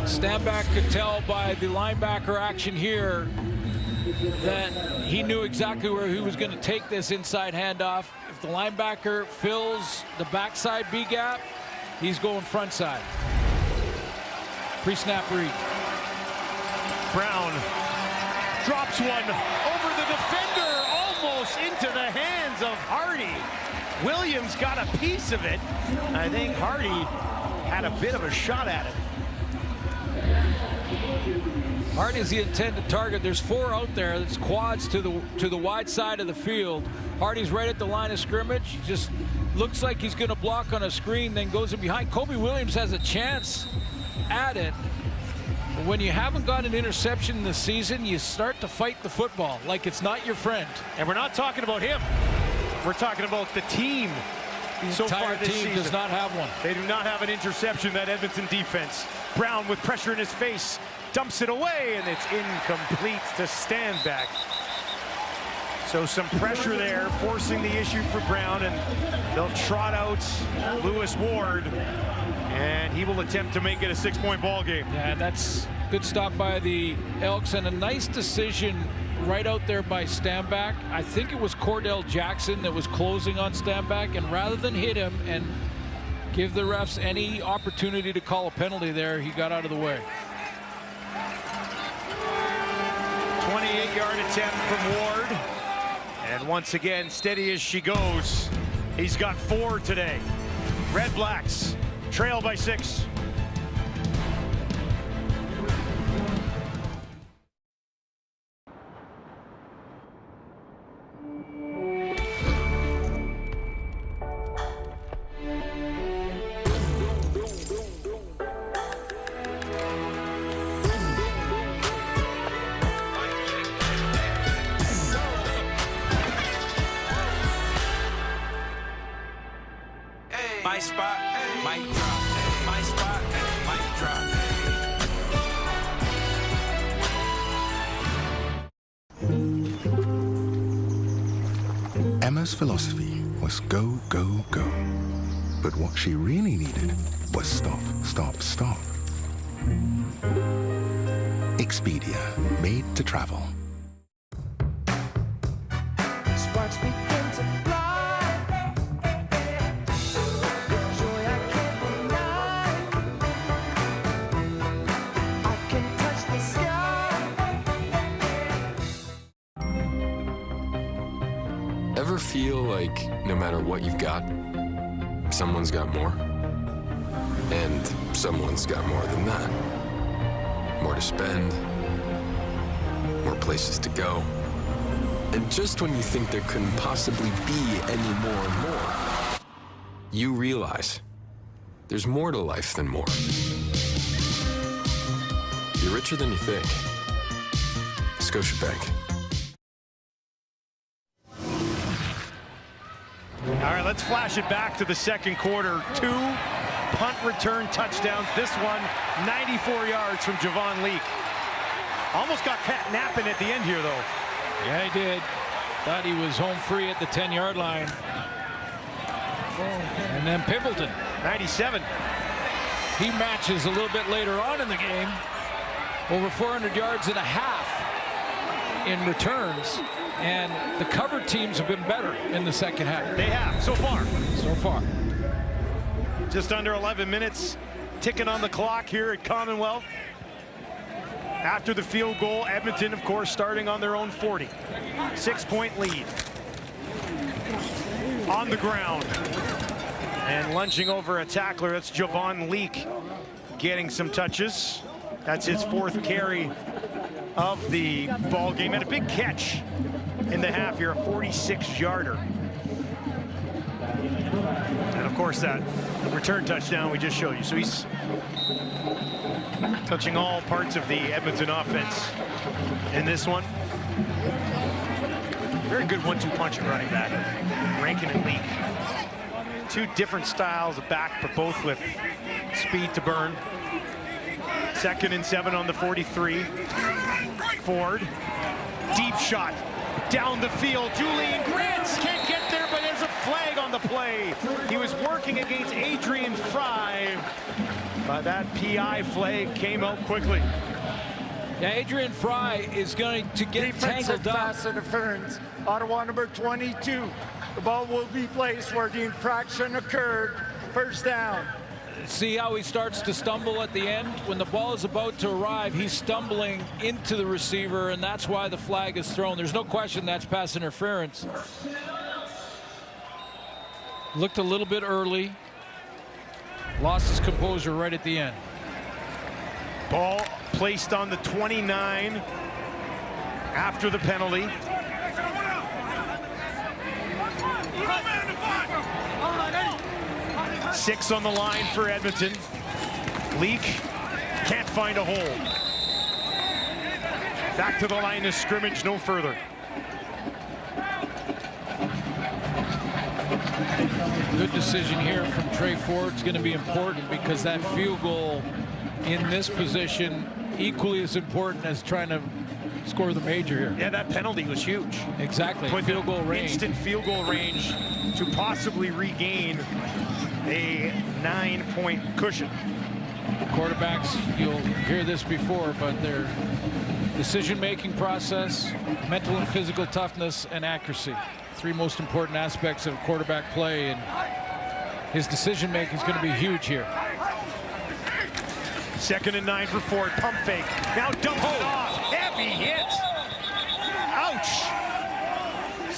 Stanback could tell by the linebacker action here that he knew exactly where he was going to take this inside handoff. If the linebacker fills the backside B gap, he's going front side. Pre-snap read. Brown drops one over the defender, almost into the hands of Hardy. Williams got a piece of it. I think Hardy had a bit of a shot at it. Hardy's the intended target. There's 4 out there. That's quads to the wide side of the field. Hardy's right at the line of scrimmage. Just looks like he's going to block on a screen, then goes in behind. Kobe Williams has a chance at it. But when you haven't got an interception this season, you start to fight the football like it's not your friend. And we're not talking about him. We're talking about the team. The entire team does not have one. They do not have an interception, that Edmonton defense. Brown with pressure in his face, dumps it away, and it's incomplete to Stanback. So some pressure there, forcing the issue for Brown, and they'll trot out Lewis Ward, and he will attempt to make it a 6-point ball game. Yeah, that's good stop by the Elks, and a nice decision right out there by Stanback. I think it was Cordell Jackson that was closing on Stanback, and rather than hit him and give the refs any opportunity to call a penalty there, he got out of the way. 28-yard attempt from Ward. And once again, steady as she goes. He's got 4 today. Redblacks trail by 6. My spot, mic drop. My spot, mic drop. Emma's philosophy was go, go, go. But what she really needed was stop, stop, stop. Expedia, made to travel. Sparks begin to fly. With joy I can't deny. I can touch the sky. Ever feel like no matter what you've got, someone's got more? And someone's got more than that. More to spend, more places to go. And just when you think there couldn't possibly be any more and more, you realize there's more to life than more. You're richer than you think. Scotiabank. All right, let's flash it back to the second quarter. 2 punt return touchdowns. This one, 94 yards from Javon Leake. Almost got Pat napping at the end here, though. Yeah, he did. Thought he was home free at the 10-yard line. And then Pimpleton, 97. He matches a little bit later on in the game. Over 400 yards and a half in returns. And the cover teams have been better in the second half. They have, so far. So far. Just under 11 minutes ticking on the clock here at Commonwealth. After the field goal, Edmonton, of course, starting on their own 40. 6-point lead. On the ground. And lunging over a tackler, that's Javon Leake getting some touches. That's his 4th carry of the ball game. And a big catch in the half here, a 46-yarder. And of course, that return touchdown we just showed you. So he's touching all parts of the Edmonton offense in this one. Very good 1-2 punch at running back. Rankin and Leake. 2 different styles of back, but both with speed to burn. 2nd and 7 on the 43. Ford. Deep shot. Down the field. Julian Grants can't get there, but there's a flag on the play. He was working against Adrian Fry. But that PI flag came out quickly. Yeah, Adrian Fry is going to get tangled up. Pass interference. Ottawa number 22. The ball will be placed where the infraction occurred. First down. See how he starts to stumble at the end? When the ball is about to arrive, he's stumbling into the receiver, and that's why the flag is thrown. There's no question that's pass interference. Looked a little bit early. Lost his composure right at the end. Ball placed on the 29 after the penalty. Six on the line for Edmonton. Leake can't find a hole. Back to the line of scrimmage, no further. Good decision here from Trey Ford. It's going to be important because that field goal in this position equally as important as trying to score the major here. Yeah, that penalty was huge. Exactly. Put field goal range. Instant field goal range to possibly regain a 9-point cushion. Quarterbacks, you'll hear this before, but their decision-making process, mental and physical toughness, and accuracy. 3 most important aspects of quarterback play, and his decision-making is going to be huge here. 2nd and 9 for Ford. Pump fake. Now dumps it off. Heavy hit.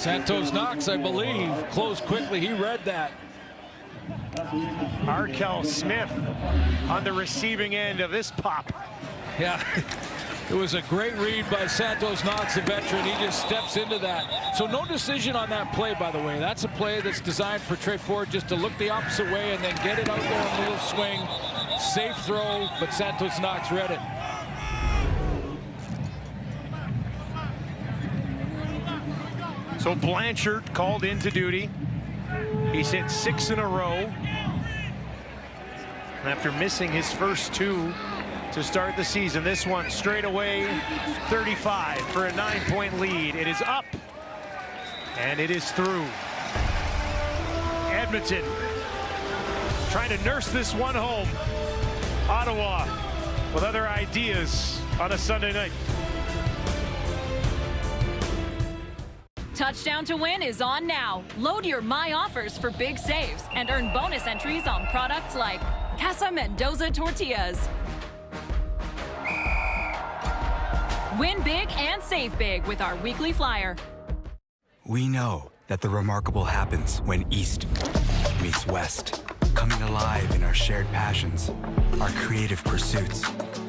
Santos Knox, I believe, closed quickly. He read that. Arkel Smith on the receiving end of this pop. Yeah, it was a great read by Santos Knox, the veteran. He just steps into that. So no decision on that play, by the way. That's a play that's designed for Trey Ford just to look the opposite way and then get it out there in a little swing. Safe throw, but Santos Knox read it. So Blanchard called into duty. He's hit 6 in a row. After missing his first 2 to start the season, this one straight away 35 for a 9-point lead. It is up and it is through. Edmonton trying to nurse this one home. Ottawa with other ideas on a Sunday night. Touchdown to Win is on now. Load your My Offers for big saves and earn bonus entries on products like Casa Mendoza tortillas. Win big and save big with our weekly flyer. We know that the remarkable happens when East meets West, coming alive in our shared passions, our creative pursuits.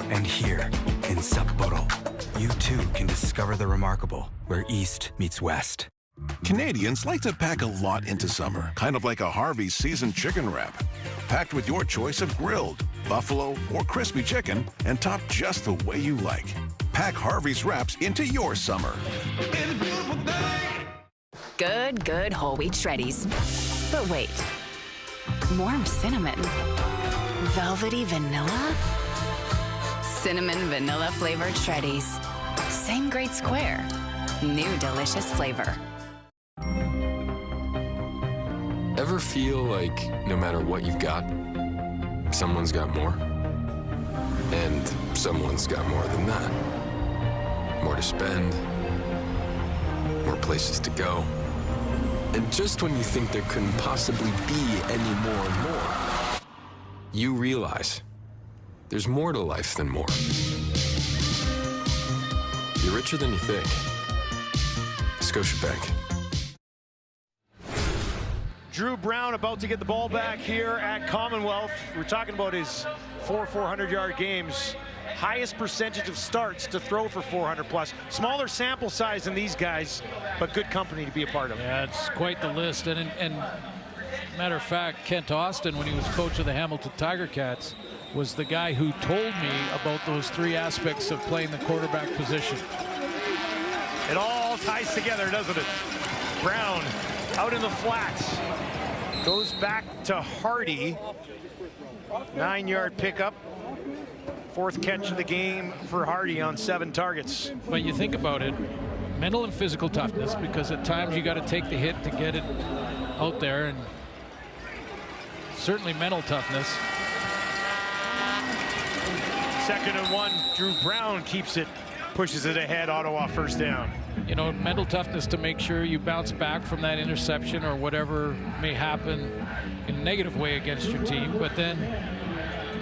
And here in Sapporo, you too can discover the remarkable where East meets West. Canadians like to pack a lot into summer, kind of like a Harvey's seasoned chicken wrap. Packed with your choice of grilled, buffalo, or crispy chicken, and topped just the way you like. Pack Harvey's wraps into your summer. Good, good whole wheat shreddies. But wait, warm cinnamon, velvety vanilla, cinnamon vanilla flavored shreddies. Same great square, new delicious flavor. Ever feel like no matter what you've got, someone's got more? And someone's got more than that. More to spend, more places to go. And just when you think there couldn't possibly be any more and more, you realize there's more to life than more. You're richer than you think. Scotiabank. Drew Brown about to get the ball back here at Commonwealth. We're talking about his 400-yard games. Highest percentage of starts to throw for 400 plus. Smaller sample size than these guys, but good company to be a part of. Yeah, it's quite the list. And matter of fact, Kent Austin, when he was coach of the Hamilton Tiger Cats, was the guy who told me about those 3 aspects of playing the quarterback position. It all ties together, doesn't it? Brown out in the flats. Goes back to Hardy. 9-yard pickup. 4th catch of the game for Hardy on 7 targets. But you think about it, mental and physical toughness, because at times you got to take the hit to get it out there, and certainly mental toughness. 2nd and 1. Drew Brown keeps it, pushes it ahead. Ottawa first down. You know, mental toughness to make sure you bounce back from that interception or whatever may happen in a negative way against your team. But then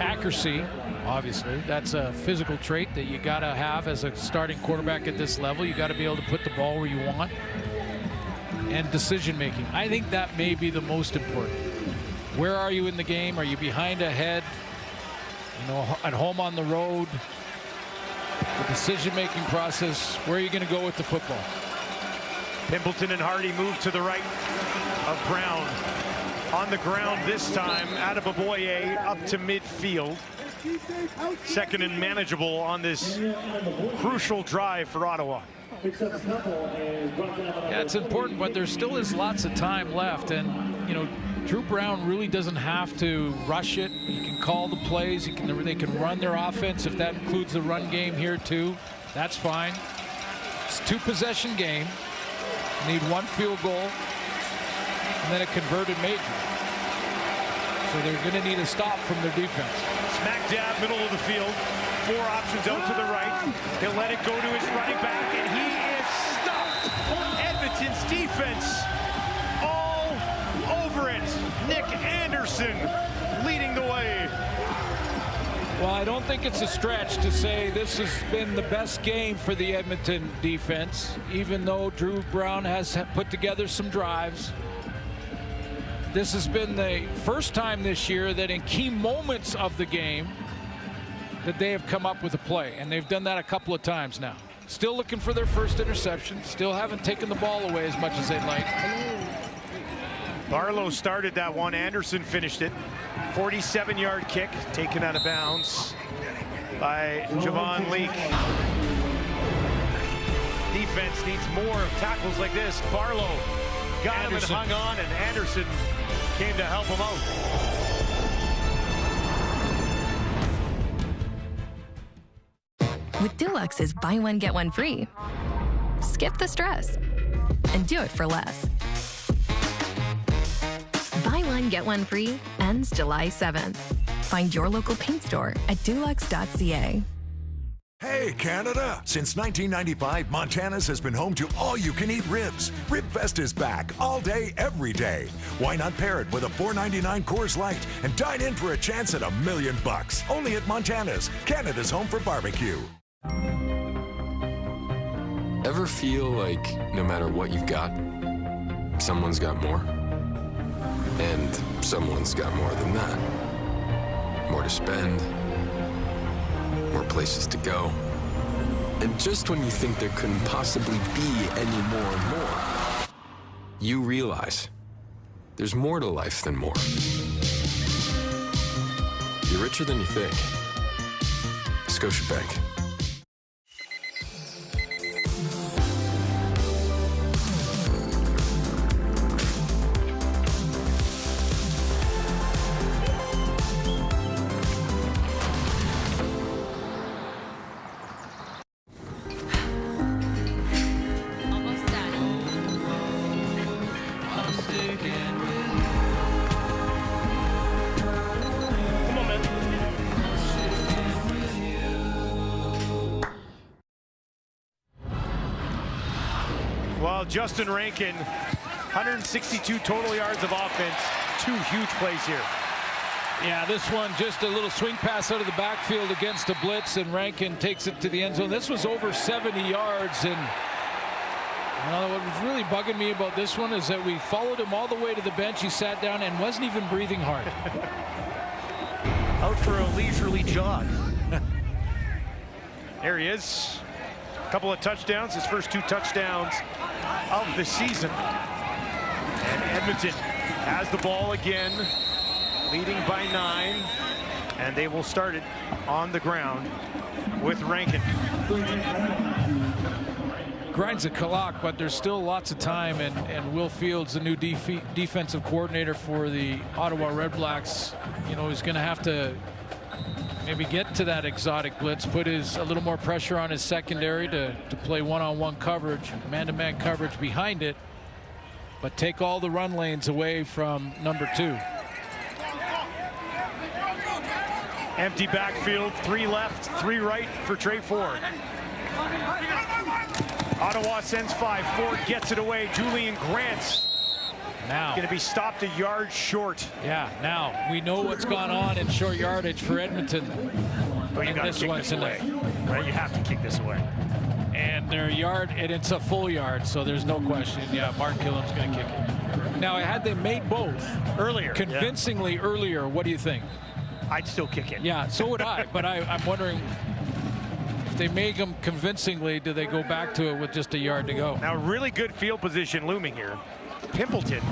accuracy, obviously, that's a physical trait that you got to have as a starting quarterback at this level. You got to be able to put the ball where you want. And decision making. I think that may be the most important. Where are you in the game? Are you behind, ahead? You know, at home, on the road? The decision-making process, where are you going to go with the football? Pimpleton and Hardy move to the right of Brown. On the ground this time, Adeboboye up to midfield. 2nd and manageable on this crucial drive for Ottawa. Yeah, it's important, but there still is lots of time left. And, you know, Drew Brown really doesn't have to rush it. He can call the plays. They can run their offense. If that includes the run game here too, that's fine. It's a 2-possession game. You need 1 field goal and then a converted major. So they're going to need a stop from their defense. Smack dab middle of the field. 4 options out to the right. He'll let it go to his running back, and he is stuffed. Edmonton's defense all over it. Nick Anderson leading the way. Well, I don't think it's a stretch to say this has been the best game for the Edmonton defense, even though Drew Brown has put together some drives. This has been the first time this year that in key moments of the game that they have come up with a play, and they've done that a couple of times now. Still looking for their first interception, still haven't taken the ball away as much as they'd like. Barlow started that one. Anderson finished it. 47-yard kick taken out of bounds by Javon Leake. Defense needs more of tackles like this. Barlow got him and hung on, and Anderson came to help him out. With Deluxe's buy one, get one free, skip the stress and do it for less. Buy one, get one free ends July 7th. Find your local paint store at dulux.ca. Hey, Canada! Since 1995, Montana's has been home to all-you-can-eat ribs. RibFest is back all day, every day. Why not pair it with a $4.99 Coors Light and dine in for a chance at $1 million bucks? Only at Montana's, Canada's home for barbecue. Ever feel like no matter what you've got, someone's got more? And someone's got more than that. More to spend, more places to go. And just when you think there couldn't possibly be any more, you realize there's more to life than more. You're richer than you think. Scotiabank. Well, Justin Rankin, 162 total yards of offense, 2 huge plays here. Yeah, this one just a little swing pass out of the backfield against a blitz, and Rankin takes it to the end zone. This was over 70 yards, and what was really bugging me about this one is that we followed him all the way to the bench. He sat down and wasn't even breathing hard. Out for a leisurely jog. There he is. A couple of touchdowns, his first 2 touchdowns of the season. And Edmonton has the ball again, leading by 9, and they will start it on the ground with Rankin. Grinds a clock, but there's still lots of time, and Will Fields, the new defensive coordinator for the Ottawa Redblacks, he's going to have to maybe get to that exotic blitz, put a little more pressure on his secondary to play one-on-one coverage, man-to-man coverage behind it, but take all the run lanes away from number 2. Empty backfield, 3 left, 3 right for Trey Ford. Ottawa sends 5. Ford gets it away. Julian Grant's now going to be stopped a yard short. Yeah, now we know what's gone on in short yardage for Edmonton. But you got to kick this away, right? You have to kick this away. And their yard, and it's a full yard, so there's no question. Yeah, Mark Killam's going to kick it. Now, had they made both earlier, convincingly earlier, what do you think? I'd still kick it. Yeah, so would I. But I'm wondering, if they make them convincingly, do they go back to it with just a yard to go? Now, really good field position looming here. Pimpleton,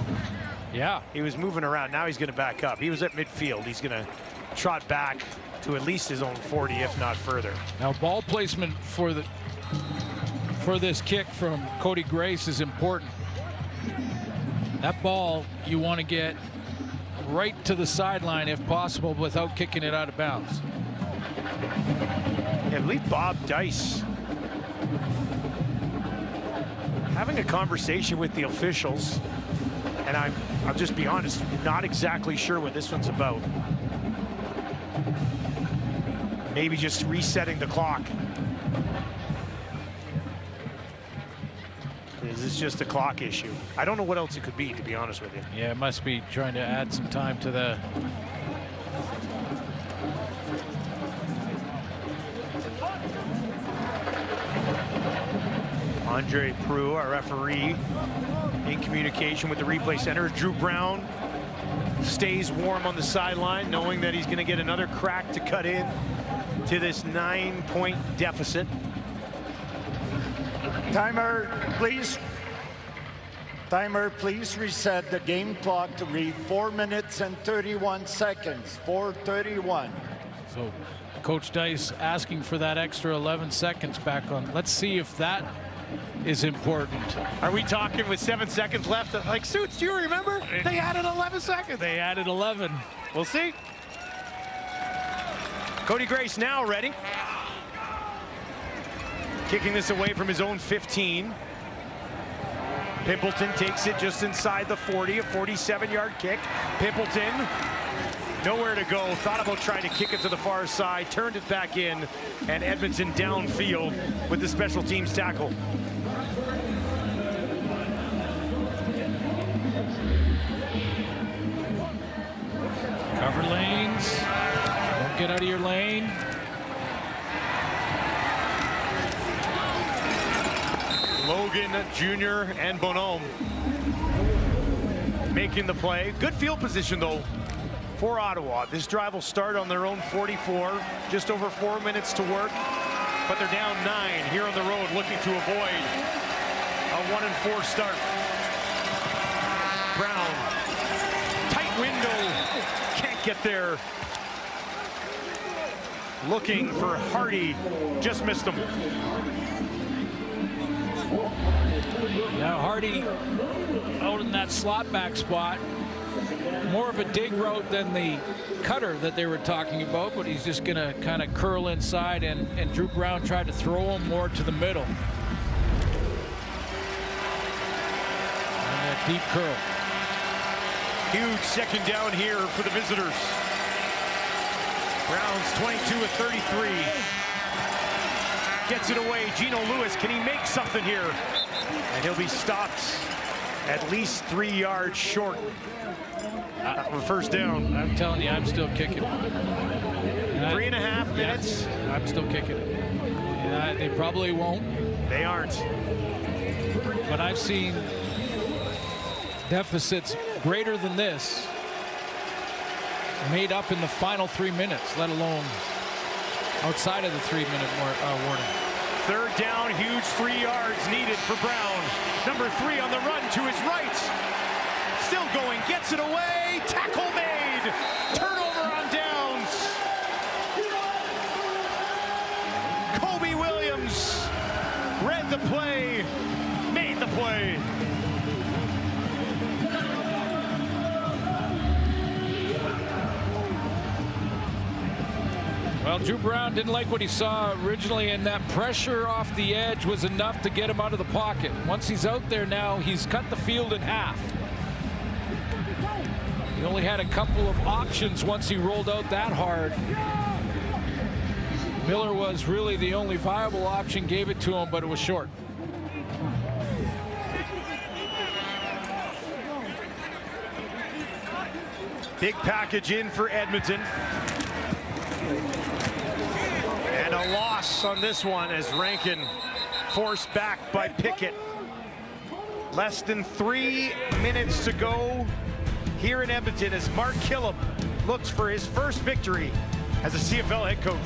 yeah, he was moving around. Now he's going to back up. He was at midfield. He's going to trot back to at least his own 40, if not further. Now, ball placement for this kick from Cody Grace is important. That ball you want to get right to the sideline if possible without kicking it out of bounds. Yeah, I believe Bob Dice having a conversation with the officials, and I'll just be honest, not exactly sure what this one's about. Maybe just resetting the clock. Is this just a clock issue? I don't know what else it could be, to be honest with you. Yeah, it must be trying to add some time to the Andre Prue, our referee, in communication with the replay center. Drew Brown stays warm on the sideline, knowing that he's going to get another crack to cut in to this 9-point deficit. Timer, please. Timer, please reset the game clock to read 4 minutes and 31 seconds. 4:31. So Coach Dice asking for that extra 11 seconds back on. Let's see if that is important. Are we talking with 7 seconds left? Like, Suits, do you remember? They added 11 seconds. They added 11. We'll see. Cody Grace now ready. Kicking this away from his own 15. Pimpleton takes it just inside the 40, a 47-yard kick. Pimpleton, nowhere to go. Thought about trying to kick it to the far side, turned it back in, and Edmonton downfield with the special teams tackle. Cover lanes. Don't get out of your lane. Logan Jr. and Bonhomme making the play. Good field position, though, for Ottawa. This drive will start on their own 44. Just over 4 minutes to work, but they're down 9 here on the road, looking to avoid a 1-4 start. Brown, tight window, can't get there. Looking for Hardy, just missed him. Now Hardy out in that slot back spot. More of a dig route than the cutter that they were talking about, but he's just going to kind of curl inside, and Drew Brown tried to throw him more to the middle. And that deep curl. Huge second down here for the visitors. Brown's 22 of 33. Gets it away. Gino Lewis, can he make something here? And he'll be stopped at least 3 yards short of a first down. I'm telling you, I'm still kicking it. 3.5 minutes. I'm still kicking it. They probably won't. They aren't. But I've seen deficits greater than this made up in the final 3 minutes, let alone outside of the 3-minute warning. Third down, huge 3 yards needed for Brown. Number 3 on the run to his right. Still going, gets it away. Tackle made. Turnover on downs. Kobe Williams read the play, made the play. Well, Drew Brown didn't like what he saw originally, and that pressure off the edge was enough to get him out of the pocket. Once he's out there now, he's cut the field in half. He only had a couple of options once he rolled out that hard. Miller was really the only viable option, gave it to him, but it was short. Big package in for Edmonton. And a loss on this one as Rankin forced back by Pickett. Less than 3 minutes to go here in Edmonton as Mark Killam looks for his first victory as a CFL head coach.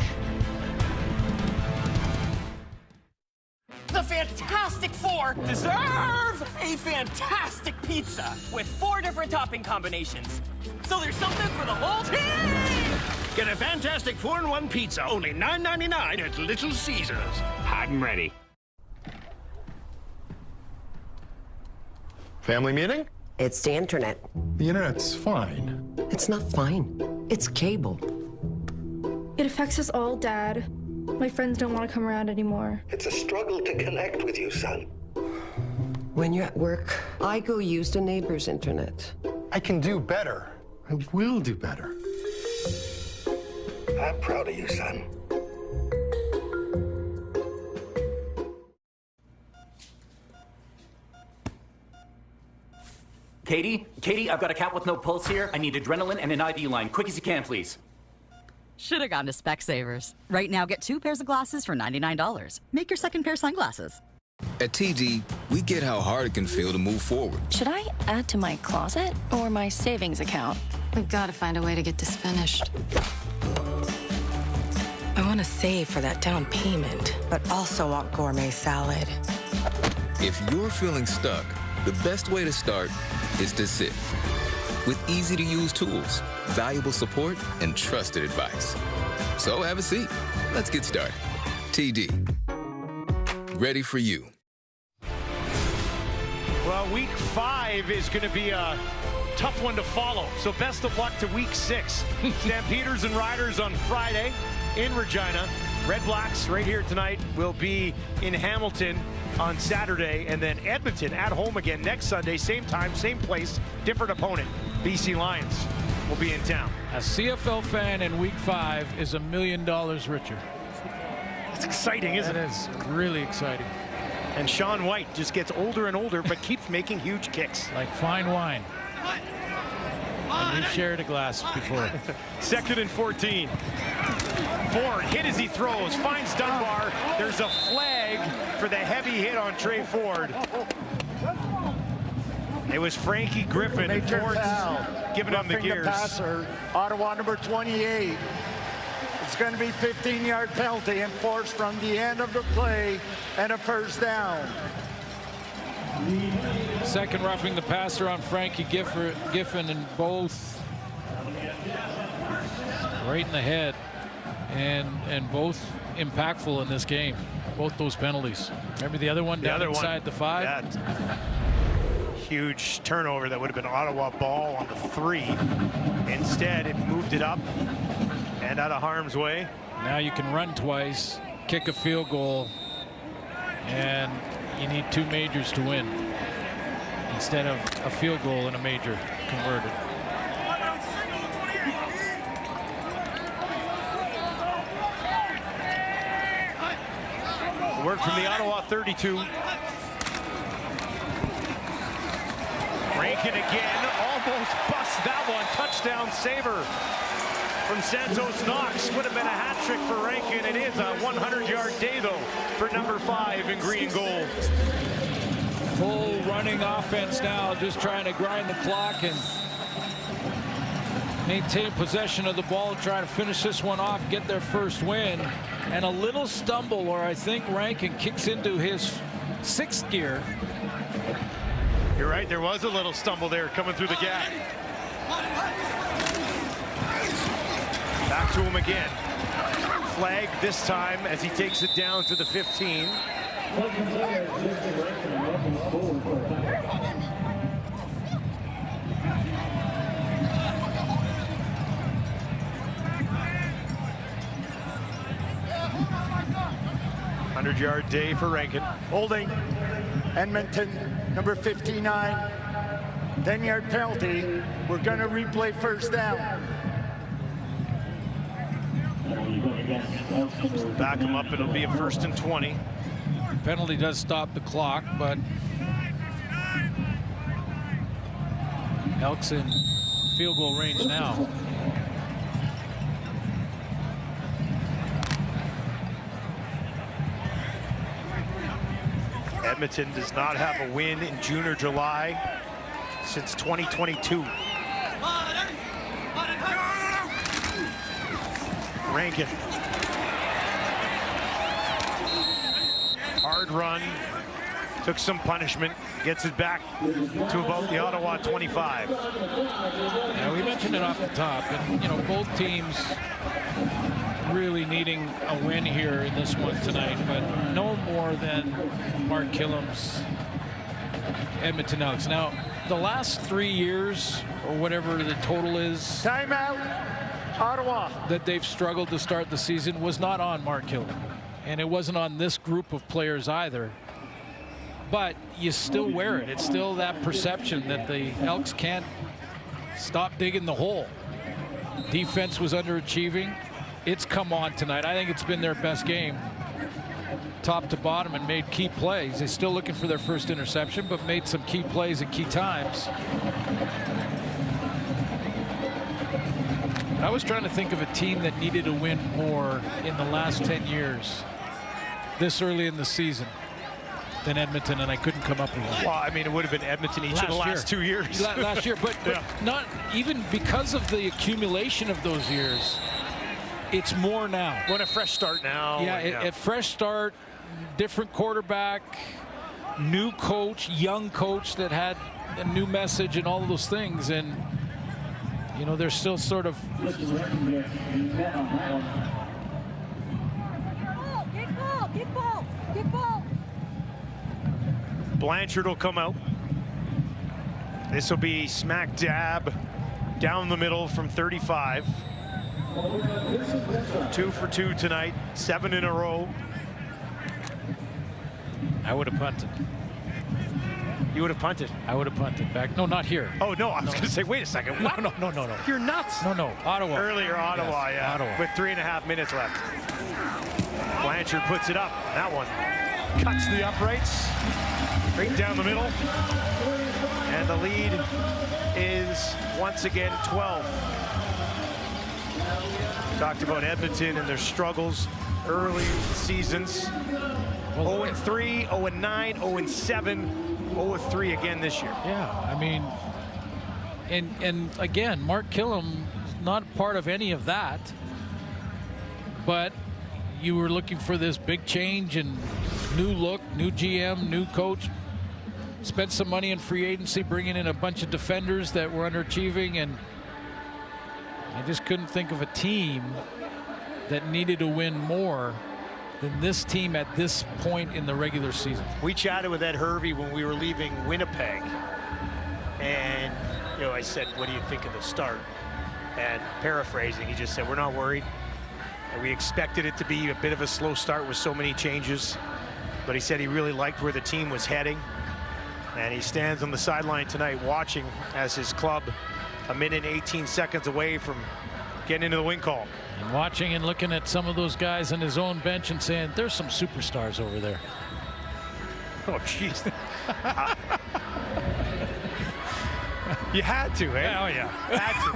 The Fantastic Four deserve a fantastic pizza with 4 different topping combinations. So there's something for the whole team! Get a Fantastic 4-in-1 pizza, only $9.99 at Little Caesars. Hot and ready. Family meeting? It's the internet. The internet's fine. It's not fine. It's cable. It affects us all, Dad. My friends don't want to come around anymore. It's a struggle to connect with you, son. When you're at work, I go use the neighbor's internet. I can do better. I will do better. I'm proud of you, son. Katie, I've got a cat with no pulse here. I need adrenaline and an IV line. Quick as you can, please. Should've gone to Specsavers. Right now, get 2 pairs of glasses for $99. Make your second pair sunglasses. At TD, we get how hard it can feel to move forward. Should I add to my closet or my savings account? We've got to find a way to get this finished. I want to save for that down payment, but also want gourmet salad. If you're feeling stuck, the best way to start is to sit. With easy-to-use tools, valuable support, and trusted advice. So have a seat. Let's get started. TD. Ready for you. Well, week 5 is going to be a tough one to follow. So best of luck to week 6. Stampeders and Riders on Friday in Regina. Redblacks right here tonight will be in Hamilton on Saturday. And then Edmonton at home again next Sunday. Same time, same place, different opponent. BC Lions will be in town. A CFL fan in week 5 is $1 million richer. It's exciting, isn't it? It is really exciting. And Sean White just gets older and older, but keeps making huge kicks. Like fine wine. And we've shared a glass before. 2nd and 14. Ford hit as he throws, finds Dunbar. There's a flag for the heavy hit on Trey Ford. It was Frankie Griffin. Major foul. Giving him the gears. The passer, Ottawa number 28. It's going to be 15-yard penalty enforced from the end of the play and a first down. Second roughing the passer on Frankie Giffen, and both right in the head, and both impactful in this game. Both those penalties. Remember the other one down inside the 5? That huge turnover that would have been Ottawa ball on the 3. Instead, it moved it up and out of harm's way. Now you can run twice, kick a field goal, and you need 2 majors to win instead of a field goal and a major converted. Work from the Ottawa 32. Rankin again, almost busts that one. Touchdown saver from Santos Knox. Would have been a hat trick for Rankin. It is a 100-yard day, though, for number 5 in green and gold. Full running offense now, just trying to grind the clock and maintain possession of the ball, try to finish this one off, get their first win. And a little stumble, or I think Rankin kicks into his 6th gear. You're right, there was a little stumble there coming through the gap. Back to him again. Flag this time as he takes it down to the 15. Yard day for Rankin. Holding Edmonton, number 59. 10-yard penalty. We're going to replay first down. Back him up. It'll be a 1st and 20. Penalty does stop the clock, but Elks in field goal range now. Edmonton does not have a win in June or July since 2022. Rankin. Hard run. Took some punishment. Gets it back to about the Ottawa 25. Yeah, we mentioned it off the top. And, you know, both teams really needing a win here in this one tonight, but no more than Mark Killam's Edmonton Elks. Now, the last 3 years, or whatever the total is, timeout, Ottawa, that they've struggled to start the season was not on Mark Killam, and it wasn't on this group of players either. But you still wear it. It's still that perception that the Elks can't stop digging the hole. Defense was underachieving. It's come on tonight. I think it's been their best game, top to bottom, and made key plays. They're still looking for their first interception, but made some key plays at key times. I was trying to think of a team that needed to win more in the last 10 years this early in the season. than Edmonton, and I couldn't come up with one. Well, I mean, it would have been Edmonton each of the last 2 years. Last year, but not even because of the accumulation of those years. It's more now. Want a fresh start now. Yeah, a fresh start, different quarterback, new coach, young coach that had a new message and all of those things. And, you know, they're still sort of... Get ball. Blanchard will come out. This will be smack dab down the middle from 35. 2 for 2 tonight, 7 in a row. I would have punted. You would have punted? I would have punted back. No, not here. Oh, no, I was going to say, wait a second. What? No. You're nuts. No, Ottawa. Earlier, Ottawa, yes, yeah. Ottawa. With 3.5 minutes left. Blanchard puts it up. That one cuts the uprights right down the middle. And the lead is once again 12. Talked about Edmonton and their struggles early seasons. 0-3, 0-9, 0-7, 0-3 again this year. Yeah, I mean, and again, Mark Killam is not part of any of that. But you were looking for this big change and new look, new GM, new coach. Spent some money in free agency, bringing in a bunch of defenders that were underachieving, and I just couldn't think of a team that needed to win more than this team at this point in the regular season. We chatted with Ed Hervey when we were leaving Winnipeg, and you know, I said, what do you think of the start? And paraphrasing, he just said, we're not worried. We expected it to be a bit of a slow start with so many changes, but he said he really liked where the team was heading. And he stands on the sideline tonight watching as his club a minute and 18 seconds away from getting into the win call. And watching and looking at some of those guys on his own bench and saying, there's some superstars over there. Oh, jeez. You had to, eh? Oh, yeah. Had to.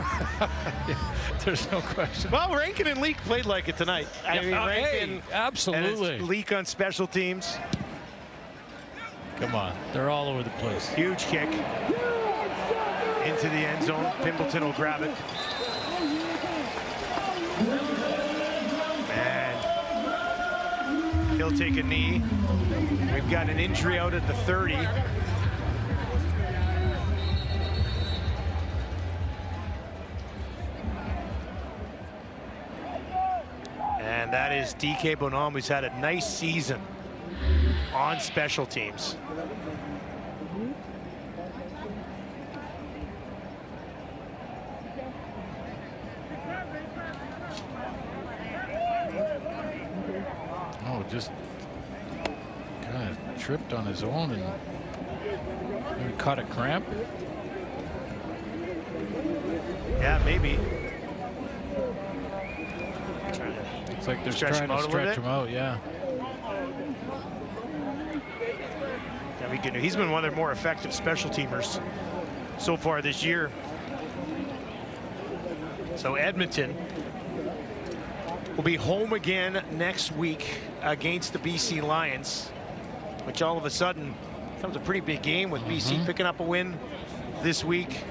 Yeah, there's no question. Well, Rankin and Leak played like it tonight. I mean, Rankin, absolutely. And Leak on special teams. Come on, they're all over the place. Huge kick into the end zone. Pimbleton will grab it. And he'll take a knee. We've got an injury out at the 30. And that is DK Bonhomme, who's had a nice season on special teams. Oh, just kind of tripped on his own and maybe caught a cramp. Yeah, maybe. It's like they're trying to stretch him out, yeah. He's been one of their more effective special teamers so far this year. So Edmonton will be home again next week against the BC Lions, which all of a sudden becomes a pretty big game with BC picking up a win this week.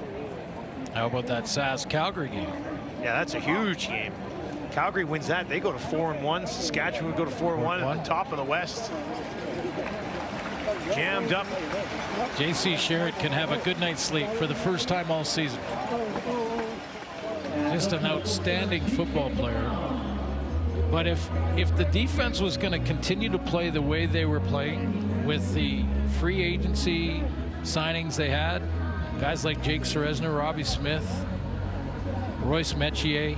How about that SAS-Calgary game? Yeah, that's a huge game. Calgary wins that, they go to 4-1. Saskatchewan would go to 4-1 at the top of the West. Jammed up. J.C. Sherritt can have a good night's sleep for the first time all season. Just an outstanding football player. But if the defense was going to continue to play the way they were playing with the free agency signings they had, guys like Jake Ceresna, Robbie Smith, Royce Metier,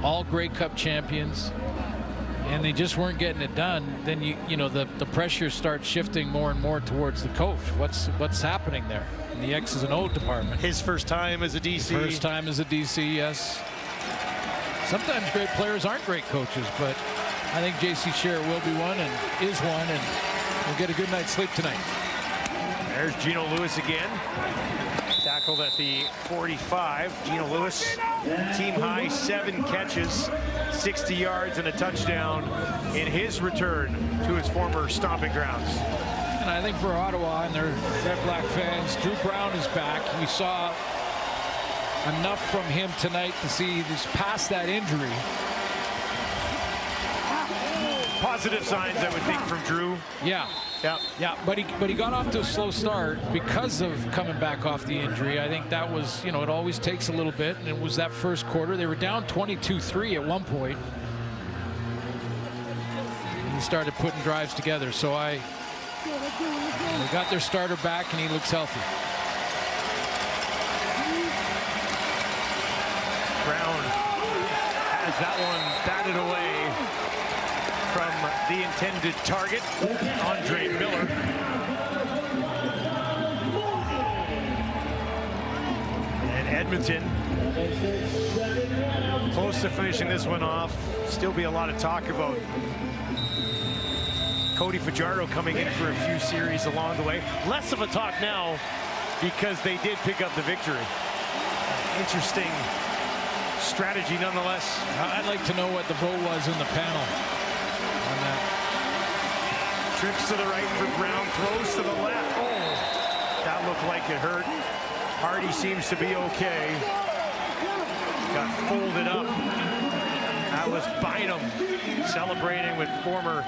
all Grey Cup champions, and they just weren't getting it done, then you know the pressure starts shifting more and more towards the coach. What's happening there in the X's and O department? His first time as a DC. First time as a DC, yes. Sometimes great players aren't great coaches, but I think J.C. Sherritt will be one and is one, and will get a good night's sleep tonight. There's Gino Lewis again. Tackled at the 45. Gino Lewis, team high 7 catches, 60 yards and a touchdown in his return to his former stomping grounds. And I think for Ottawa and their Redblack fans, Drew Brown is back. You saw enough from him tonight to see this past that injury. Positive signs, I would think, from Drew. Yeah. But he got off to a slow start because of coming back off the injury. I think that was, it always takes a little bit, and it was that first quarter. They were down 22-3 at one point. And he started putting drives together. So they got their starter back, and he looks healthy. Brown has that one batted away from the intended target, Andre Miller. And Edmonton close to finishing this one off. Still be a lot of talk about Cody Fajardo coming in for a few series along the way. Less of a talk now because they did pick up the victory. Interesting strategy nonetheless. I'd like to know what the vote was in the panel on that. Trips to the right for Brown, throws to the left. Oh, that looked like it hurt. Hardy seems to be okay. Got folded up. That was Bynum celebrating with former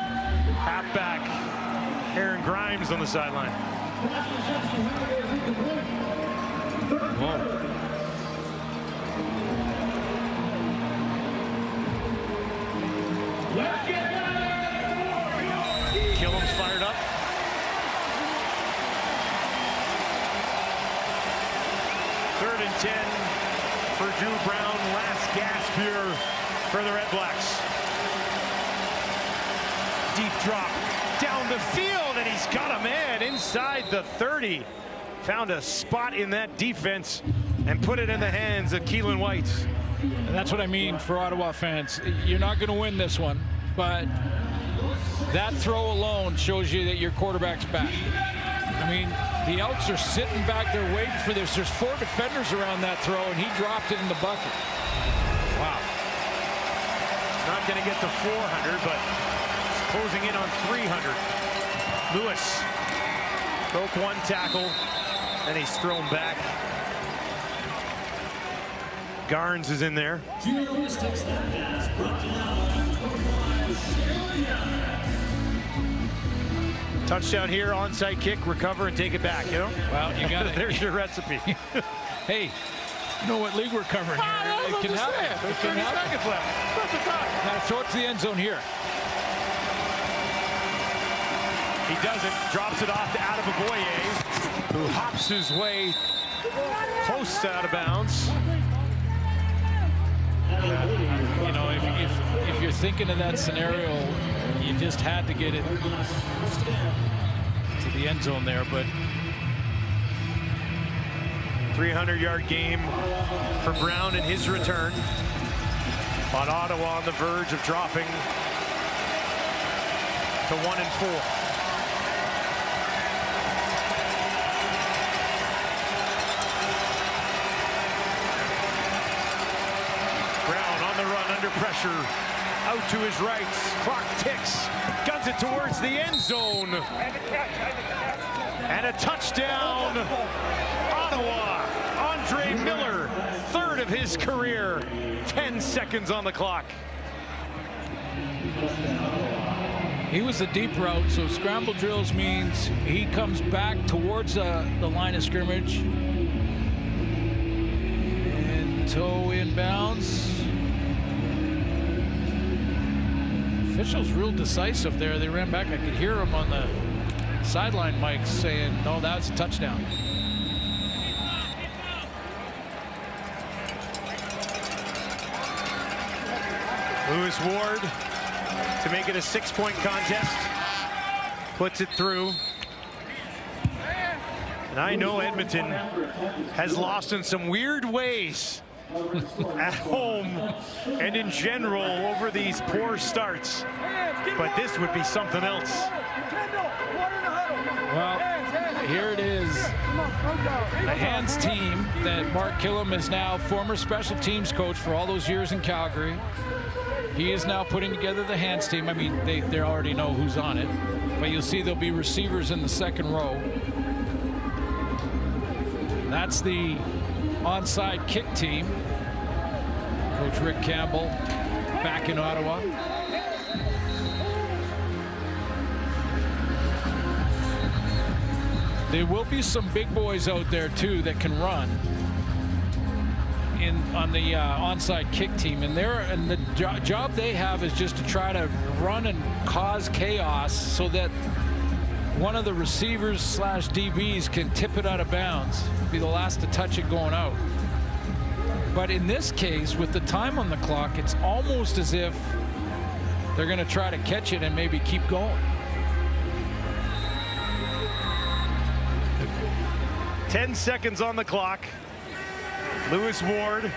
halfback Aaron Grimes on the sideline. Whoa. Killam's fired up. Third and 10 for Drew Brown. Last gasp here for the Redblacks. Deep drop down the field, and he's got a man inside the 30. Found a spot in that defense and put it in the hands of Keelan White. And that's what I mean for Ottawa fans. You're not going to win this one, but that throw alone shows you that your quarterback's back. I mean, the Elks are sitting back there waiting for this. There's 4 defenders around that throw, and he dropped it in the bucket. Wow. Not going to get to 400, but closing in on 300. Lewis broke one tackle, and he's thrown back. Garnes is in there. Touchdown here, onside kick, recover and take it back, you know? Well, you got it. There's your recipe. Hey, you know what league we're covering here. It can happen. There's 30 seconds left. That's the time. Now throw it to the end zone here. He doesn't. Drops it off to Adeboboye, who hops his way close to out of bounds. You know, if you're thinking of that scenario, you just had to get it to the end zone there, but 300-yard game for Brown in his return. But Ottawa on the verge of dropping to 1-4. Under pressure, out to his right, clock ticks, guns it towards the end zone, and a touchdown, Ottawa. Andre Miller, third of his career, 10 seconds on the clock. He was the deep route, so scramble drills means he comes back towards the line of scrimmage, and toe inbounds. Officials real decisive there. They ran back. I could hear him on the sideline mics saying, no, that's a touchdown. Lewis Ward to make it a 6-point contest. Puts it through. And I know Edmonton has lost in some weird ways at home and in general over these poor starts, but this would be something else. Well, here it is. The hands team that Mark Killam is now former special teams coach for all those years in Calgary. He is now putting together the hands team. I mean, they already know who's on it. But you'll see there'll be receivers in the second row. That's the onside kick team. Coach Rick Campbell back in Ottawa. There will be some big boys out there too that can run on the onside kick team, and the job they have is just to try to run and cause chaos so that one of the receivers / DBs can tip it out of bounds, be the last to touch it going out. But in this case, with the time on the clock, it's almost as if they're going to try to catch it and maybe keep going. 10 seconds on the clock. Lewis Ward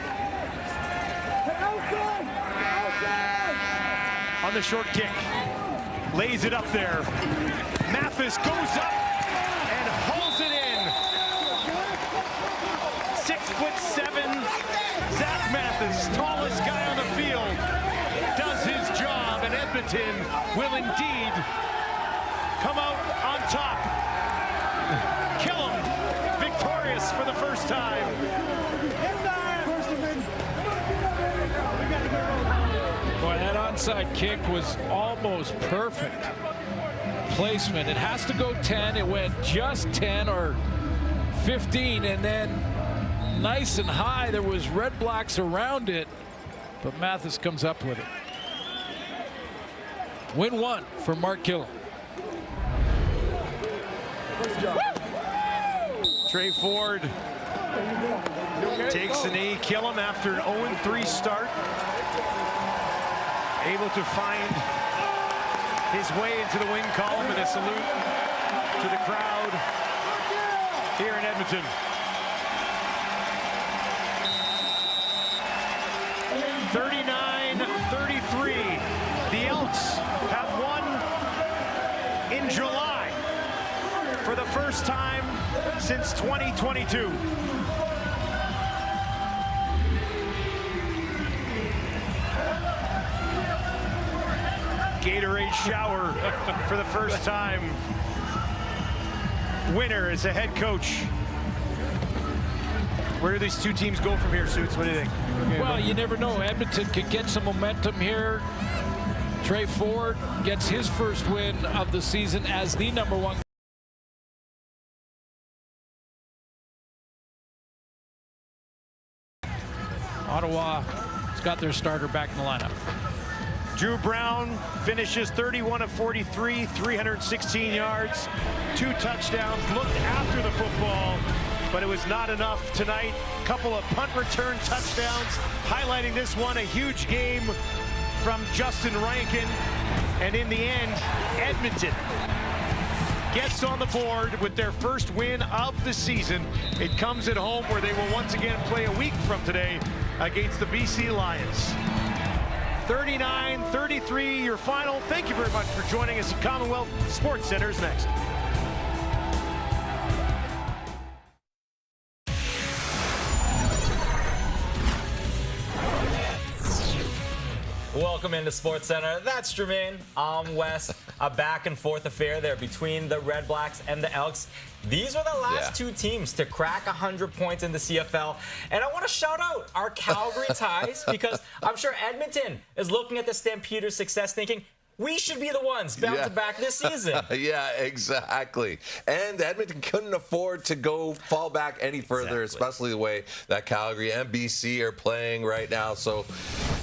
on the short kick. Lays it up there. Mathis goes up and hauls it in. 6'7", Zach Mathis, tallest guy on the field, does his job, and Edmonton will indeed come out on top. Kill him, victorious for the first time. Boy, that onside kick was almost perfect placement. It has to go 10. It went just 10 or 15, and then nice and high. There was Redblacks around it, but Mathis comes up with it. Win 1 for Mark Killam. Trey Ford takes the knee. Killam after an 0-3 start. Able to find his way into the win column, and a salute to the crowd here in Edmonton. (39-33). The Elks have won in July for the first time since 2022. Gatorade shower for the first time. Winner is a head coach. Where do these two teams go from here, Suits? What do you think? Well, you never know. Edmonton could get some momentum here. Trey Ford gets his first win of the season as the #1. Ottawa has got their starter back in the lineup. Drew Brown finishes 31 of 43, 316 yards, 2 touchdowns, looked after the football, but it was not enough tonight. Couple of punt return touchdowns, highlighting this one, a huge game from Justin Rankin. And in the end, Edmonton gets on the board with their first win of the season. It comes at home, where they will once again play a week from today against the BC Lions. 39-33, your final. Thank you very much for joining us at Commonwealth Sports Center is next. Welcome into Sports Center. That's Jermaine. I'm Wes. A back and forth affair there between the Redblacks and the Elks. These were the last two teams to crack 100 points in the CFL. And I want to shout out our Calgary ties, because I'm sure Edmonton is looking at the Stampeders' success thinking, we should be the ones bouncing back this season. Yeah, exactly. And Edmonton couldn't afford to fall back any further, especially the way that Calgary and BC are playing right now. So,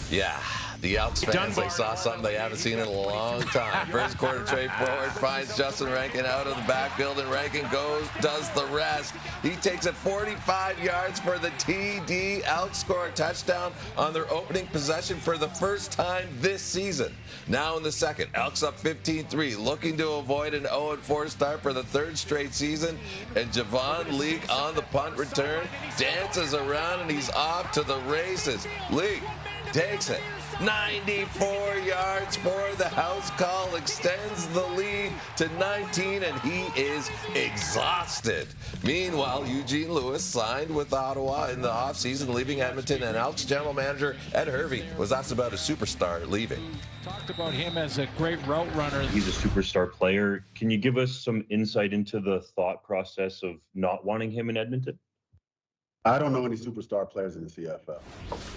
yeah, the Elks fans, they saw something they haven't seen in a long time. First quarter, Trey Ford finds Justin Rankin out of the backfield, and Rankin does the rest. He takes it 45 yards for the TD. Elks score a touchdown on their opening possession for the first time this season. Now in the second, Elks up 15-3, looking to avoid an 0-4 start for the 3rd straight season. And Javon Leake on the punt return dances around, and he's off to the races. Leake takes it. 94 yards for the house call, extends the lead to 19, and he is exhausted. Meanwhile, Eugene Lewis signed with Ottawa in the offseason, leaving Edmonton, and Elks general manager Ed Hervey was asked about a superstar leaving. Talked about him as a great route runner. He's a superstar player. Can you give us some insight into the thought process of not wanting him in Edmonton? I don't know any superstar players in the CFL.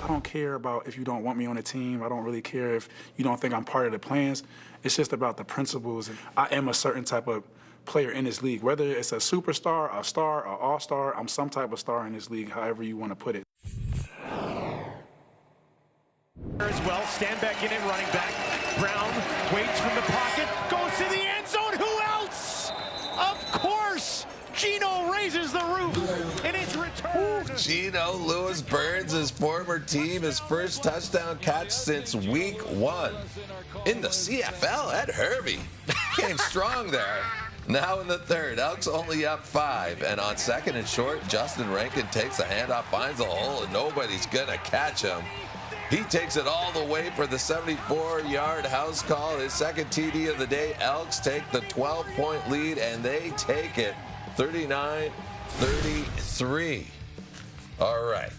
I don't care about if you don't want me on the team. I don't really care if you don't think I'm part of the plans. It's just about the principles. I am a certain type of player in this league. Whether it's a superstar, a star, an all-star, I'm some type of star in this league, however you want to put it. As well, stand back in it, running back. Brown waits from the pocket, goes to the end zone. Who else? Of course, Gino raises the roof, and it's returned. Gino Lewis burns his former team, his first touchdown catch since week 1. In the CFL, Ed Hervey came strong there. Now in the third, Elks only up 5, and on second and short, Justin Rankin takes a handoff, finds a hole, and nobody's gonna catch him. He takes it all the way for the 74-yard house call, his second TD of the day. Elks take the 12-point lead, and they take it 39-33. All right.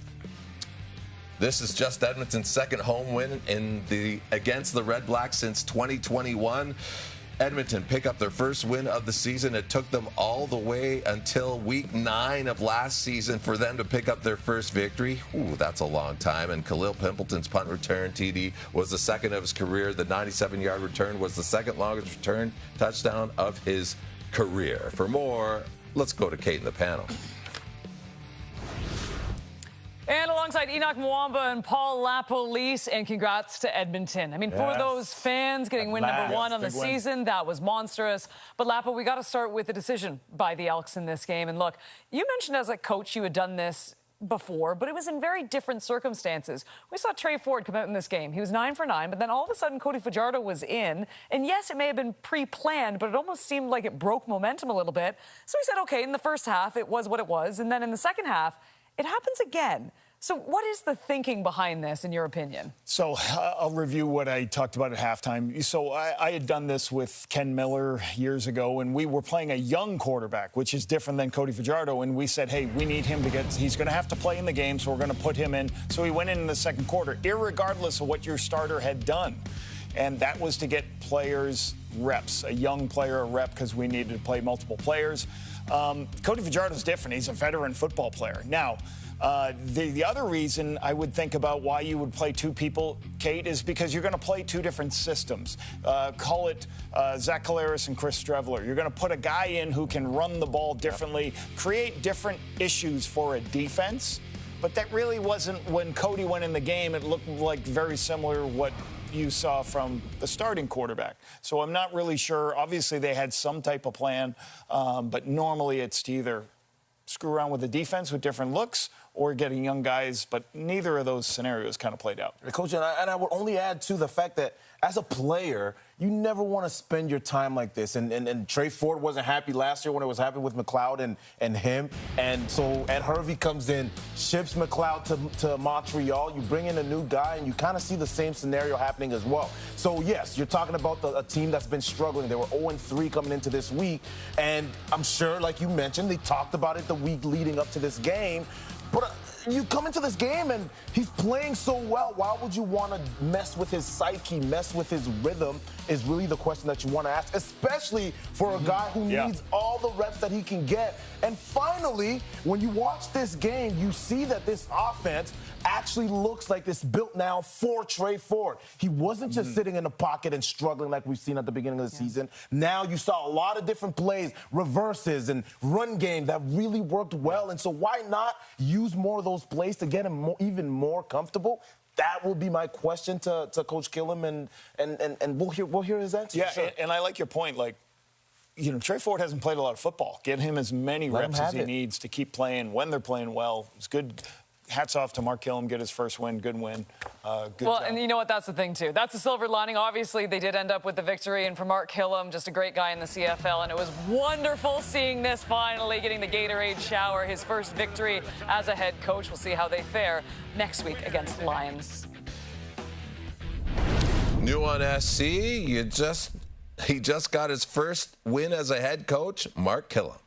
This is just Edmonton's second home win against the Redblacks since 2021. Edmonton pick up their first win of the season. It took them all the way until week 9 of last season for them to pick up their first victory. Ooh, that's a long time. And Khalil Pimpleton's punt return TD was the second of his career. The 97-yard return was the second longest return touchdown of his career. For more, let's go to Kate in the panel. And alongside Enoch Mwamba and Paul LaPolice, and congrats to Edmonton. I mean, for those fans getting win number 1 on the season, that was monstrous. But Lapo, we got to start with the decision by the Elks in this game. And look, you mentioned as a coach you had done this before, but it was in very different circumstances. We saw Trey Ford come out in this game. He was 9 for 9, but then all of a sudden Cody Fajardo was in. And yes, it may have been pre-planned, but it almost seemed like it broke momentum a little bit. So we said, okay, in the first half, it was what it was. And then in the second half, it happens again. So what is the thinking behind this, in your opinion? So I'll review what I talked about at halftime. So I had done this with Ken Miller years ago, and we were playing a young quarterback, which is different than Cody Fajardo. And we said, hey, we need him to he's going to have to play in the game, so we're going to put him in. So he went in the second quarter, irregardless of what your starter had done. And that was to get players reps, a young player a rep, because we needed to play multiple players. Cody Fajardo's different. He's a veteran football player. Now, the other reason I would think about why you would play 2 people, Kate, is because you're going to play 2 different systems. Call it Zach Collaros and Chris Streveler. You're going to put a guy in who can run the ball differently, create different issues for a defense. But that really wasn't when Cody went in the game. It looked like very similar to what you saw from the starting quarterback. So I'm not really sure. Obviously, they had some type of plan, but normally it's to either screw around with the defense with different looks or getting young guys, but neither of those scenarios kind of played out. Coach, and I would only add to the fact that as a player, you never want to spend your time like this. And Trey Ford wasn't happy last year when it was happening with McLeod and him. And so Ed Hervey comes in, ships McLeod to Montreal. You bring in a new guy, and you kind of see the same scenario happening as well. So, yes, you're talking about a team that's been struggling. They were 0-3 coming into this week. And I'm sure, like you mentioned, they talked about it the week leading up to this game. But you come into this game and he's playing so well. Why would you want to mess with his psyche, mess with his rhythm is really the question that you want to ask, especially for a guy who needs all the reps that he can get. And finally, when you watch this game, you see that this offense actually looks like it's built now for Trey Ford. He wasn't just sitting in the pocket and struggling like we've seen at the beginning of the season. Now you saw a lot of different plays, reverses and run game that really worked well. And so why not use more of those plays to get him even more comfortable? That will be my question to Coach Killam, and we'll hear his answer. Yeah, sure. and I like your point. Like, you know, Trey Ford hasn't played a lot of football. Get him as many reps as he needs to keep playing when they're playing well. It's good. Hats off to Mark Killam, get his first win, good win. Good job. And you know what? That's the thing, too. That's the silver lining. Obviously, they did end up with the victory. And for Mark Killam, just a great guy in the CFL. And it was wonderful seeing this finally, getting the Gatorade shower, his first victory as a head coach. We'll see how they fare next week against Lions. New on SC, he just got his first win as a head coach, Mark Killam.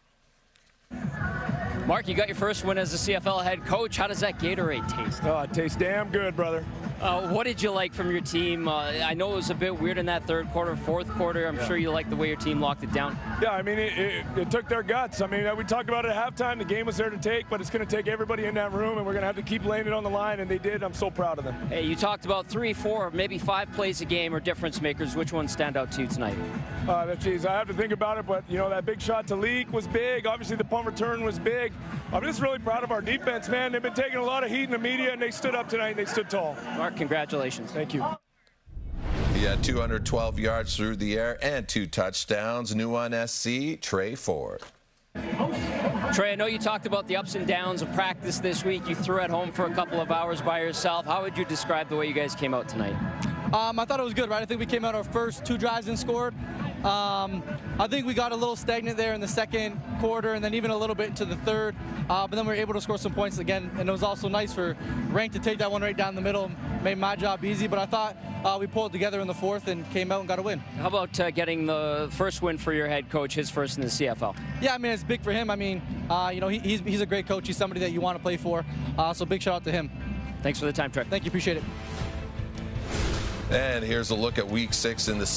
Mark, you got your first win as a CFL head coach. How does that Gatorade taste? Oh, it tastes damn good, brother. What did you like from your team? I know it was a bit weird in that third quarter, fourth quarter. I'm sure you liked the way your team locked it down. Yeah, I mean, it took their guts. I mean, we talked about it at halftime. The game was there to take, but it's going to take everybody in that room, and we're going to have to keep laying it on the line, and they did. I'm so proud of them. Hey, you talked about 3, 4, maybe 5 plays a game or difference makers. Which ones stand out to you tonight? Geez, I have to think about it, but, you know, that big shot to Leak was big. Obviously, the punt return was big. I'm just really proud of our defense, man. They've been taking a lot of heat in the media, and they stood up tonight, and they stood tall. Mark, congratulations. Thank you. He had 212 yards through the air and 2 touchdowns. New on SC, Trey Ford. Trey, I know you talked about the ups and downs of practice this week. You threw at home for a couple of hours by yourself. How would you describe the way you guys came out tonight? I thought it was good, right? I think we came out our first 2 drives and scored. I think we got a little stagnant there in the second quarter and then even a little bit into the third. But then we were able to score some points again. And it was also nice for Rank to take that one right down the middle. Made my job easy. But I thought we pulled together in the fourth and came out and got a win. How about getting the first win for your head coach, his first in the CFL? Yeah, I mean, it's big for him. I mean, you know, he's a great coach. He's somebody that you want to play for. So big shout out to him. Thanks for the time, Trey. Thank you. Appreciate it. And here's a look at Week 6 in the